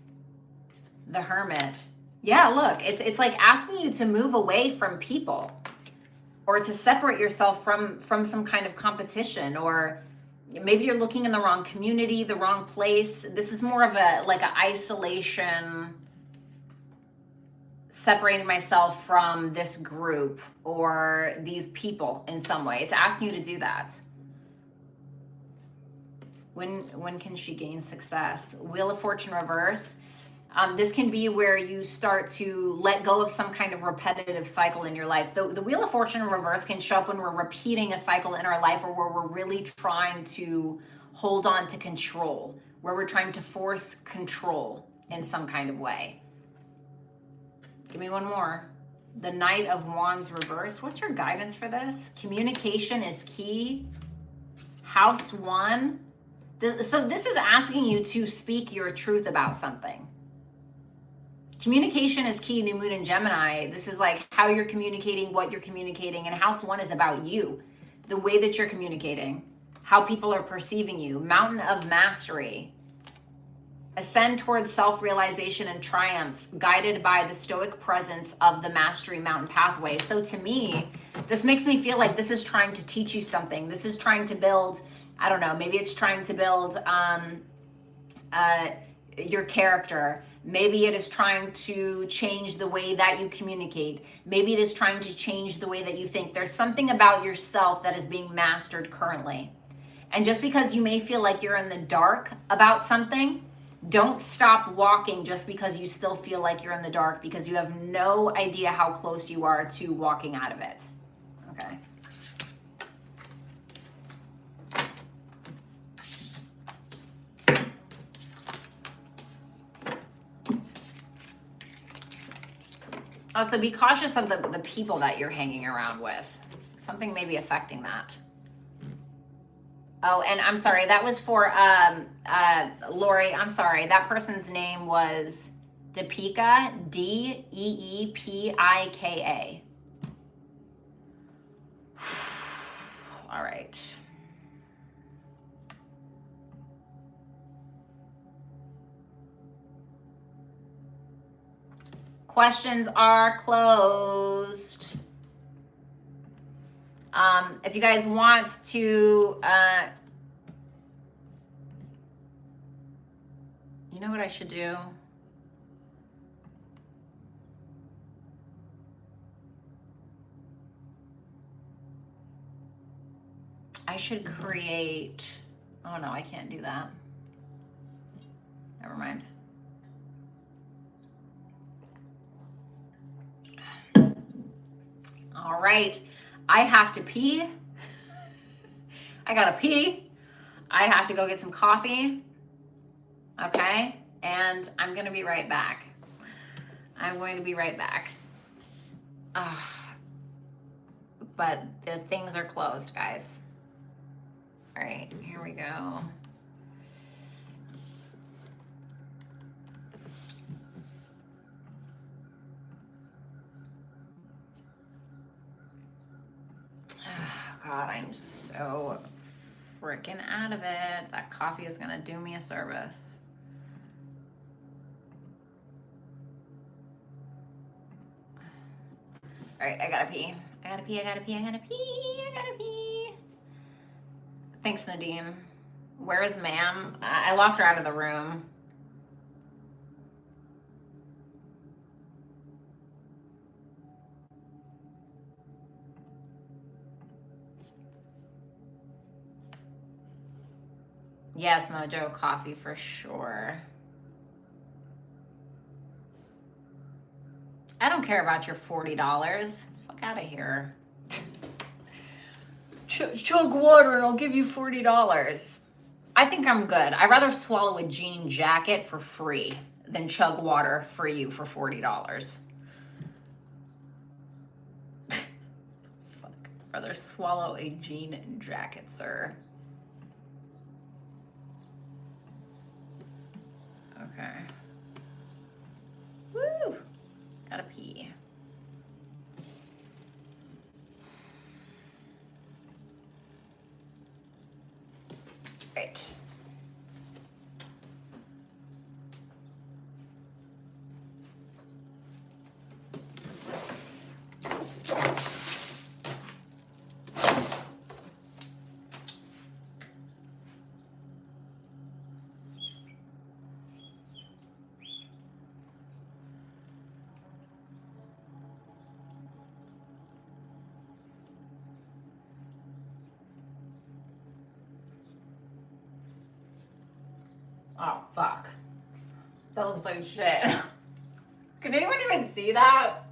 The Hermit. Yeah, look, it's like asking you to move away from people or to separate yourself from some kind of competition, or maybe you're looking in the wrong community, the wrong place. This is more of a like an isolation, separating myself from this group or these people in some way. It's asking you to do that. When can she gain success? Wheel of Fortune reverse. This can be where you start to let go of some kind of repetitive cycle in your life. The Wheel of Fortune in reverse can show up when we're repeating a cycle in our life, or where we're really trying to hold on to control, where we're trying to force control in some kind of way. Give me one more. The Knight of Wands reversed. What's your guidance for this? Communication is key. House 1. So this is asking you to speak your truth about something. Communication is key, new moon in Gemini. This is like how you're communicating, what you're communicating. And House 1 is about you, the way that you're communicating, how people are perceiving you. Mountain of Mastery. Ascend towards self-realization and triumph, guided by the stoic presence of the Mastery Mountain pathway. So to me, this makes me feel like this is trying to teach you something. This is trying to build, I don't know, maybe it's trying to build your character. Maybe it is trying to change the way that you communicate. Maybe it is trying to change the way that you think. There's something about yourself that is being mastered currently. And just because you may feel like you're in the dark about something, don't stop walking just because you still feel like you're in the dark, because you have no idea how close you are to walking out of it. Okay. Also, be cautious of the people that you're hanging around with. Something may be affecting that. Oh, and I'm sorry, that was for Lori. I'm sorry, that person's name was Deepika, Deepika. All right. Questions are closed. If you guys want to, you know what I should do? I should create, oh no, I can't do that. Never mind. All right, I have to pee. I gotta pee. I have to go get some coffee. Okay, and I'm gonna be right back. I'm going to be right back. But the things are closed, guys. All right, here we go. God, I'm so freaking out of it. That coffee is gonna do me a service. All right, I gotta pee. I gotta pee. Thanks, Nadeem. Where is ma'am? I locked her out of the room. Yes, Mojo, coffee for sure. I don't care about your $40. Fuck out of here. Chug water and I'll give you $40. I think I'm good. I'd rather swallow a jean jacket for free than chug water for you for $40. Fuck. Rather swallow a jean jacket, sir. Okay. Woo! Gotta pee. right. Oh, fuck. That looks like shit. Can anyone even see that?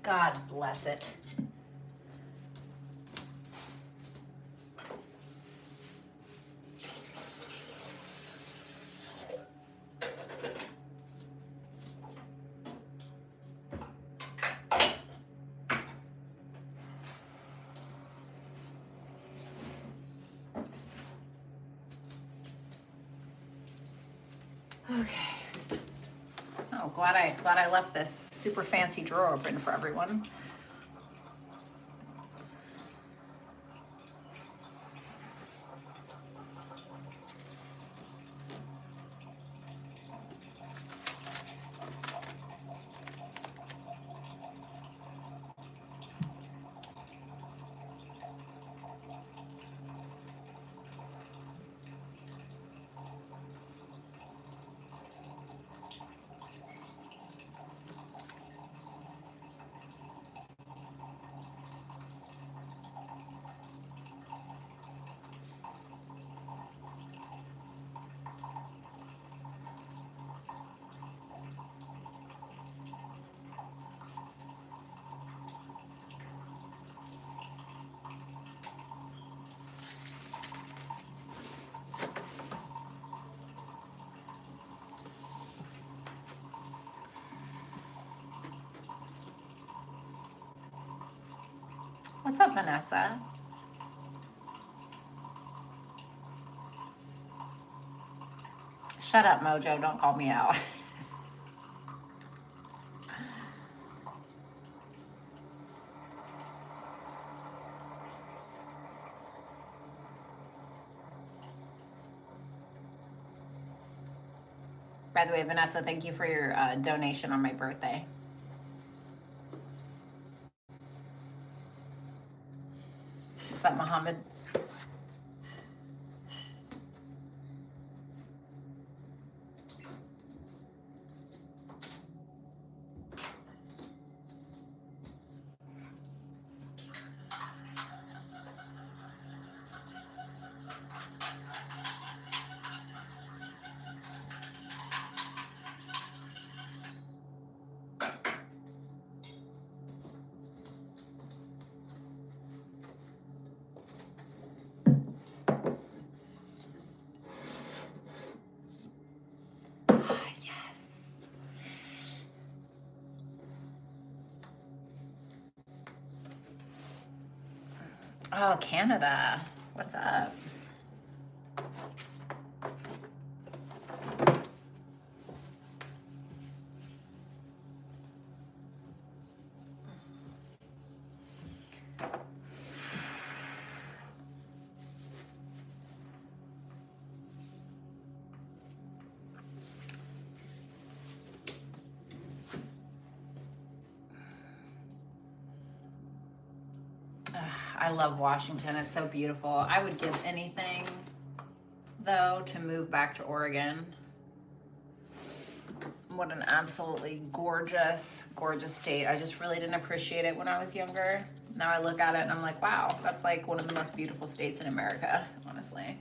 God bless it. Okay. Oh, glad I left this super fancy drawer open for everyone. What's up, Vanessa? Shut up, Mojo. Don't call me out. By the way, Vanessa, thank you for your donation on my birthday. What's up, Mohammed? Yes. Oh, Canada. What's up? I love Washington. It's so beautiful. I would give anything, though, to move back to Oregon. What an absolutely gorgeous, gorgeous state. I just really didn't appreciate it when I was younger. Now I look at it and I'm like, wow, that's like one of the most beautiful states in America, honestly.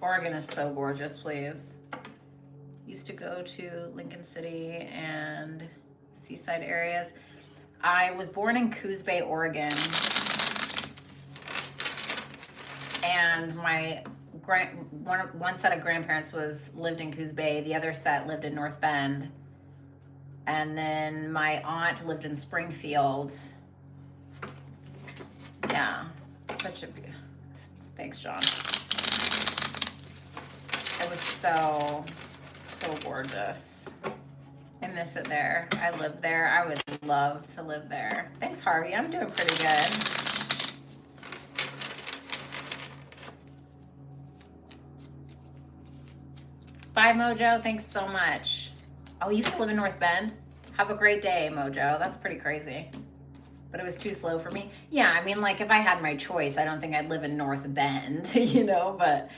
Oregon is so gorgeous, please. Used to go to Lincoln City and seaside areas. I was born in Coos Bay, Oregon. And my one set of grandparents lived in Coos Bay. The other set lived in North Bend. And then my aunt lived in Springfield. Yeah, thanks, John. It was so gorgeous. I miss it there. I lived there. I would love to live there. Thanks, Harvey. I'm doing pretty good. Bye, Mojo. Thanks so much. Oh, you used to live in North Bend? Have a great day, Mojo. That's pretty crazy. But it was too slow for me. Yeah, I mean, like, if I had my choice, I don't think I'd live in North Bend, you know, but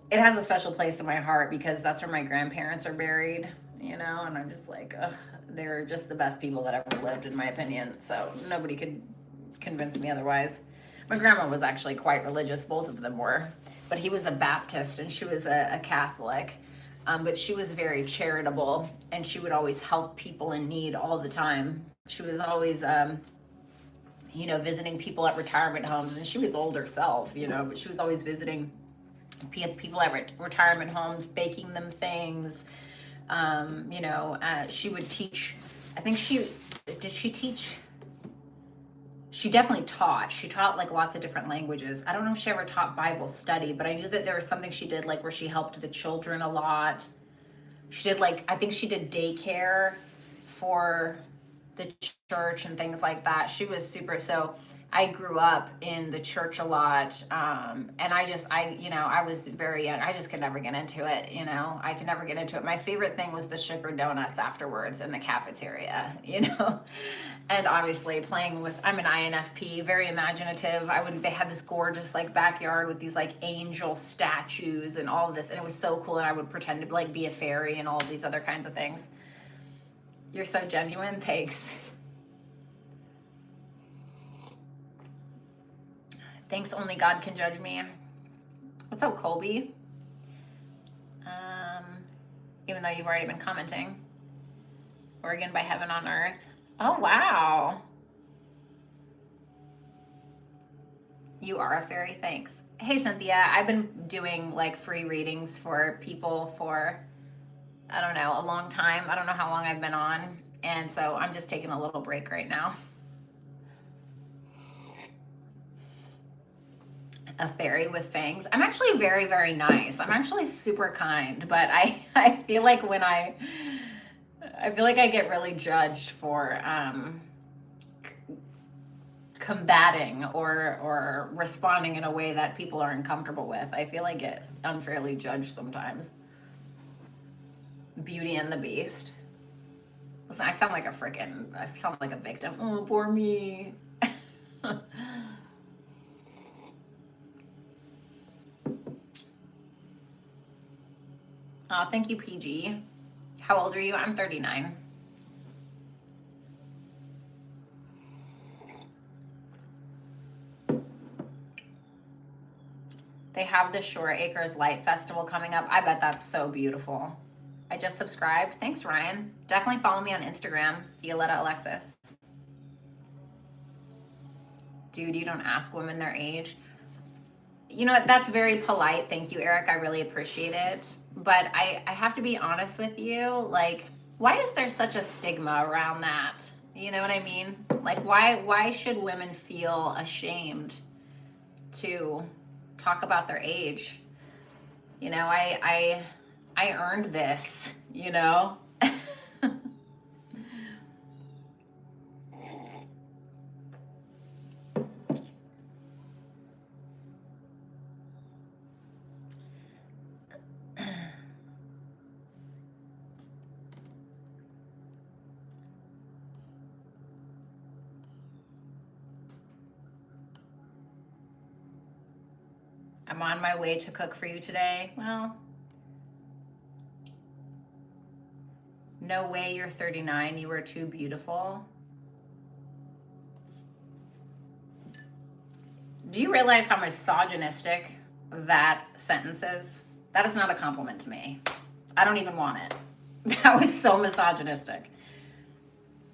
it has a special place in my heart because that's where my grandparents are buried, you know, and I'm just like, ugh, they're just the best people that ever lived, in my opinion. So nobody could convince me otherwise. My grandma was actually quite religious. Both of them were. But he was a Baptist and she was a Catholic. But she was very charitable and she would always help people in need all the time. She was always, you know, visiting people at retirement homes, and she was old herself, you know, but she was always visiting people at retirement homes, baking them things. You know, she would teach, I think did she teach? She definitely taught. She taught like lots of different languages. I don't know if she ever taught Bible study, but I knew that there was something she did like where she helped the children a lot. She did like, I think she did daycare for the church and things like that. She was super, so I grew up in the church a lot. And you know, I was very young. I just could never get into it. You know, I could never get into it. My favorite thing was the sugar donuts afterwards in the cafeteria, you know, and obviously playing with, I'm an INFP, very imaginative. They had this gorgeous like backyard with these like angel statues and all of this. And it was so cool. And I would pretend to like be a fairy and all of these other kinds of things. You're so genuine. Thanks. Thanks, only God can judge me. What's up, Colby? Even though you've already been commenting. Oregon by heaven on earth. Oh, wow. You are a fairy, thanks. Hey, Cynthia, I've been doing like free readings for people for, I don't know, a long time. I don't know how long I've been on. And so I'm just taking a little break right now. A fairy with fangs. I'm actually very, very nice. I'm actually super kind, but I feel like I get really judged for combating or responding in a way that people are uncomfortable with. I feel like it's unfairly judged sometimes. Beauty and the Beast. Listen, I sound like a victim. Oh, poor me. Oh, thank you, PG. How old are you? I'm 39. They have the Shore Acres Light Festival coming up. I bet that's so beautiful. I just subscribed. Thanks, Ryan. Definitely follow me on Instagram, Violetta Alexis. Dude, you don't ask women their age. You know what? That's very polite. Thank you, Eric. I really appreciate it. But I have to be honest with you. Like, why is there such a stigma around that? You know what I mean? Like, why should women feel ashamed to talk about their age? You know, I earned this, you know? I'm on my way to cook for you today. Well, no way you're 39. You are too beautiful. Do you realize how misogynistic that sentence is? That is not a compliment to me. I don't even want it. That was so misogynistic.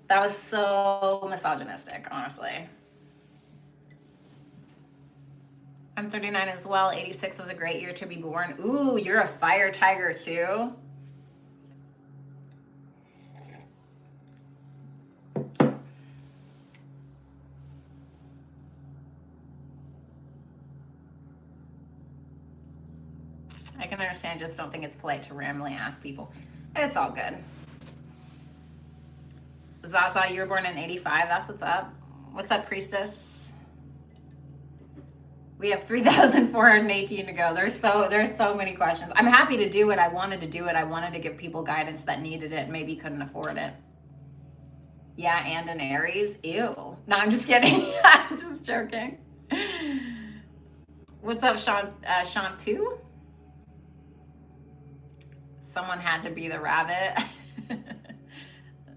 That was so misogynistic, honestly. I'm 39 as well. 86 was a great year to be born. Ooh, you're a fire tiger too. I can understand, just don't think it's polite to randomly ask people. It's all good. Zaza, you were born in 85. That's what's up. What's up, Priestess? We have 3,418 to go. There's so many questions. I'm happy to do it. I wanted to do it. I wanted to give people guidance that needed it, maybe couldn't afford it. Yeah, and an Aries. Ew. No, I'm just kidding. I'm just joking. What's up, Sean? Sean too? Someone had to be the rabbit.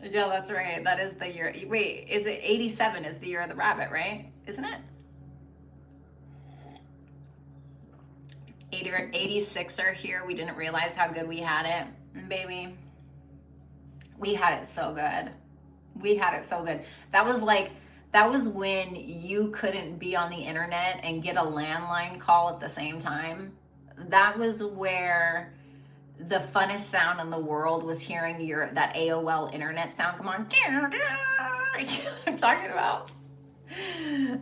Yeah, that's right. That is the year. Wait, is it 87 is the year of the rabbit, right? Isn't it? 86er here. We didn't realize how good we had it. Baby, we had it so good. We had it so good. That was when you couldn't be on the internet and get a landline call at the same time. That was where the funnest sound in the world was hearing that AOL internet sound come on. You know what I'm talking about?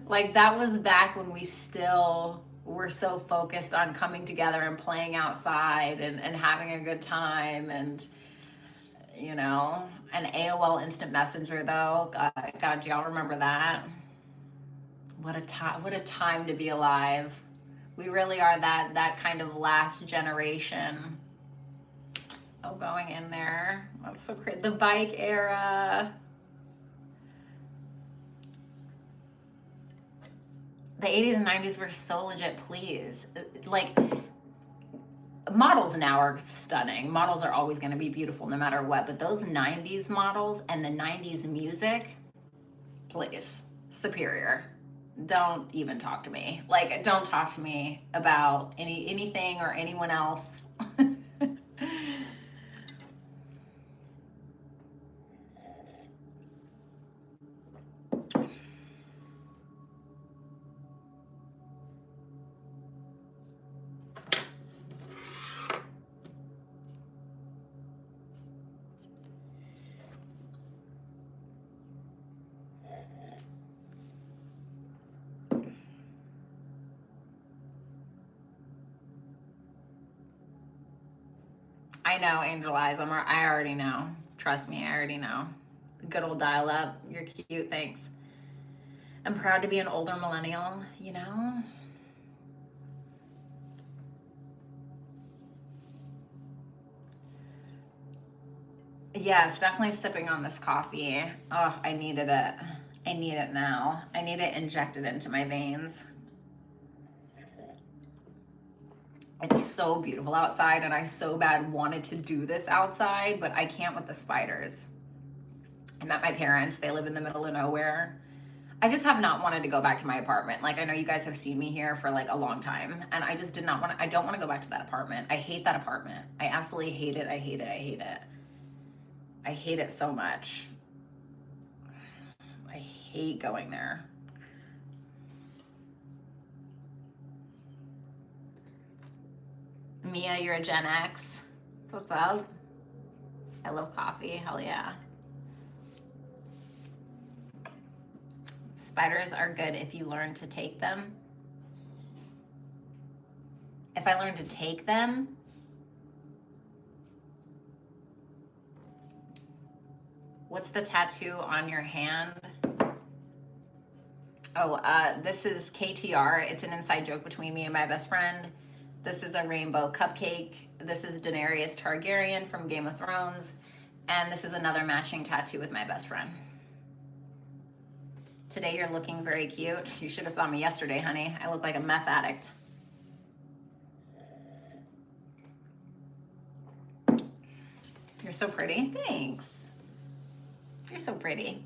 Like that was back when we still were so focused on coming together and playing outside and having a good time and an AOL Instant Messenger though. God, do y'all remember that? What a time to be alive. We really are that kind of last generation. Oh, going in there. That's so crazy. The bike era. The 80s and 90s were so legit, please. Like, models now are stunning. Models are always going to be beautiful no matter what. But those 90s models and the 90s music, please, superior. Don't even talk to me. Like, don't talk to me about anything or anyone else. I know, Angel Eyes. I already know. Trust me, I already know. Good old dial up. You're cute. Thanks. I'm proud to be an older millennial, Yes, definitely sipping on this coffee. Oh, I needed it. I need it now. I need it injected into my veins. It's so beautiful outside, and I so bad wanted to do this outside, but I can't with the spiders. I met my parents. They live in the middle of nowhere. I just have not wanted to go back to my apartment. Like, I know you guys have seen me here for like a long time, and I just did not want to. I don't want to go back to that apartment. I hate that apartment. I absolutely hate it. I hate it. I hate it. I hate it so much. I hate going there. Mia, you're a Gen X. So what's up? I love coffee. Hell yeah. Spiders are good if you learn to take them. If I learn to take them, what's the tattoo on your hand? Oh, this is KTR. It's an inside joke between me and my best friend. This is a rainbow cupcake. This is Daenerys Targaryen from Game of Thrones. And this is another matching tattoo with my best friend. Today you're looking very cute. You should have saw me yesterday, honey. I look like a meth addict. You're so pretty. Thanks. You're so pretty.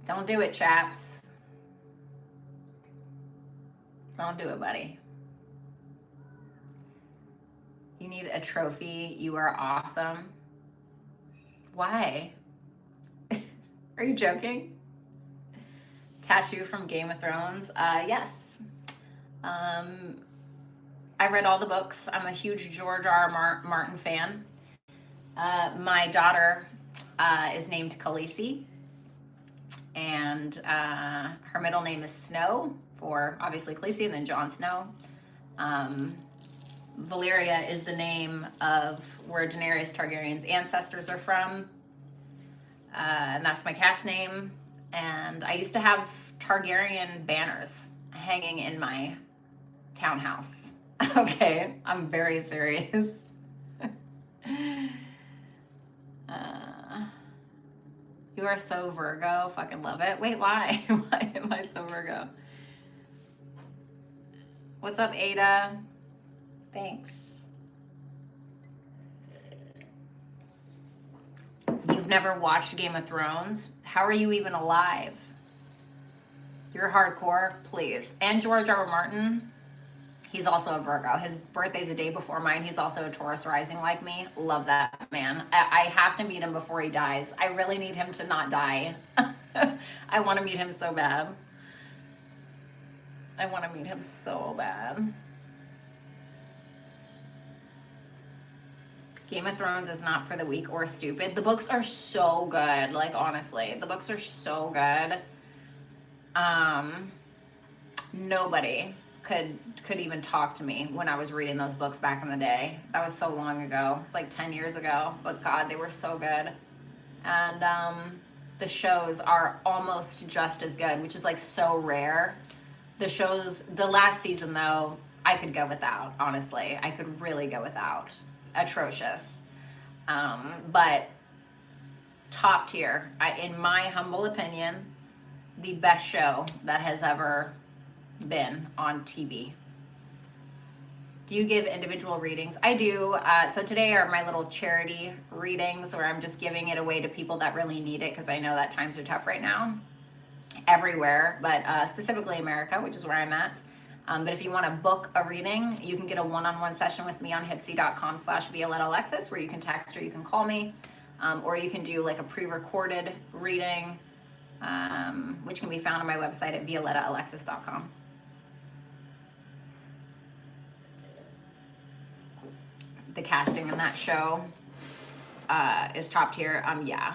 Don't do it, chaps. Don't do it, buddy. You need a trophy. You are awesome. Why? Are you joking? Tattoo from Game of Thrones? Yes. I read all the books. I'm a huge George R. Martin fan. My daughter is named Khaleesi, and her middle name is Snow, for obviously Khaleesi, and then Jon Snow. Valyria is the name of where Daenerys Targaryen's ancestors are from, and that's my cat's name. And I used to have Targaryen banners hanging in my townhouse. Okay, I'm very serious. You are so Virgo. Fucking love it. Wait, why? Why am I so Virgo? What's up, Ada? Thanks. You've never watched Game of Thrones? How are you even alive? You're hardcore, please. And George R. R. Martin, he's also a Virgo. His birthday's a day before mine. He's also a Taurus rising like me. Love that man. I have to meet him before he dies. I really need him to not die. I want to meet him so bad. I want to meet him so bad. Game of Thrones is not for the weak or stupid. The books are so good. Like, honestly, the books are so good. Nobody could even talk to me when I was reading those books back in the day. That was so long ago. It's like 10 years ago. But God, they were so good. And the shows are almost just as good, which is like so rare. The shows, the last season though, I could go without, honestly. I could really go without. Atrocious. But top tier, in my humble opinion, the best show that has ever been on TV. Do you give individual readings? I do. So today are my little charity readings where I'm just giving it away to people that really need it, because I know that times are tough right now everywhere, but specifically America, which is where I'm at. But if you want to book a reading, you can get a one-on-one session with me on hipsy.com/Violetta Alexis, where you can text or you can call me, or you can do like a pre-recorded reading, which can be found on my website at violettaalexis.com. The casting in that show is top tier. Yeah.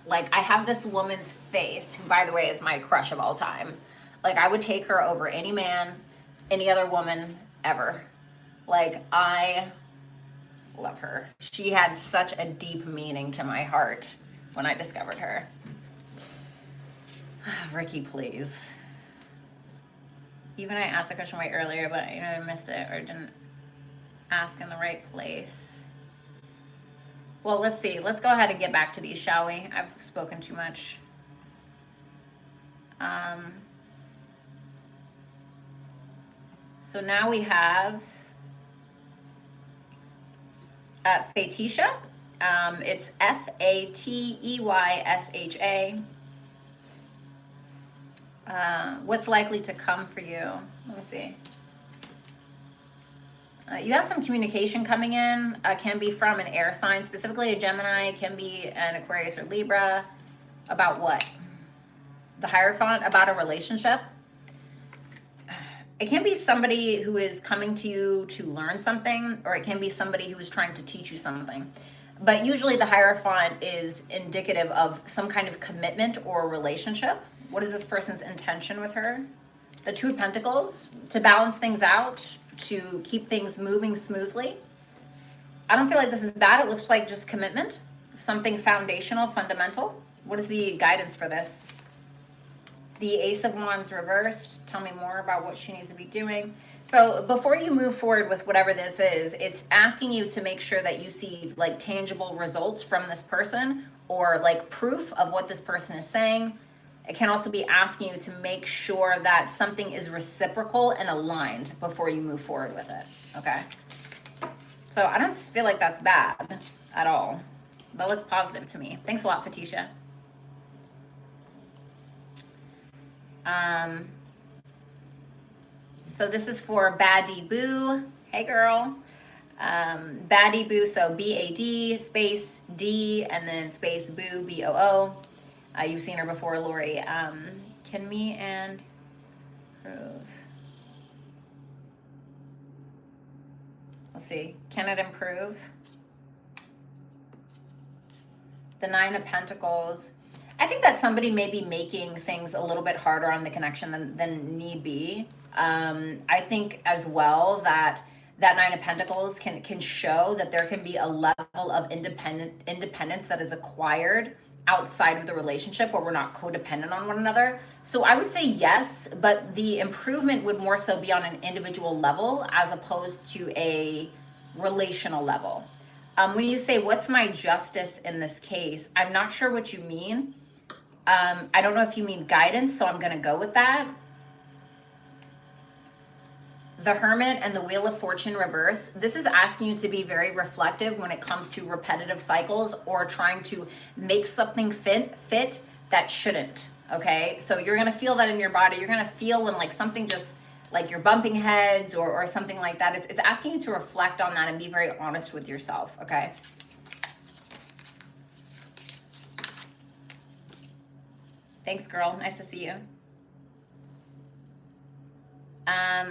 Like, I have this woman's face, who, by the way, is my crush of all time. Like, I would take her over any man, any other woman ever. Like, I love her. She had such a deep meaning to my heart when I discovered her. Ricky, please. Even I asked the question way earlier, but I missed it or didn't ask in the right place. Well, let's see. Let's go ahead and get back to these, shall we? I've spoken too much. So now we have Fatisha. It's Fateysha. What's likely to come for you? Let me see. You have some communication coming in. Can be from an air sign, specifically a Gemini. Can be an Aquarius or Libra. About what? The Hierophant, about a relationship. It can be somebody who is coming to you to learn something, or it can be somebody who is trying to teach you something. But usually the Hierophant is indicative of some kind of commitment or relationship. What is this person's intention with her? The Two of Pentacles, to balance things out, to keep things moving smoothly. I don't feel like this is bad. It looks like just commitment, something foundational, fundamental. What is the guidance for this? The Ace of Wands reversed. Tell me more about what she needs to be doing. So before you move forward with whatever this is, it's asking you to make sure that you see like tangible results from this person, or like proof of what this person is saying. It can also be asking you to make sure that something is reciprocal and aligned before you move forward with it, okay? So I don't feel like that's bad at all. That looks positive to me. Thanks a lot, Fatisha. So this is for Baddie Boo. Hey, girl. Baddie Boo, so B-A-D space D and then space Boo, B-O-O. You've seen her before, Lori. Can me and improve? Let's see. Can it improve? The Nine of Pentacles. I think that somebody may be making things a little bit harder on the connection than need be. I think as well that Nine of Pentacles can show that there can be a level of independence that is acquired outside of the relationship where we're not codependent on one another. So I would say yes, but the improvement would more so be on an individual level as opposed to a relational level. When you say, what's my justice in this case? I'm not sure what you mean. I don't know if you mean guidance, so I'm going to go with that. The Hermit and the Wheel of Fortune reverse. This is asking you to be very reflective when it comes to repetitive cycles or trying to make something fit that shouldn't. Okay, so you're going to feel that in your body. You're going to feel when like something just like you're bumping heads or something like that. It's asking you to reflect on that and be very honest with yourself. Okay. Thanks, girl. Nice to see you.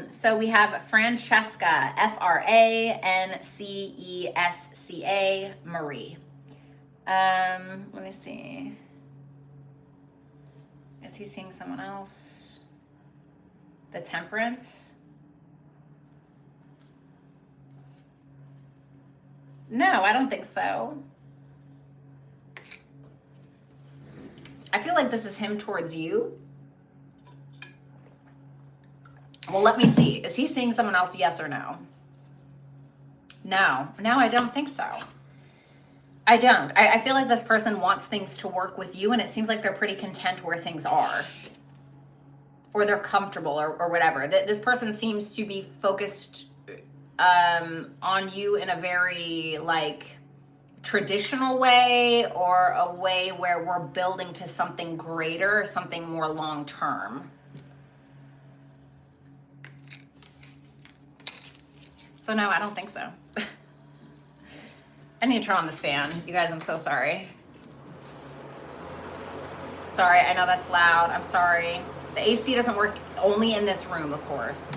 So we have Francesca, Francesca Marie. Let me see. Is he seeing someone else? The Temperance. No, I don't think so. I feel like this is him towards you. Well, let me see. Is he seeing someone else? Yes or no? No, I don't think so. I don't. I feel like this person wants things to work with you, and it seems like they're pretty content where things are. Or they're comfortable or whatever. This person seems to be focused on you in a very, like, traditional way or a way where we're building to something greater, something more long-term. So no, I don't think so. I need to turn on this fan. You guys, I'm so sorry. Sorry, I know that's loud. I'm sorry. The AC doesn't work only in this room, of course.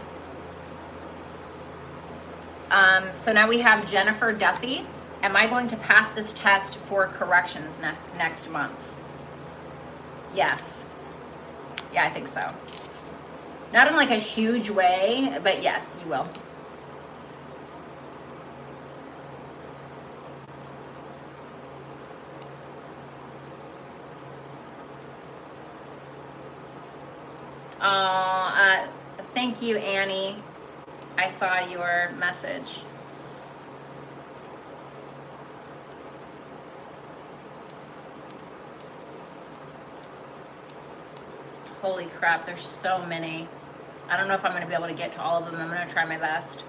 So now we have Jennifer Duffy. Am I going to pass this test for corrections next month? Yes. Yeah, I think so. Not in like a huge way, but yes, you will. Thank you, Annie. I saw your message. Holy crap, there's so many. I don't know if I'm going to be able to get to all of them. I'm going to try my best.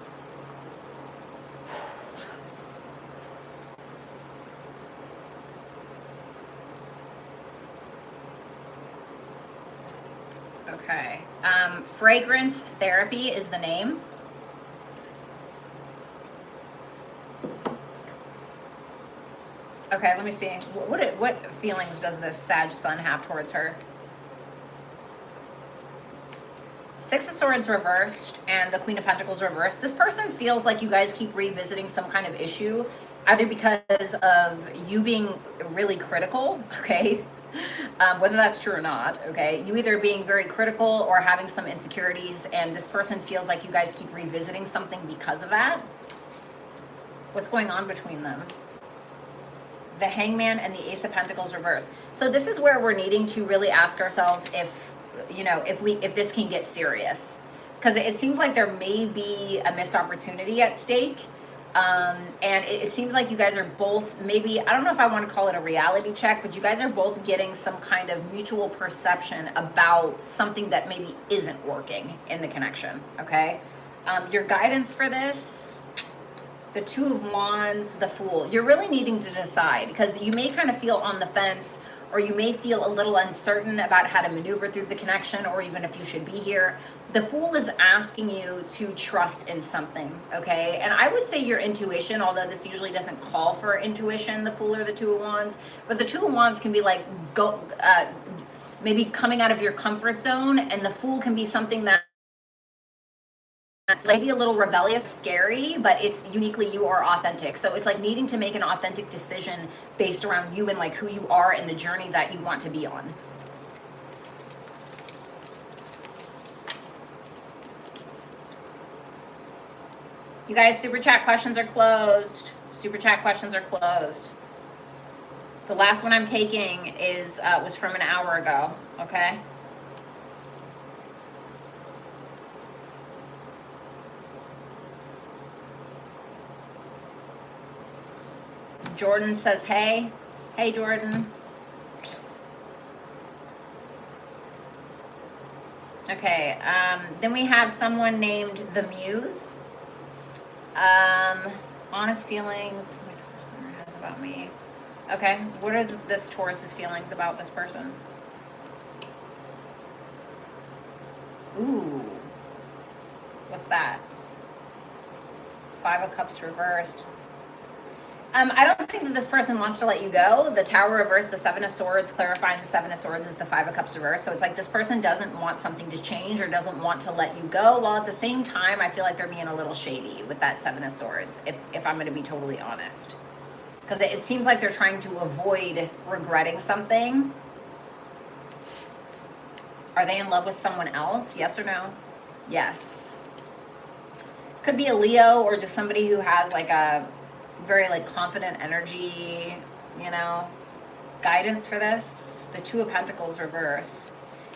Okay. Fragrance Therapy is the name. Okay, let me see. What feelings does this Sag Sun have towards her? Six of Swords reversed and the Queen of Pentacles reversed. This person feels like you guys keep revisiting some kind of issue, either because of you being really critical, okay? Whether that's true or not, okay? You either being very critical or having some insecurities, and this person feels like you guys keep revisiting something because of that. What's going on between them? The Hangman and the Ace of Pentacles reverse. So this is where we're needing to really ask ourselves if, you know, if this can get serious. Because it seems like there may be a missed opportunity at stake. And it seems like you guys are both, maybe, I don't know if I want to call it a reality check, but you guys are both getting some kind of mutual perception about something that maybe isn't working in the connection, okay? Your guidance for this, the Two of Wands, the Fool. You're really needing to decide, because you may kind of feel on the fence, or you may feel a little uncertain about how to maneuver through the connection, or even if you should be here. The Fool is asking you to trust in something, okay? And I would say your intuition, although this usually doesn't call for intuition, the Fool or the Two of Wands, but the Two of Wands can be like, maybe coming out of your comfort zone, and the Fool can be something that maybe a little rebellious, scary, but it's uniquely you or authentic. So it's like needing to make an authentic decision based around you and like who you are and the journey that you want to be on. You guys, super chat questions are closed. Super chat questions are closed. The last one I'm taking is was from an hour ago, okay? Jordan says, hey. Hey, Jordan. Okay, then we have someone named the Muse. Honest feelings my Taurus partner has about me. Okay, what is this Taurus's feelings about this person? Ooh, what's that? Five of Cups reversed. I don't think that this person wants to let you go. The Tower reversed, the Seven of Swords, clarifying the Seven of Swords is the Five of Cups reversed. So it's like this person doesn't want something to change or doesn't want to let you go. While at the same time, I feel like they're being a little shady with that Seven of Swords, if I'm going to be totally honest. Because it seems like they're trying to avoid regretting something. Are they in love with someone else? Yes or no? Yes. Could be a Leo or just somebody who has like a very like confident energy, you know. Guidance for this, the Two of Pentacles reverse.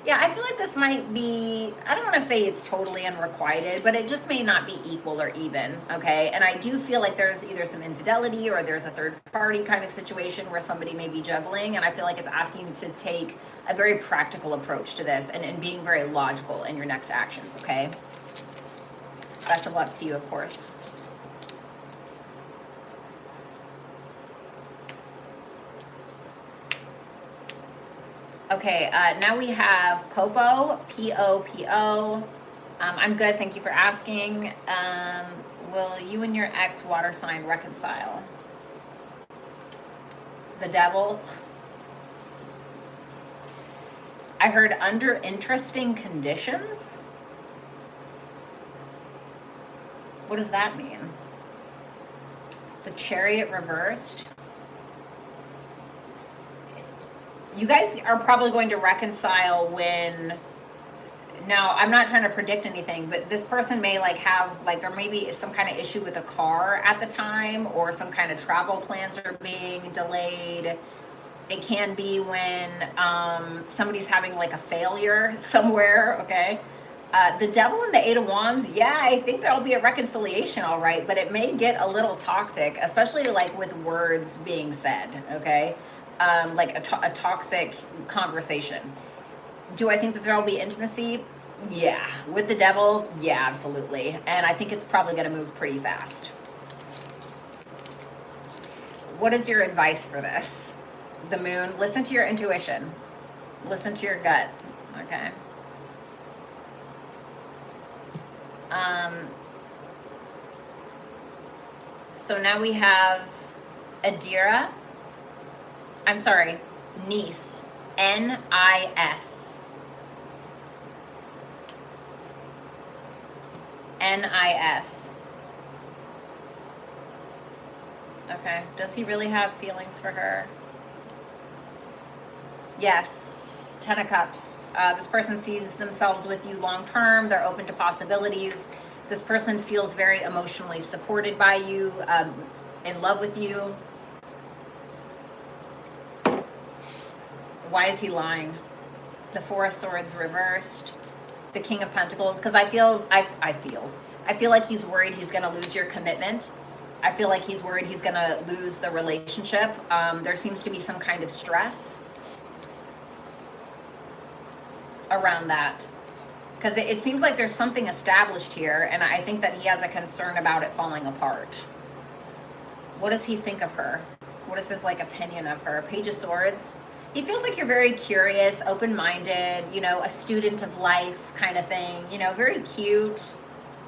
Yeah, I feel like this might be, I don't want to say it's totally unrequited, but it just may not be equal or even, okay? And I do feel like there's either some infidelity or there's a third party kind of situation where somebody may be juggling, and I feel like it's asking you to take a very practical approach to this and being very logical in your next actions, okay? Best of luck to you, of course. Okay, now we have Popo, P-O-P-O. I'm good, thank you for asking. Will you and your ex water sign reconcile? The Devil. I heard under interesting conditions. What does that mean? The Chariot reversed. You guys are probably going to reconcile when, now I'm not trying to predict anything, but this person may like have, like there may be some kind of issue with a car at the time, or some kind of travel plans are being delayed. It can be when somebody's having like a failure somewhere, okay? The Devil and the Eight of Wands, yeah, I think there'll be a reconciliation, all right, but it may get a little toxic, especially like with words being said, okay? Like a toxic conversation. Do I think that there'll be intimacy? Yeah. With the Devil? Yeah, absolutely. And I think it's probably going to move pretty fast. What is your advice for this? The Moon. Listen to your intuition. Listen to your gut. Okay. So now we have Adira. I'm sorry, Nice, N-I-S. N-I-S. Okay, does he really have feelings for her? Yes, Ten of Cups. This person sees themselves with you long term. They're open to possibilities. This person feels very emotionally supported by you, in love with you. Why is he lying? The Four of Swords reversed. The King of Pentacles, because I feel like he's worried he's going to lose your commitment. I feel like he's worried he's going to lose the relationship. There seems to be some kind of stress around that, because it seems like there's something established here, and I think that he has a concern about it falling apart. What does he think of her? What is his like opinion of her? Page of Swords. He feels like you're very curious, open-minded, you know, a student of life kind of thing, you know, very cute.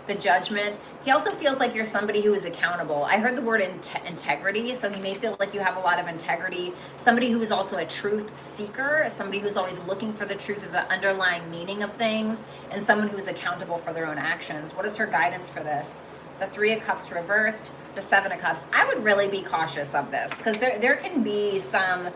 The Judgment. He also feels like you're somebody who is accountable. I heard the word integrity, so he may feel like you have a lot of integrity. Somebody who is also a truth seeker, somebody who's always looking for the truth of the underlying meaning of things, and someone who is accountable for their own actions. What is her guidance for this? The Three of Cups reversed, the Seven of Cups. I would really be cautious of this, because there can be some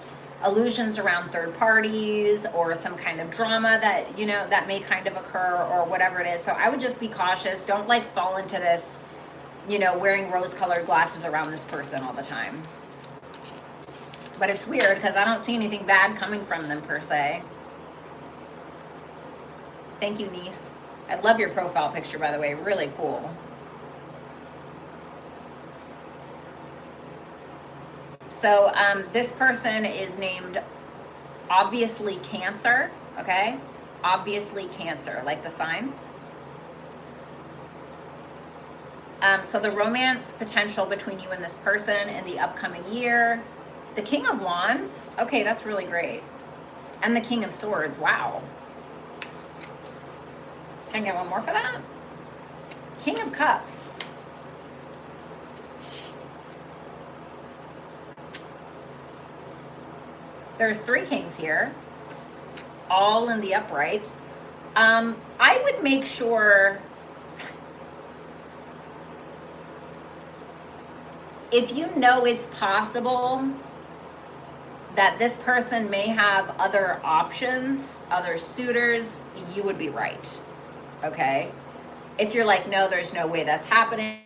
illusions around third parties or some kind of drama that, you know, that may kind of occur or whatever it is. So I would just be cautious. Don't like fall into this, you know, wearing rose-colored glasses around this person all the time. But it's weird because I don't see anything bad coming from them per se. Thank you, niece. I love your profile picture, by the way. Really cool. So this person is named obviously Cancer, okay? Obviously Cancer, like the sign. So the romance potential between you and this person in the upcoming year. The King of Wands, okay, that's really great. And the King of Swords, wow. Can I get one more for that? King of Cups. There's 3 kings here, all in the upright. I would make sure, if you know it's possible that this person may have other options, other suitors, you would be right, okay? If you're like, no, there's no way that's happening,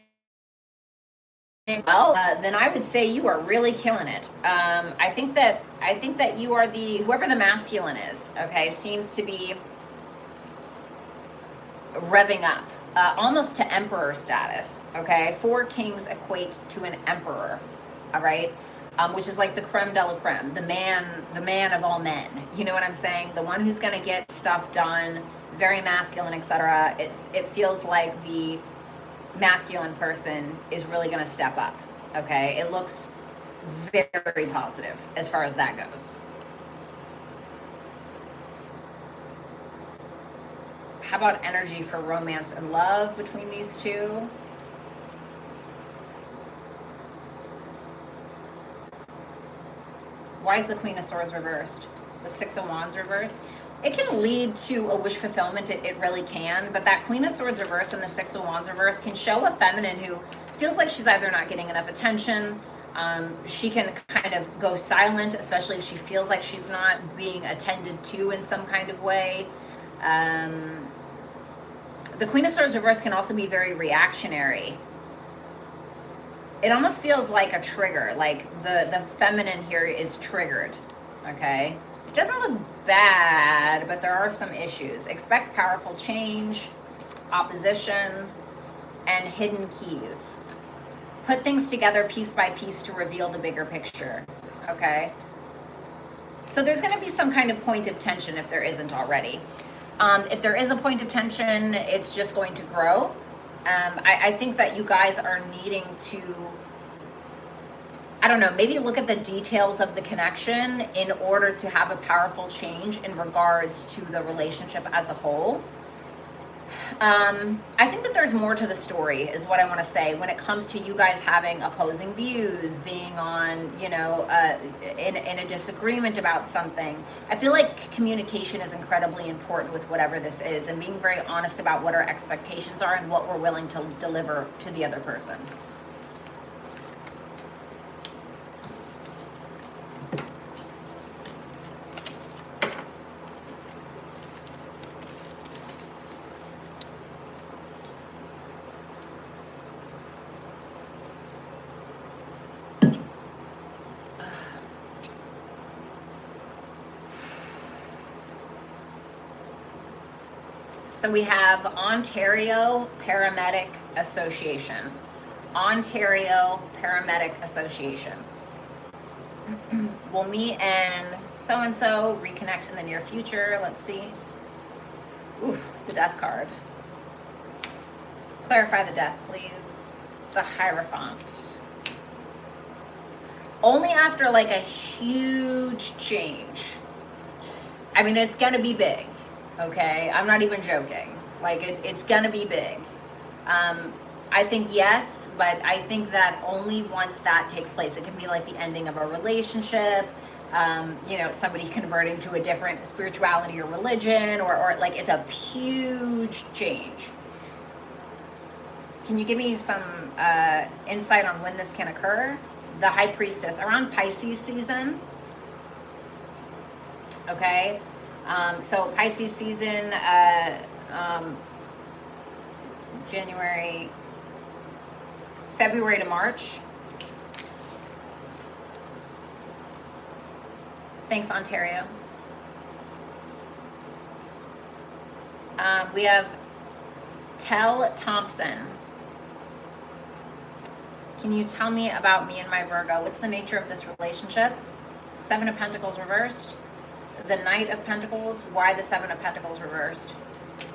well, then I would say you are really killing it. I think that you are whoever the masculine is, okay, seems to be revving up, almost to emperor status, okay? 4 kings equate to an emperor, all right? Which is like the creme de la creme, the man of all men. You know what I'm saying? The one who's gonna get stuff done, very masculine, etc. It feels like the masculine person is really gonna step up, okay? It looks very positive as far as that goes. How about energy for romance and love between these two? Why is the Queen of Swords reversed? The 6 of Wands reversed? It can lead to a wish fulfillment, it really can, but that Queen of Swords reversed and the 6 of Wands reversed can show a feminine who feels like she's either not getting enough attention, she can kind of go silent, especially if she feels like she's not being attended to in some kind of way. The Queen of Swords reversed can also be very reactionary. It almost feels like a trigger, like the feminine here is triggered, okay? It doesn't look bad, but there are some issues. Expect powerful change, opposition, and hidden keys. Put things together piece by piece to reveal the bigger picture, okay? So there's gonna be some kind of point of tension if there isn't already. If there is a point of tension, it's just going to grow. I think that you guys are needing to, I don't know, maybe look at the details of the connection in order to have a powerful change in regards to the relationship as a whole. I think that there's more to the story is what I want to say when it comes to you guys having opposing views, being on, you know, in a disagreement about something. I feel like communication is incredibly important with whatever this is, and being very honest about what our expectations are and what we're willing to deliver to the other person. So we have Ontario Paramedic Association. Ontario Paramedic Association. We'll meet and so-and-so reconnect in the near future. Let's see. Ooh, the death card. Clarify the death, please. The Hierophant. Only after like a huge change. I mean, it's gonna be big. Okay, I'm not even joking. Like it's gonna be big. I think yes, but I think that only once that takes place. It can be like the ending of a relationship, you know, somebody converting to a different spirituality or religion, or like it's a huge change. Can you give me some insight on when this can occur? The High Priestess, around Pisces season. Okay. So Pisces season, February to March. Thanks, Ontario. We have Tell Thompson. Can you tell me about me and my Virgo? What's the nature of this relationship? Seven of Pentacles reversed. The Knight of Pentacles. Why the Seven of Pentacles reversed?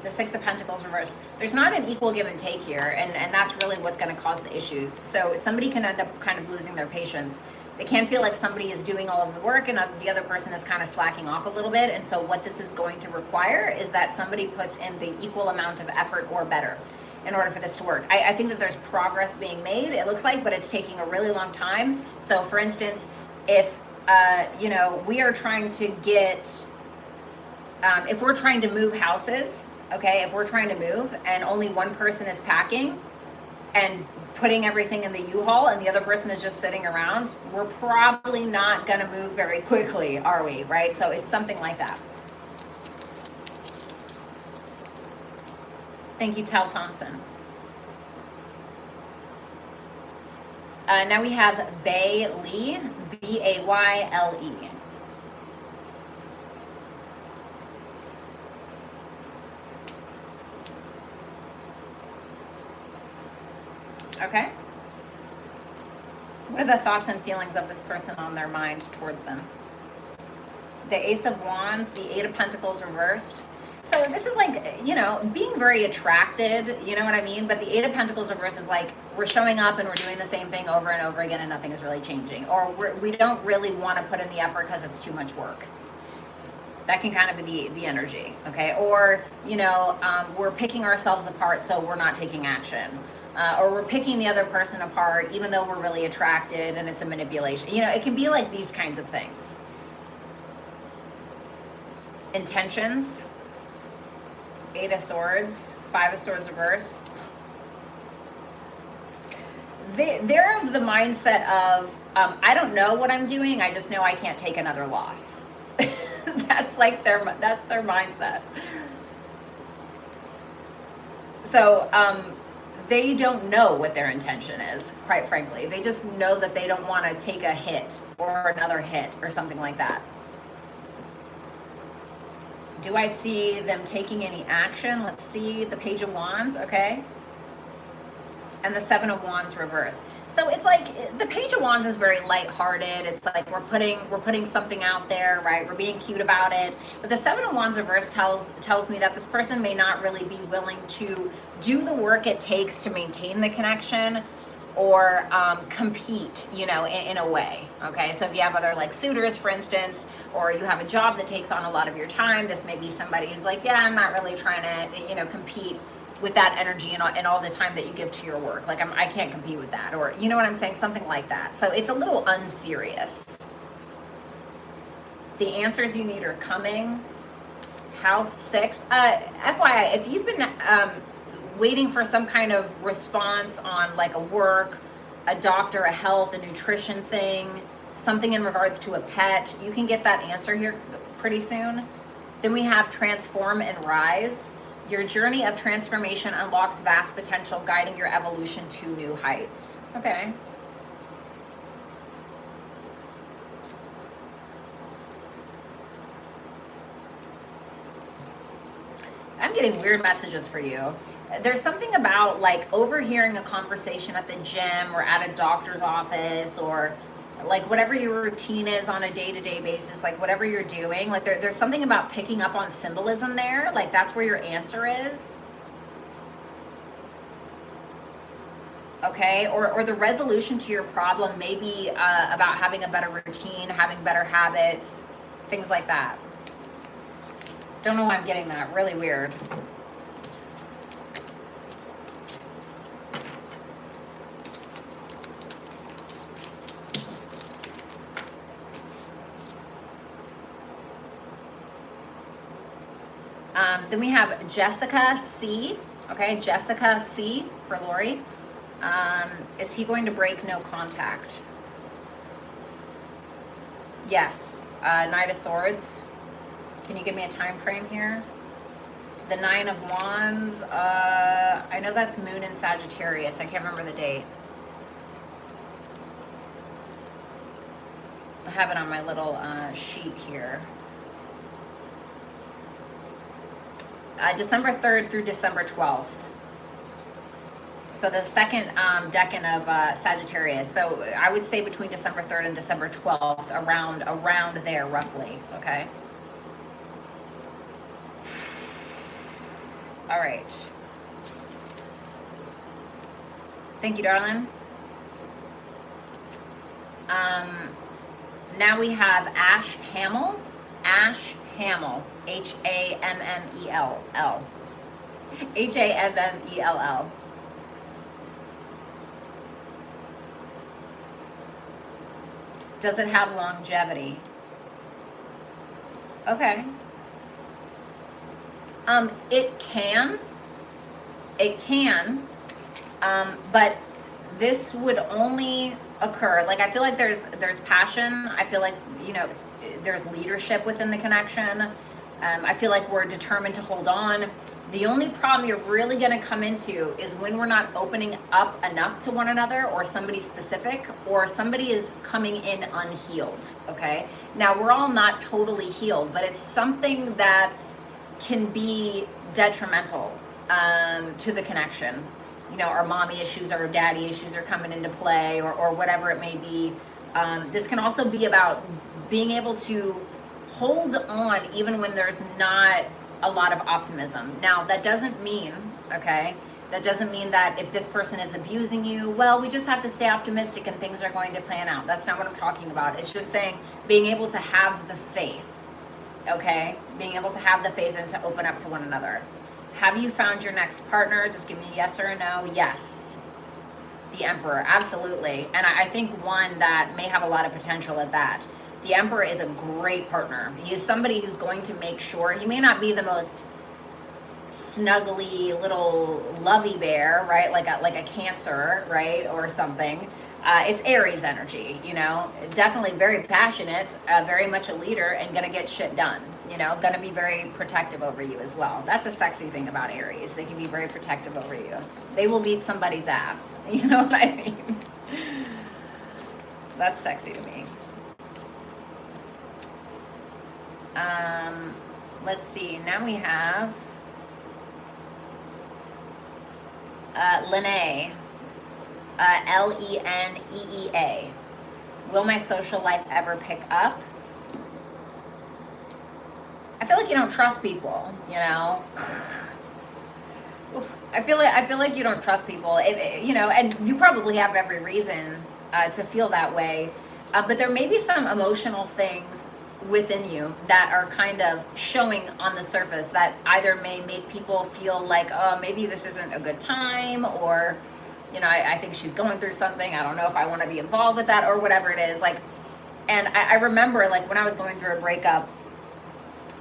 The Six of Pentacles reversed. There's not an equal give and take here, and that's really what's going to cause the issues. So somebody can end up kind of losing their patience. They can feel like somebody is doing all of the work and the other person is kind of slacking off a little bit. And so what this is going to require is that somebody puts in the equal amount of effort or better in order for this to work. I think that there's progress being made, it looks like, but it's taking a really long time. So for instance, if we are trying to get, if we're trying to move houses, okay, if we're trying to move and only one person is packing and putting everything in the U-Haul and the other person is just sitting around, we're probably not going to move very quickly, are we? Right? So it's something like that. Thank you, Tel Thompson. Now we have Bayle, B-A-Y-L-E. Okay. What are the thoughts and feelings of this person on their mind towards them? The Ace of Wands, the Eight of Pentacles reversed. So this is like, being very attracted, you know what I mean? But the Eight of Pentacles reversed is like, we're showing up and we're doing the same thing over and over again and nothing is really changing. Or we don't really want to put in the effort because it's too much work. That can kind of be the energy, okay? Or, we're picking ourselves apart so we're not taking action. Or we're picking the other person apart even though we're really attracted and it's a manipulation. It can be like these kinds of things. Intentions. Eight of Swords, Five of Swords reverse. They're of the mindset of, I don't know what I'm doing, I just know I can't take another loss. That's their mindset. So they don't know what their intention is, quite frankly. They just know that they don't want to take a hit or another hit or something like that. Do I see them taking any action? Let's see, the Page of Wands, okay? And the Seven of Wands reversed. So it's like the Page of Wands is very lighthearted. It's like we're putting something out there, right? We're being cute about it. But the Seven of Wands reversed tells me that this person may not really be willing to do the work it takes to maintain the connection or compete, in a way, okay? So if you have other like suitors, for instance, or you have a job that takes on a lot of your time, this may be somebody who's like, yeah, I'm not really trying to, compete with that energy and all the time that you give to your work. Like I can't compete with that, or you know what I'm saying? Something like that. So it's a little unserious. The answers you need are coming. House 6. FYI, if you've been waiting for some kind of response on like a work, a doctor, a health, a nutrition thing, something in regards to a pet, you can get that answer here pretty soon. Then we have Transform and Rise. Your journey of transformation unlocks vast potential, guiding your evolution to new heights. Okay. I'm getting weird messages for you. There's something about like overhearing a conversation at the gym or at a doctor's office, or like whatever your routine is on a day-to-day basis, like whatever you're doing, like there's something about picking up on symbolism there. Like that's where your answer is. Okay, or the resolution to your problem may be about having a better routine, having better habits, things like that. Don't know why I'm getting that. Really weird. Then we have Jessica C. Okay, Jessica C for Lori. Is he going to break no contact? Yes. Knight of Swords. Can you give me a time frame here? The Nine of Wands. I know that's Moon in Sagittarius. I can't remember the date. I have it on my little sheet here. December 3rd through December 12th. So the second decan of Sagittarius. So I would say between December 3rd and December 12th, around there roughly, okay? All right. Thank you, darling. Now we have Ash Hamill. Ash Hamill. Hammell. Hammell. Does it have longevity? Okay. It can, but this would only occur, like, I feel like there's passion. I feel like, you know, there's leadership within the connection. I feel like we're determined to hold on. The only problem you're really going to come into is when we're not opening up enough to one another, or somebody specific, or somebody is coming in unhealed, okay? Now, we're all not totally healed, but it's something that can be detrimental to the connection. You know, our mommy issues, our daddy issues are coming into play, or whatever it may be. This can also be about being able to hold on even when there's not a lot of optimism. Now, that doesn't mean, okay, that doesn't mean that if this person is abusing you, well, we just have to stay optimistic and things are going to plan out. That's not what I'm talking about. It's just saying being able to have the faith, okay? Being able to have the faith and to open up to one another. Have you found your next partner? Just give me a yes or a no. Yes. The Emperor, absolutely. And I think one that may have a lot of potential at that. The Emperor is a great partner. He is somebody who's going to make sure, he may not be the most snuggly little lovey bear, right? Like a Cancer, right? Or something. It's Aries energy, you know, definitely very passionate, very much a leader, and gonna get shit done, you know, gonna be very protective over you as well. That's a sexy thing about Aries. They can be very protective over you. They will beat somebody's ass. You know what I mean? That's sexy to me. Let's see. Now we have Lene. Leneea. Will my social life ever pick up? I feel like you don't trust people, you know. I feel like you don't trust people, you know, and you probably have every reason to feel that way. But there may be some emotional things within you that are kind of showing on the surface that either may make people feel like, oh, maybe this isn't a good time, or, you know, I think she's going through something. I don't know if I want to be involved with that, or whatever it is. Like, and I remember, like, when I was going through a breakup,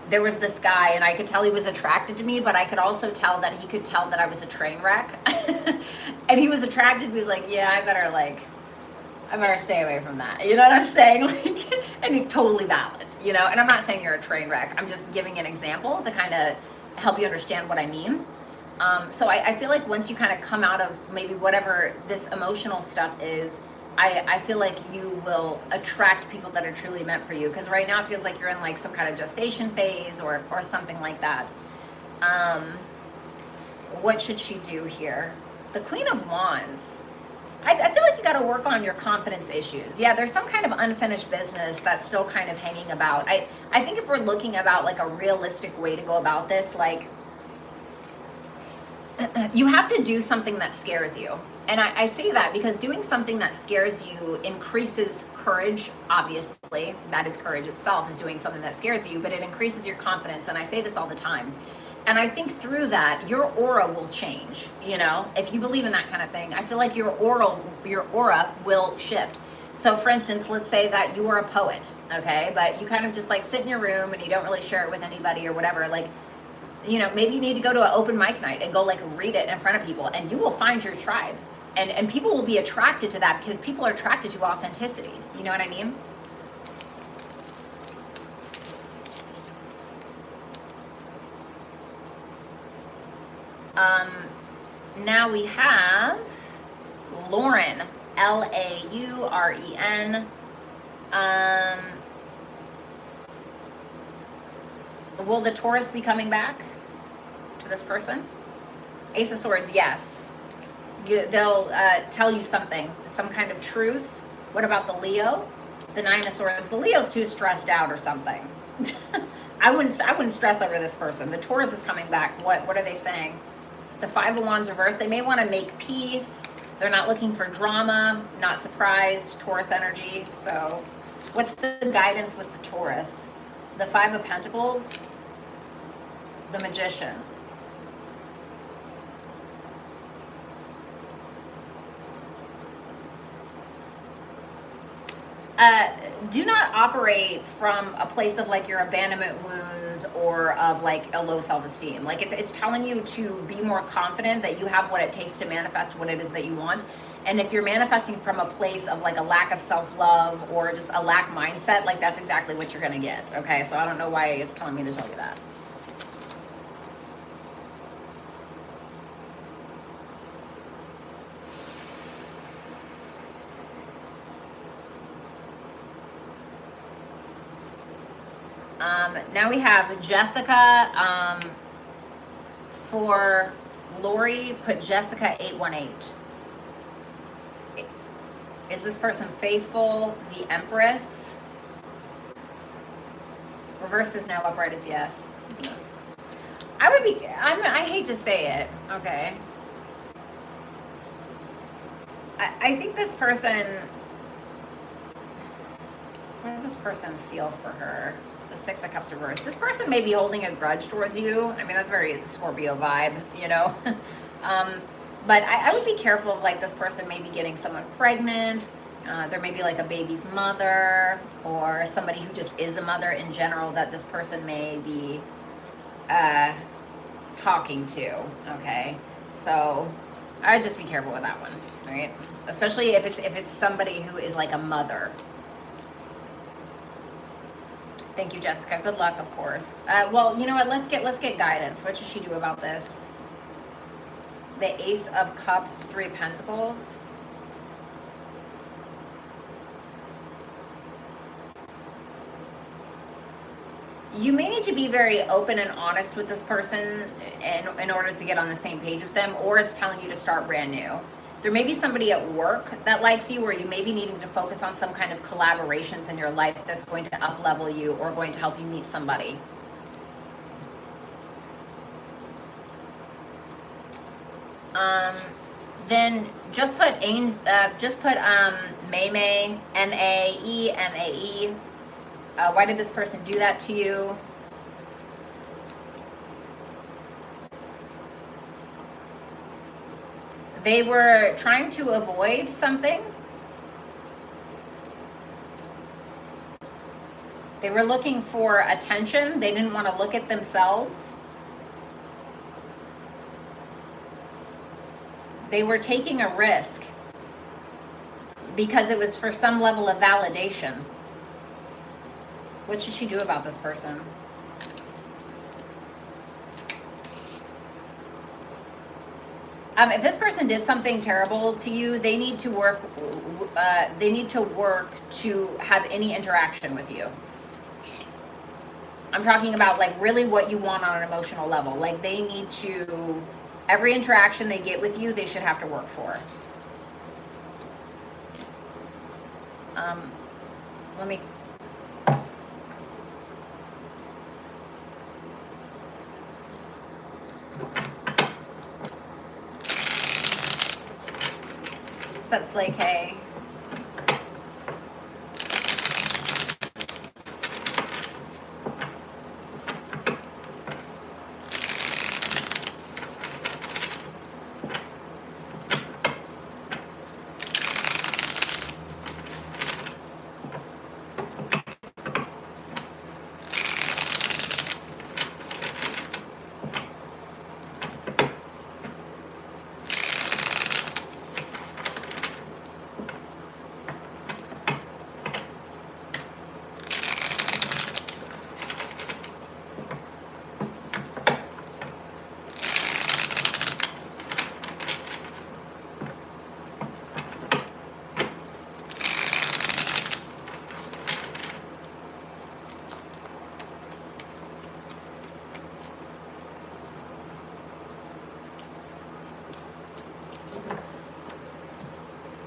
there was this guy, and I could tell he was attracted to me, but I could also tell that he could tell that I was a train wreck. And he was attracted. He was like, yeah, I better stay away from that. You know what I'm saying? Like, and it's totally valid, you know? And I'm not saying you're a train wreck. I'm just giving an example to kind of help you understand what I mean. So I feel like once you kind of come out of maybe whatever this emotional stuff is, I feel like you will attract people that are truly meant for you. Because right now it feels like you're in like some kind of gestation phase or something like that. What should she do here? The Queen of Wands. I feel like you got to work on your confidence issues. Yeah, there's some kind of unfinished business that's still kind of hanging about. I think if we're looking about like a realistic way to go about this, like, you have to do something that scares you. And I say that because doing something that scares you increases courage, obviously. That is courage itself, is doing something that scares you, but it increases your confidence. And I say this all the time. And I think through that, your aura will change, you know? If you believe in that kind of thing, I feel like your aura will shift. So for instance, let's say that you are a poet, okay? But you kind of just like sit in your room and you don't really share it with anybody or whatever. Like, you know, maybe you need to go to an open mic night and go like read it in front of people, and you will find your tribe. And people will be attracted to that because people are attracted to authenticity. You know what I mean? Now we have Lauren, Lauren. Will the Taurus be coming back to this person? Ace of Swords, yes. They'll tell you something, some kind of truth. What about the Leo? The Nine of Swords. The Leo's too stressed out or something. I wouldn't stress over this person. The Taurus is coming back. What are they saying? The Five of Wands reversed. They may want to make peace. They're not looking for drama. Not surprised. Taurus energy. So what's the guidance with the Taurus? The Five of Pentacles. The Magician. Do not operate from a place of like your abandonment wounds or of like a low self-esteem. Like it's telling you to be more confident that you have what it takes to manifest what it is that you want. And if you're manifesting from a place of like a lack of self-love or just a lack mindset, like that's exactly what you're gonna get. Okay, so I don't know why it's telling me to tell you that. Now we have Jessica. For Lori, put Jessica 818. Is this person faithful? The Empress. Reverse is no, upright is yes. I hate to say it, okay. I think this person, what does this person feel for her? The Six of Cups reversed. This person may be holding a grudge towards you. I mean, that's very Scorpio vibe, you know. But I would be careful of like this person may be getting someone pregnant. There may be like a baby's mother or somebody who just is a mother in general that this person may be talking to. Okay, so I would just be careful with that one, right? Especially if it's somebody who is like a mother. Thank you, Jessica. Good luck, of course. Well, you know what? Let's get guidance. What should she do about this? The Ace of Cups, the Three of Pentacles. You may need to be very open and honest with this person in order to get on the same page with them, or it's telling you to start brand new. There may be somebody at work that likes you, or you may be needing to focus on some kind of collaborations in your life that's going to up-level you or going to help you meet somebody. Then just put May, M-A-E. Why did this person do that to you? They were trying to avoid something. They were looking for attention. They didn't want to look at themselves. They were taking a risk because it was for some level of validation. What should she do about this person? If this person did something terrible to you, they need to work. To have any interaction with you. I'm talking about like really what you want on an emotional level. Like they need to. Every interaction they get with you, they should have to work for. Let me. What's up, Slay K?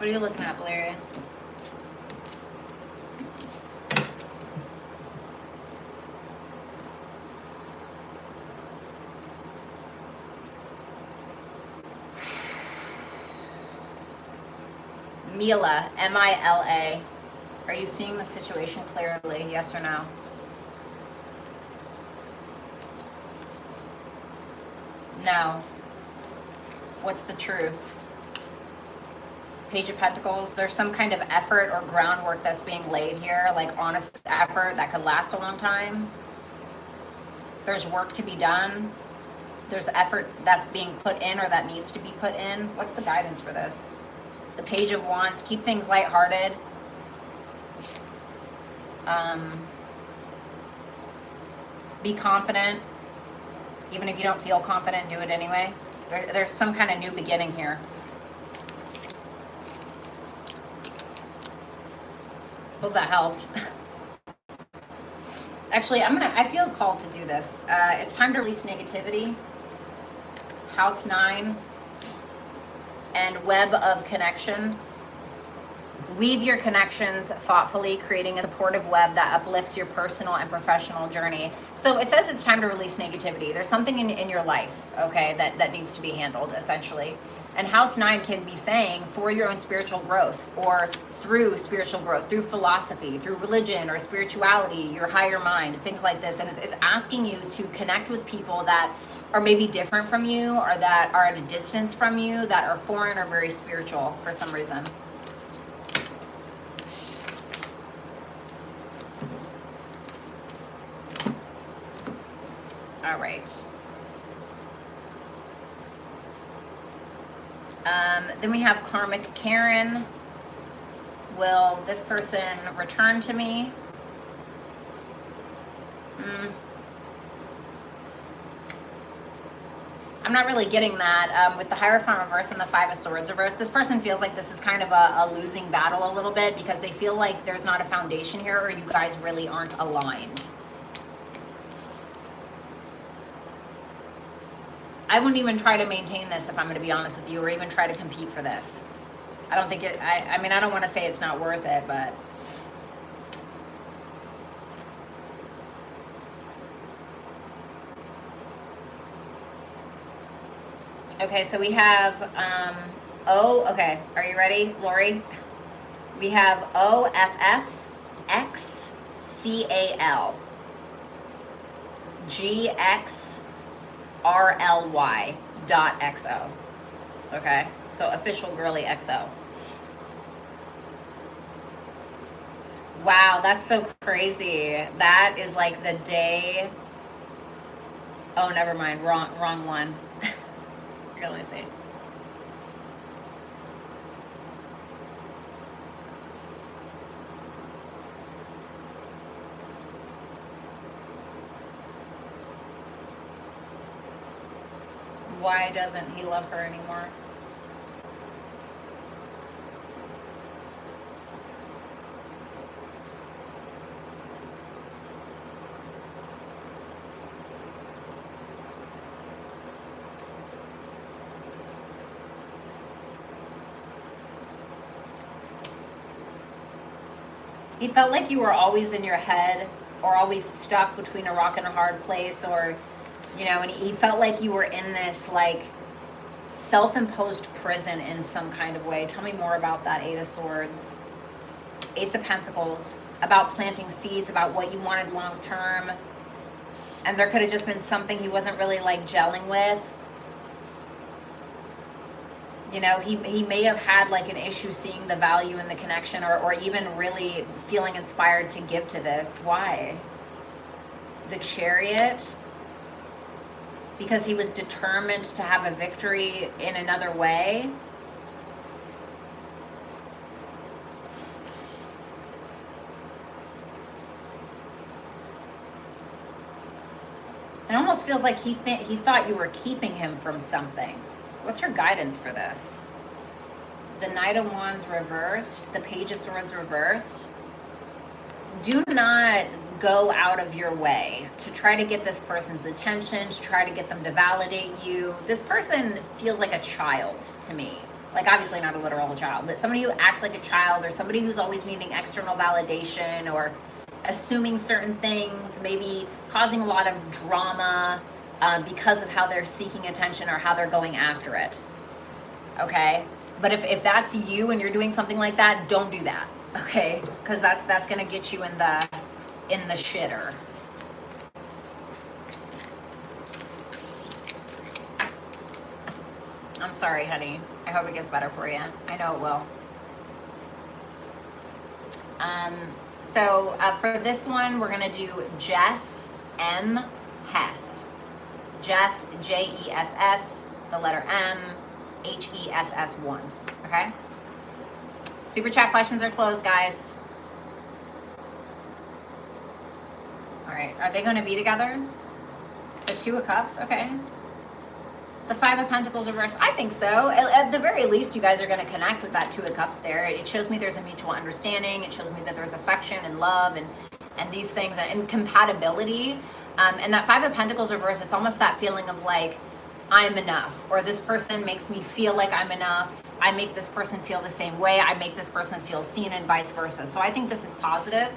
What are you looking at, Valeria? Mila, M-I-L-A. Are you seeing the situation clearly? Yes or no? No. What's the truth? Page of Pentacles. There's some kind of effort or groundwork that's being laid here, like honest effort that could last a long time. There's work to be done. There's effort that's being put in or that needs to be put in. What's the guidance for this? The Page of Wands. Keep things lighthearted. Be confident. Even if you don't feel confident, do it anyway. There's some kind of new beginning here. Hope that helped. Actually, I feel called to do this. It's time to release negativity. House 9 and web of connection. Weave your connections thoughtfully, creating a supportive web that uplifts your personal and professional journey. So it says it's time to release negativity. There's something in your life, okay, that needs to be handled, essentially. And House 9 can be saying for your own spiritual growth, or through spiritual growth, through philosophy, through religion or spirituality, your higher mind, things like this. And it's asking you to connect with people that are maybe different from you, or that are at a distance from you, that are foreign or very spiritual for some reason. All right. Then we have Karmic Karen. Will this person return to me? I'm not really getting that. With the Hierophant reverse and the Five of Swords reverse, this person feels like this is kind of a losing battle a little bit, because they feel like there's not a foundation here, or you guys really aren't aligned. I wouldn't even try to maintain this, if I'm going to be honest with you, or even try to compete for this. I don't think it, I mean, I don't want to say it's not worth it, but. Okay, so we have, okay, are you ready, Lori? We have OFFXCAL GXRLY.XO. Okay, so official girly XO. Wow, that's so crazy. That is like the day. Oh, never mind. Wrong one. Here, let me see. Why doesn't he love her anymore? He felt like you were always in your head, or always stuck between a rock and a hard place, or, you know, and he felt like you were in this like self-imposed prison in some kind of way. Tell me more about that. Eight of Swords, Ace of Pentacles, about planting seeds, about what you wanted long term. And there could have just been something he wasn't really like gelling with. You know, he may have had like an issue seeing the value in the connection, or even really feeling inspired to give to this. Why? The Chariot. Because he was determined to have a victory in another way. It almost feels like he thought you were keeping him from something. What's your guidance for this? The Knight of Wands reversed, the Page of Swords reversed. Do not go out of your way to try to get this person's attention, to try to get them to validate you. This person feels like a child to me. Like, obviously not a literal child, but somebody who acts like a child, or somebody who's always needing external validation, or assuming certain things, maybe causing a lot of drama because of how they're seeking attention or how they're going after it. Okay? But if that's you and you're doing something like that, don't do that. Okay? Because that's gonna get you in the shitter. I'm sorry, honey. I hope it gets better for you. I know it will. So for this one, we're gonna do Jess M. Hess. Jess, Jess, the letter M, HESS1. Okay? Super chat questions are closed, guys. All right, are they gonna be together? The Two of Cups, okay. The Five of Pentacles reversed, I think so. At the very least, you guys are gonna connect with that Two of Cups there. It shows me there's a mutual understanding. It shows me that there's affection and love and these things and compatibility. And that Five of Pentacles reversed, it's almost that feeling of like, I'm enough, or this person makes me feel like I'm enough. I make this person feel the same way. I make this person feel seen, and vice versa. So I think this is positive.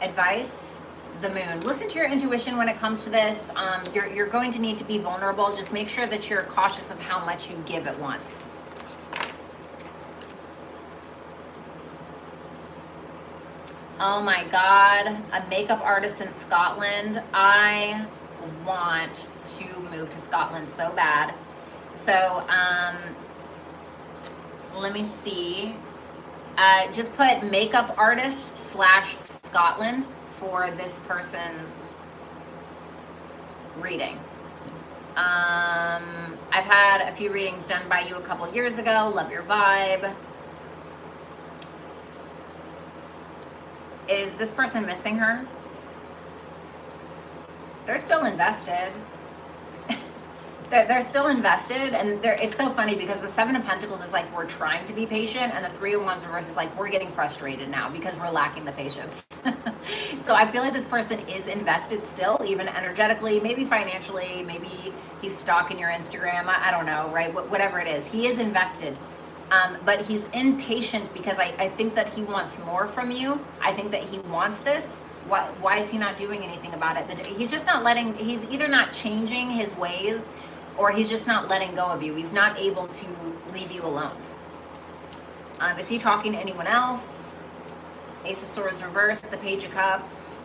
Advice, the Moon. Listen to your intuition when it comes to this. You're going to need to be vulnerable. Just make sure that you're cautious of how much you give at once. Oh my God, a makeup artist in Scotland. I want to move to Scotland so bad. So let me see. Just put makeup artist / Scotland for this person's reading. I've had a few readings done by you a couple years ago. Love your vibe. Is this person missing her? They're still invested. They're still invested, and it's so funny because the Seven of Pentacles is like we're trying to be patient, and the Three of Wands reverse is like we're getting frustrated now because we're lacking the patience. So I feel like this person is invested still, even energetically, maybe financially, maybe he's stalking your Instagram. I don't know, right? Whatever it is, he is invested. But he's impatient because I think that he wants more from you. I think that he wants this. Why is he not doing anything about it? He's just not letting, he's either not changing his ways or he's just not letting go of you. He's not able to leave you alone. Is he talking to anyone else? Ace of Swords reversed, the Page of Cups.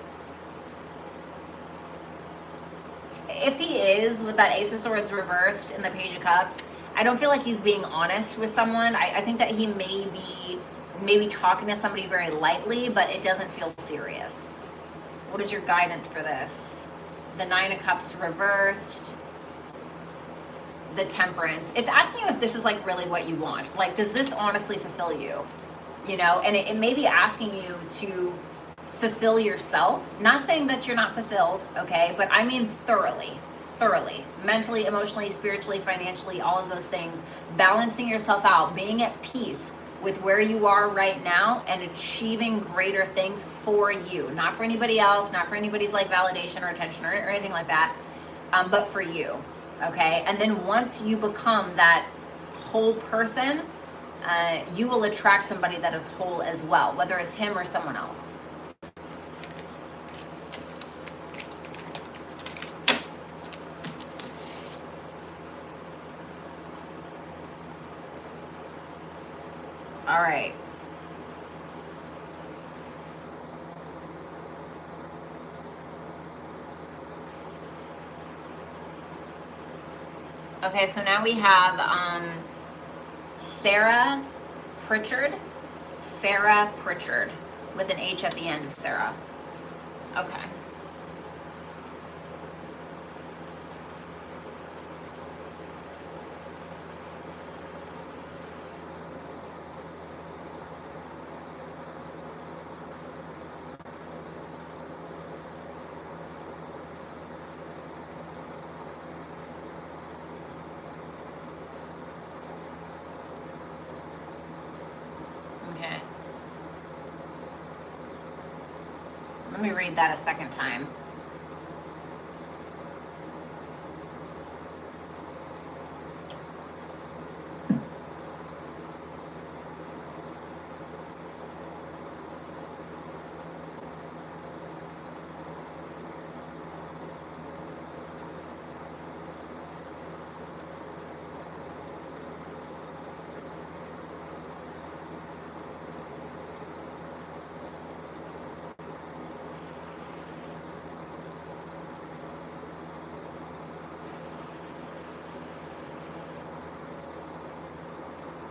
If he is with that Ace of Swords reversed and the Page of Cups, I don't feel like he's being honest with someone. I think that he may be talking to somebody very lightly, but it doesn't feel serious. What is your guidance for this? The Nine of Cups reversed. The Temperance. It's asking you if this is like really what you want. Like, does this honestly fulfill you? You know, and it may be asking you to fulfill yourself. Not saying that you're not fulfilled, okay? But I mean thoroughly. Mentally, emotionally, spiritually, financially, all of those things. Balancing yourself out, being at peace with where you are right now and achieving greater things for you. Not for anybody else, not for anybody's like validation or attention or anything like that, but for you, okay? And then once you become that whole person, you will attract somebody that is whole as well, whether it's him or someone else. All right. Okay, so now we have Sarah Pritchard with an H at the end of Sarah. Okay. Okay. Let me read that a second time.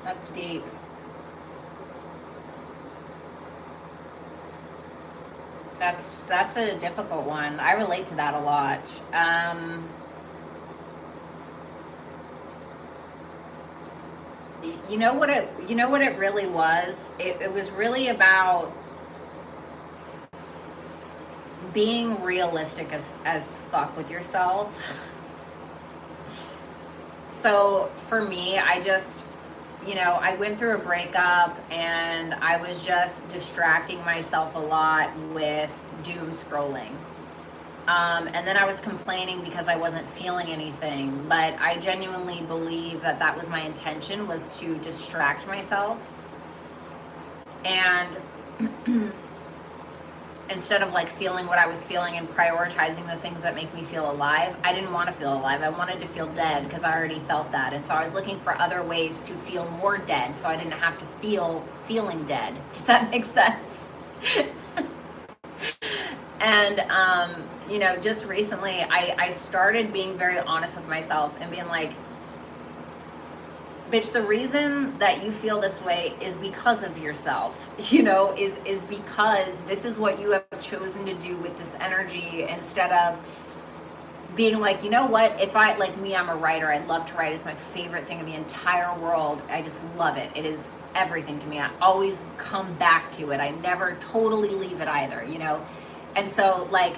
That's deep. That's a difficult one. I relate to that a lot. You know what it really was? It was really about being realistic as fuck with yourself. So for me, I just, I went through a breakup and I was just distracting myself a lot with doom scrolling. And then I was complaining because I wasn't feeling anything. But I genuinely believe that that was my intention, was to distract myself. And instead of like feeling what I was feeling and prioritizing the things that make me feel alive, I didn't want to feel alive. I wanted to feel dead because I already felt that. And so I was looking for other ways to feel more dead so I didn't have to feel feeling dead. Does that make sense? And, just recently I started being very honest with myself and being like, bitch, the reason that you feel this way is because of yourself, is because this is what you have chosen to do with this energy, instead of being like, you know what, if I, like me, I'm a writer. I love to write. It's my favorite thing in the entire world. I just love it. It is everything to me. I always come back to it. I never totally leave it either, And so like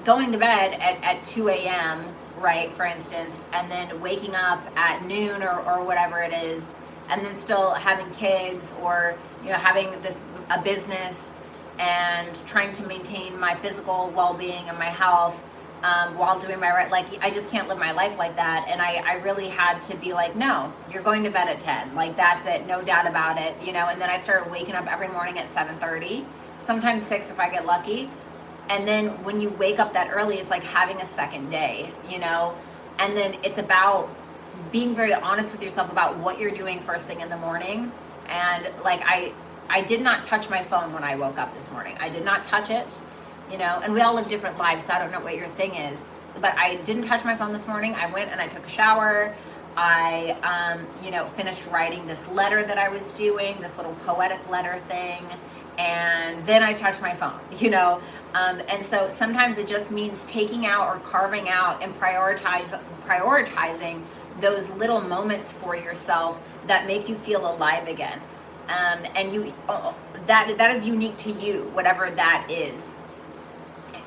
going to bed at 2 a.m., right, for instance, and then waking up at noon or whatever it is, and then still having kids, or having a business and trying to maintain my physical well-being and my health while doing my right, like I just can't live my life like that. And I really had to be like, no, you're going to bed at 10, like that's it, no doubt about it, And then I started waking up every morning at 7:30, sometimes 6 if I get lucky. And then when you wake up that early, it's like having a second day, And then it's about being very honest with yourself about what you're doing first thing in the morning. And like I did not touch my phone when I woke up this morning. I did not touch it, And we all live different lives, so I don't know what your thing is. But I didn't touch my phone this morning. I went and I took a shower. I, finished writing this letter that I was doing, this little poetic letter thing. And then I touch my phone, and so sometimes it just means taking out or carving out and prioritizing those little moments for yourself that make you feel alive again. And that is unique to you, whatever that is.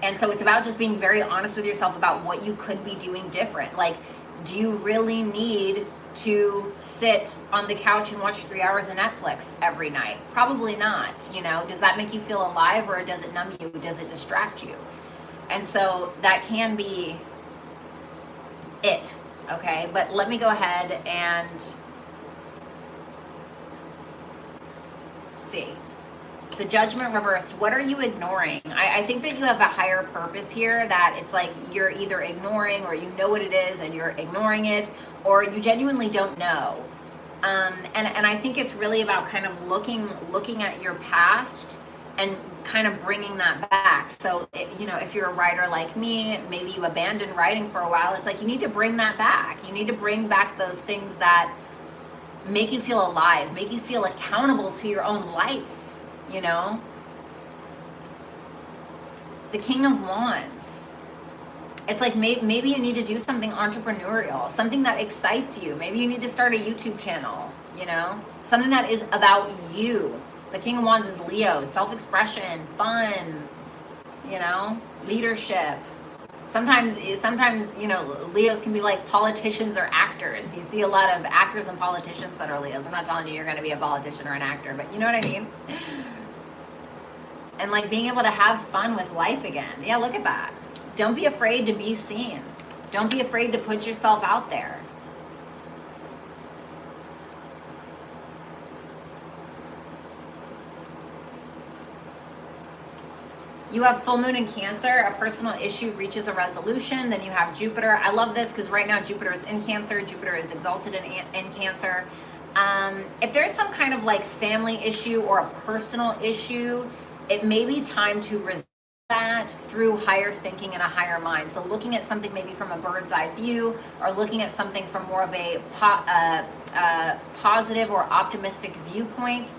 And so it's about just being very honest with yourself about what you could be doing different. Like, do you really need to sit on the couch and watch 3 hours of Netflix every night? Probably not. Does that make you feel alive, or does it numb you? Does it distract you? And so that can be it. Okay. But let me go ahead and see. The Judgment reversed. What are you ignoring? I think that you have a higher purpose here, that it's like you're either ignoring, or you know what it is and you're ignoring it, or you genuinely don't know. And I think it's really about kind of looking at your past and kind of bringing that back. So, if you're a writer like me, maybe you abandoned writing for a while. It's like you need to bring that back. You need to bring back those things that make you feel alive, make you feel accountable to your own life. The King of Wands. It's like maybe you need to do something entrepreneurial, something that excites you. Maybe you need to start a YouTube channel, something that is about you. The King of Wands is Leo, self-expression, fun, leadership. Sometimes, Leos can be like politicians or actors. You see a lot of actors and politicians that are Leos. I'm not telling you you're going to be a politician or an actor, but you know what I mean? And like being able to have fun with life again. Yeah, look at that. Don't be afraid to be seen. Don't be afraid to put yourself out there. You have full moon in Cancer. A personal issue reaches a resolution. Then you have Jupiter. I love this because right now Jupiter is in Cancer. Jupiter is exalted in Cancer. If there's some kind of like family issue or a personal issue, it may be time to resolve that through higher thinking and a higher mind. So looking at something maybe from a bird's eye view, or looking at something from more of a positive or optimistic viewpoint,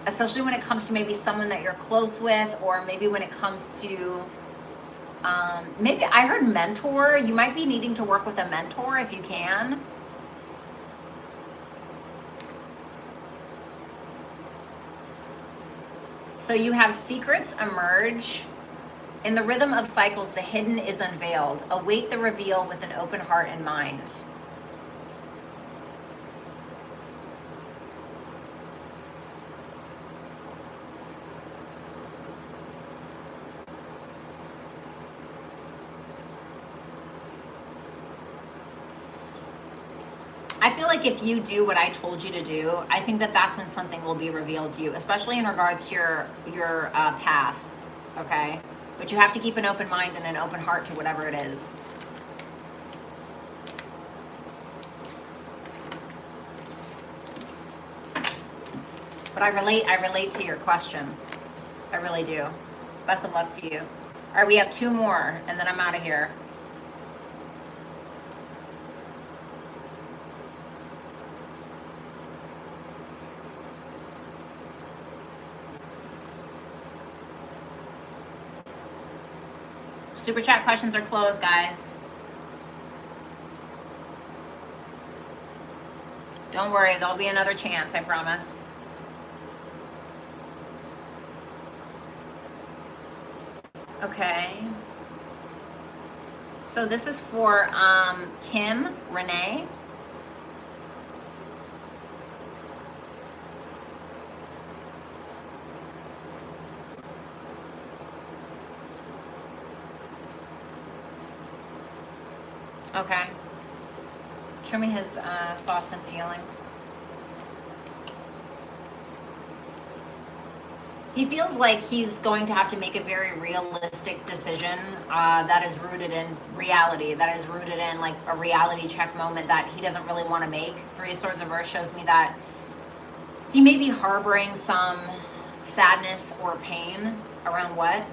especially when it comes to maybe someone that you're close with, or maybe when it comes to maybe I heard mentor. You might be needing to work with a mentor if you can. So you have secrets emerge. In the rhythm of cycles, the hidden is unveiled. Await the reveal with an open heart and mind. I feel like if you do what I told you to do, I think that that's when something will be revealed to you, especially in regards to your path, okay? But you have to keep an open mind and an open heart to whatever it is. But I relate to your question. I really do. Best of luck to you. All right, we have 2 more, and then I'm out of here. Super chat questions are closed, guys. Don't worry, there'll be another chance, I promise. Okay. So this is for Kim Renee. Okay. Show me his thoughts and feelings. He feels like he's going to have to make a very realistic decision that is rooted in reality, that is rooted in like a reality check moment that he doesn't really want to make. 3 of Swords reverse shows me that he may be harboring some sadness or pain around what?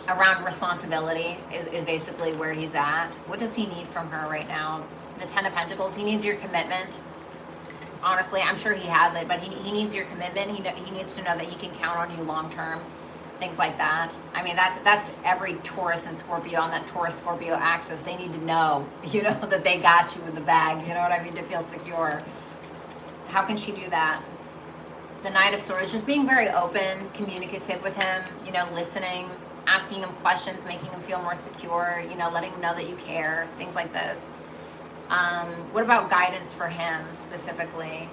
Around responsibility is basically where he's at. What does he need from her right now? The 10 of Pentacles, he needs your commitment. Honestly, I'm sure he has it, but he needs your commitment. He needs to know that he can count on you long term, things like that. I mean, that's every Taurus and Scorpio on that Taurus-Scorpio axis. They need to know, you know, that they got you in the bag, you know what I mean, to feel secure. How can she do that? The Knight of Swords, just being very open, communicative with him, you know, listening, asking him questions, making him feel more secure, you know, letting him know that you care, things like this. What about guidance for him specifically?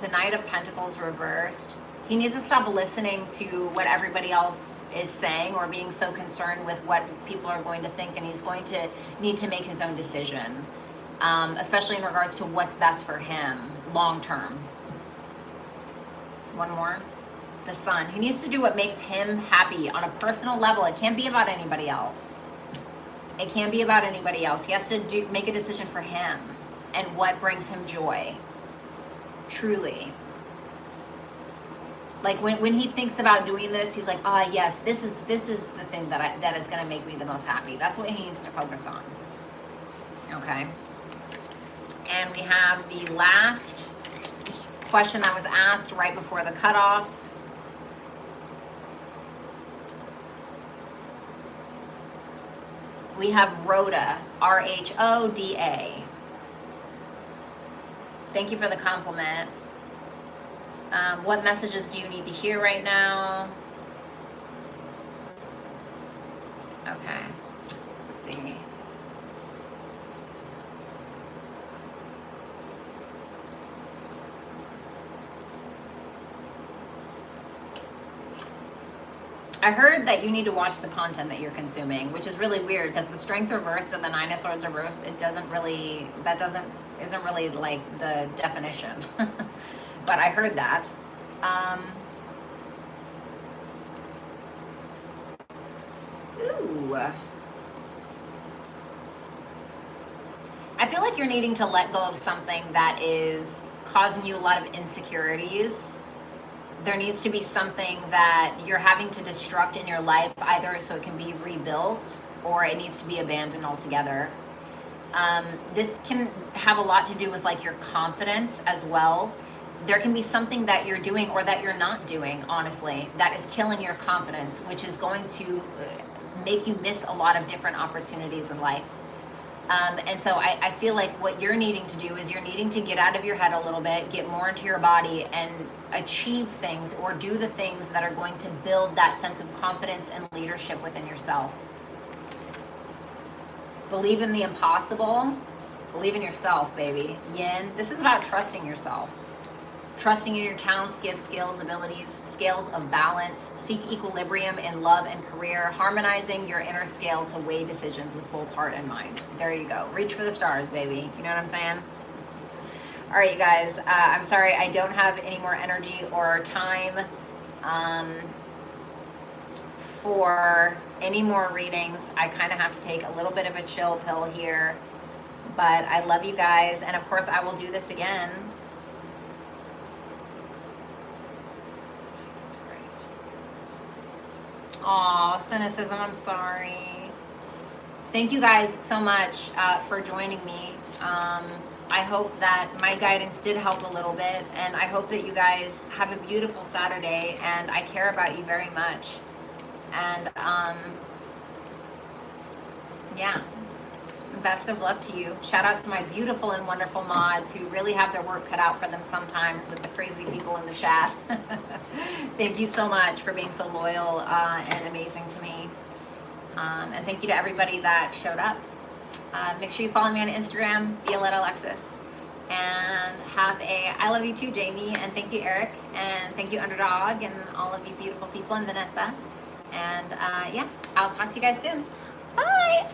The Knight of Pentacles reversed. He needs to stop listening to what everybody else is saying or being so concerned with what people are going to think, and he's going to need to make his own decision, especially in regards to what's best for him long term. One more. The Sun. He needs to do what makes him happy on a personal level. It can't be about anybody else. It can't be about anybody else. He has to make a decision for him and what brings him joy. Truly. Like when he thinks about doing this, he's like, ah, yes, this is the thing that is going to make me the most happy. That's what he needs to focus on. Okay. And we have the last question that was asked right before the cutoff. We have Rhoda, R-H-O-D-A. Thank you for the compliment. What messages do you need to hear right now? Okay, let's see. I heard that you need to watch the content that you're consuming, which is really weird because the Strength reversed and the Nine of Swords reversed, isn't really like the definition. But I heard that. Ooh. I feel like you're needing to let go of something that is causing you a lot of insecurities, there needs to be something that you're having to destruct in your life, either so it can be rebuilt or it needs to be abandoned altogether. This can have a lot to do with like your confidence as well. There can be something that you're doing or that you're not doing, honestly, that is killing your confidence, which is going to make you miss a lot of different opportunities in life. And so I feel like what you're needing to do is you're needing to get out of your head a little bit, get more into your body, and achieve things or do the things that are going to build that sense of confidence and leadership within yourself. Believe in the impossible. Believe in yourself, baby. Yin. This is about trusting yourself. Trusting in your talents, gifts, skills, abilities, scales of balance. Seek equilibrium in love and career. Harmonizing your inner scale to weigh decisions with both heart and mind. There you go. Reach for the stars, baby. You know what I'm saying? All right, you guys. I'm sorry I don't have any more energy or time for any more readings. I kind of have to take a little bit of a chill pill here. But I love you guys. And of course, I will do this again. Aw, cynicism, I'm sorry. Thank you guys so much for joining me. I hope that my guidance did help a little bit, and I hope that you guys have a beautiful Saturday, and I care about you very much. And yeah, best of luck to you. Shout out to my beautiful and wonderful mods who really have their work cut out for them sometimes with the crazy people in the chat. Thank you so much for being so loyal and amazing to me. And thank you to everybody that showed up. Make sure you follow me on Instagram, Violetta Alexis. And have a, I love you too, Jamie. And thank you, Eric. And thank you, Underdog, and all of you beautiful people, and Vanessa. And yeah, I'll talk to you guys soon. Bye.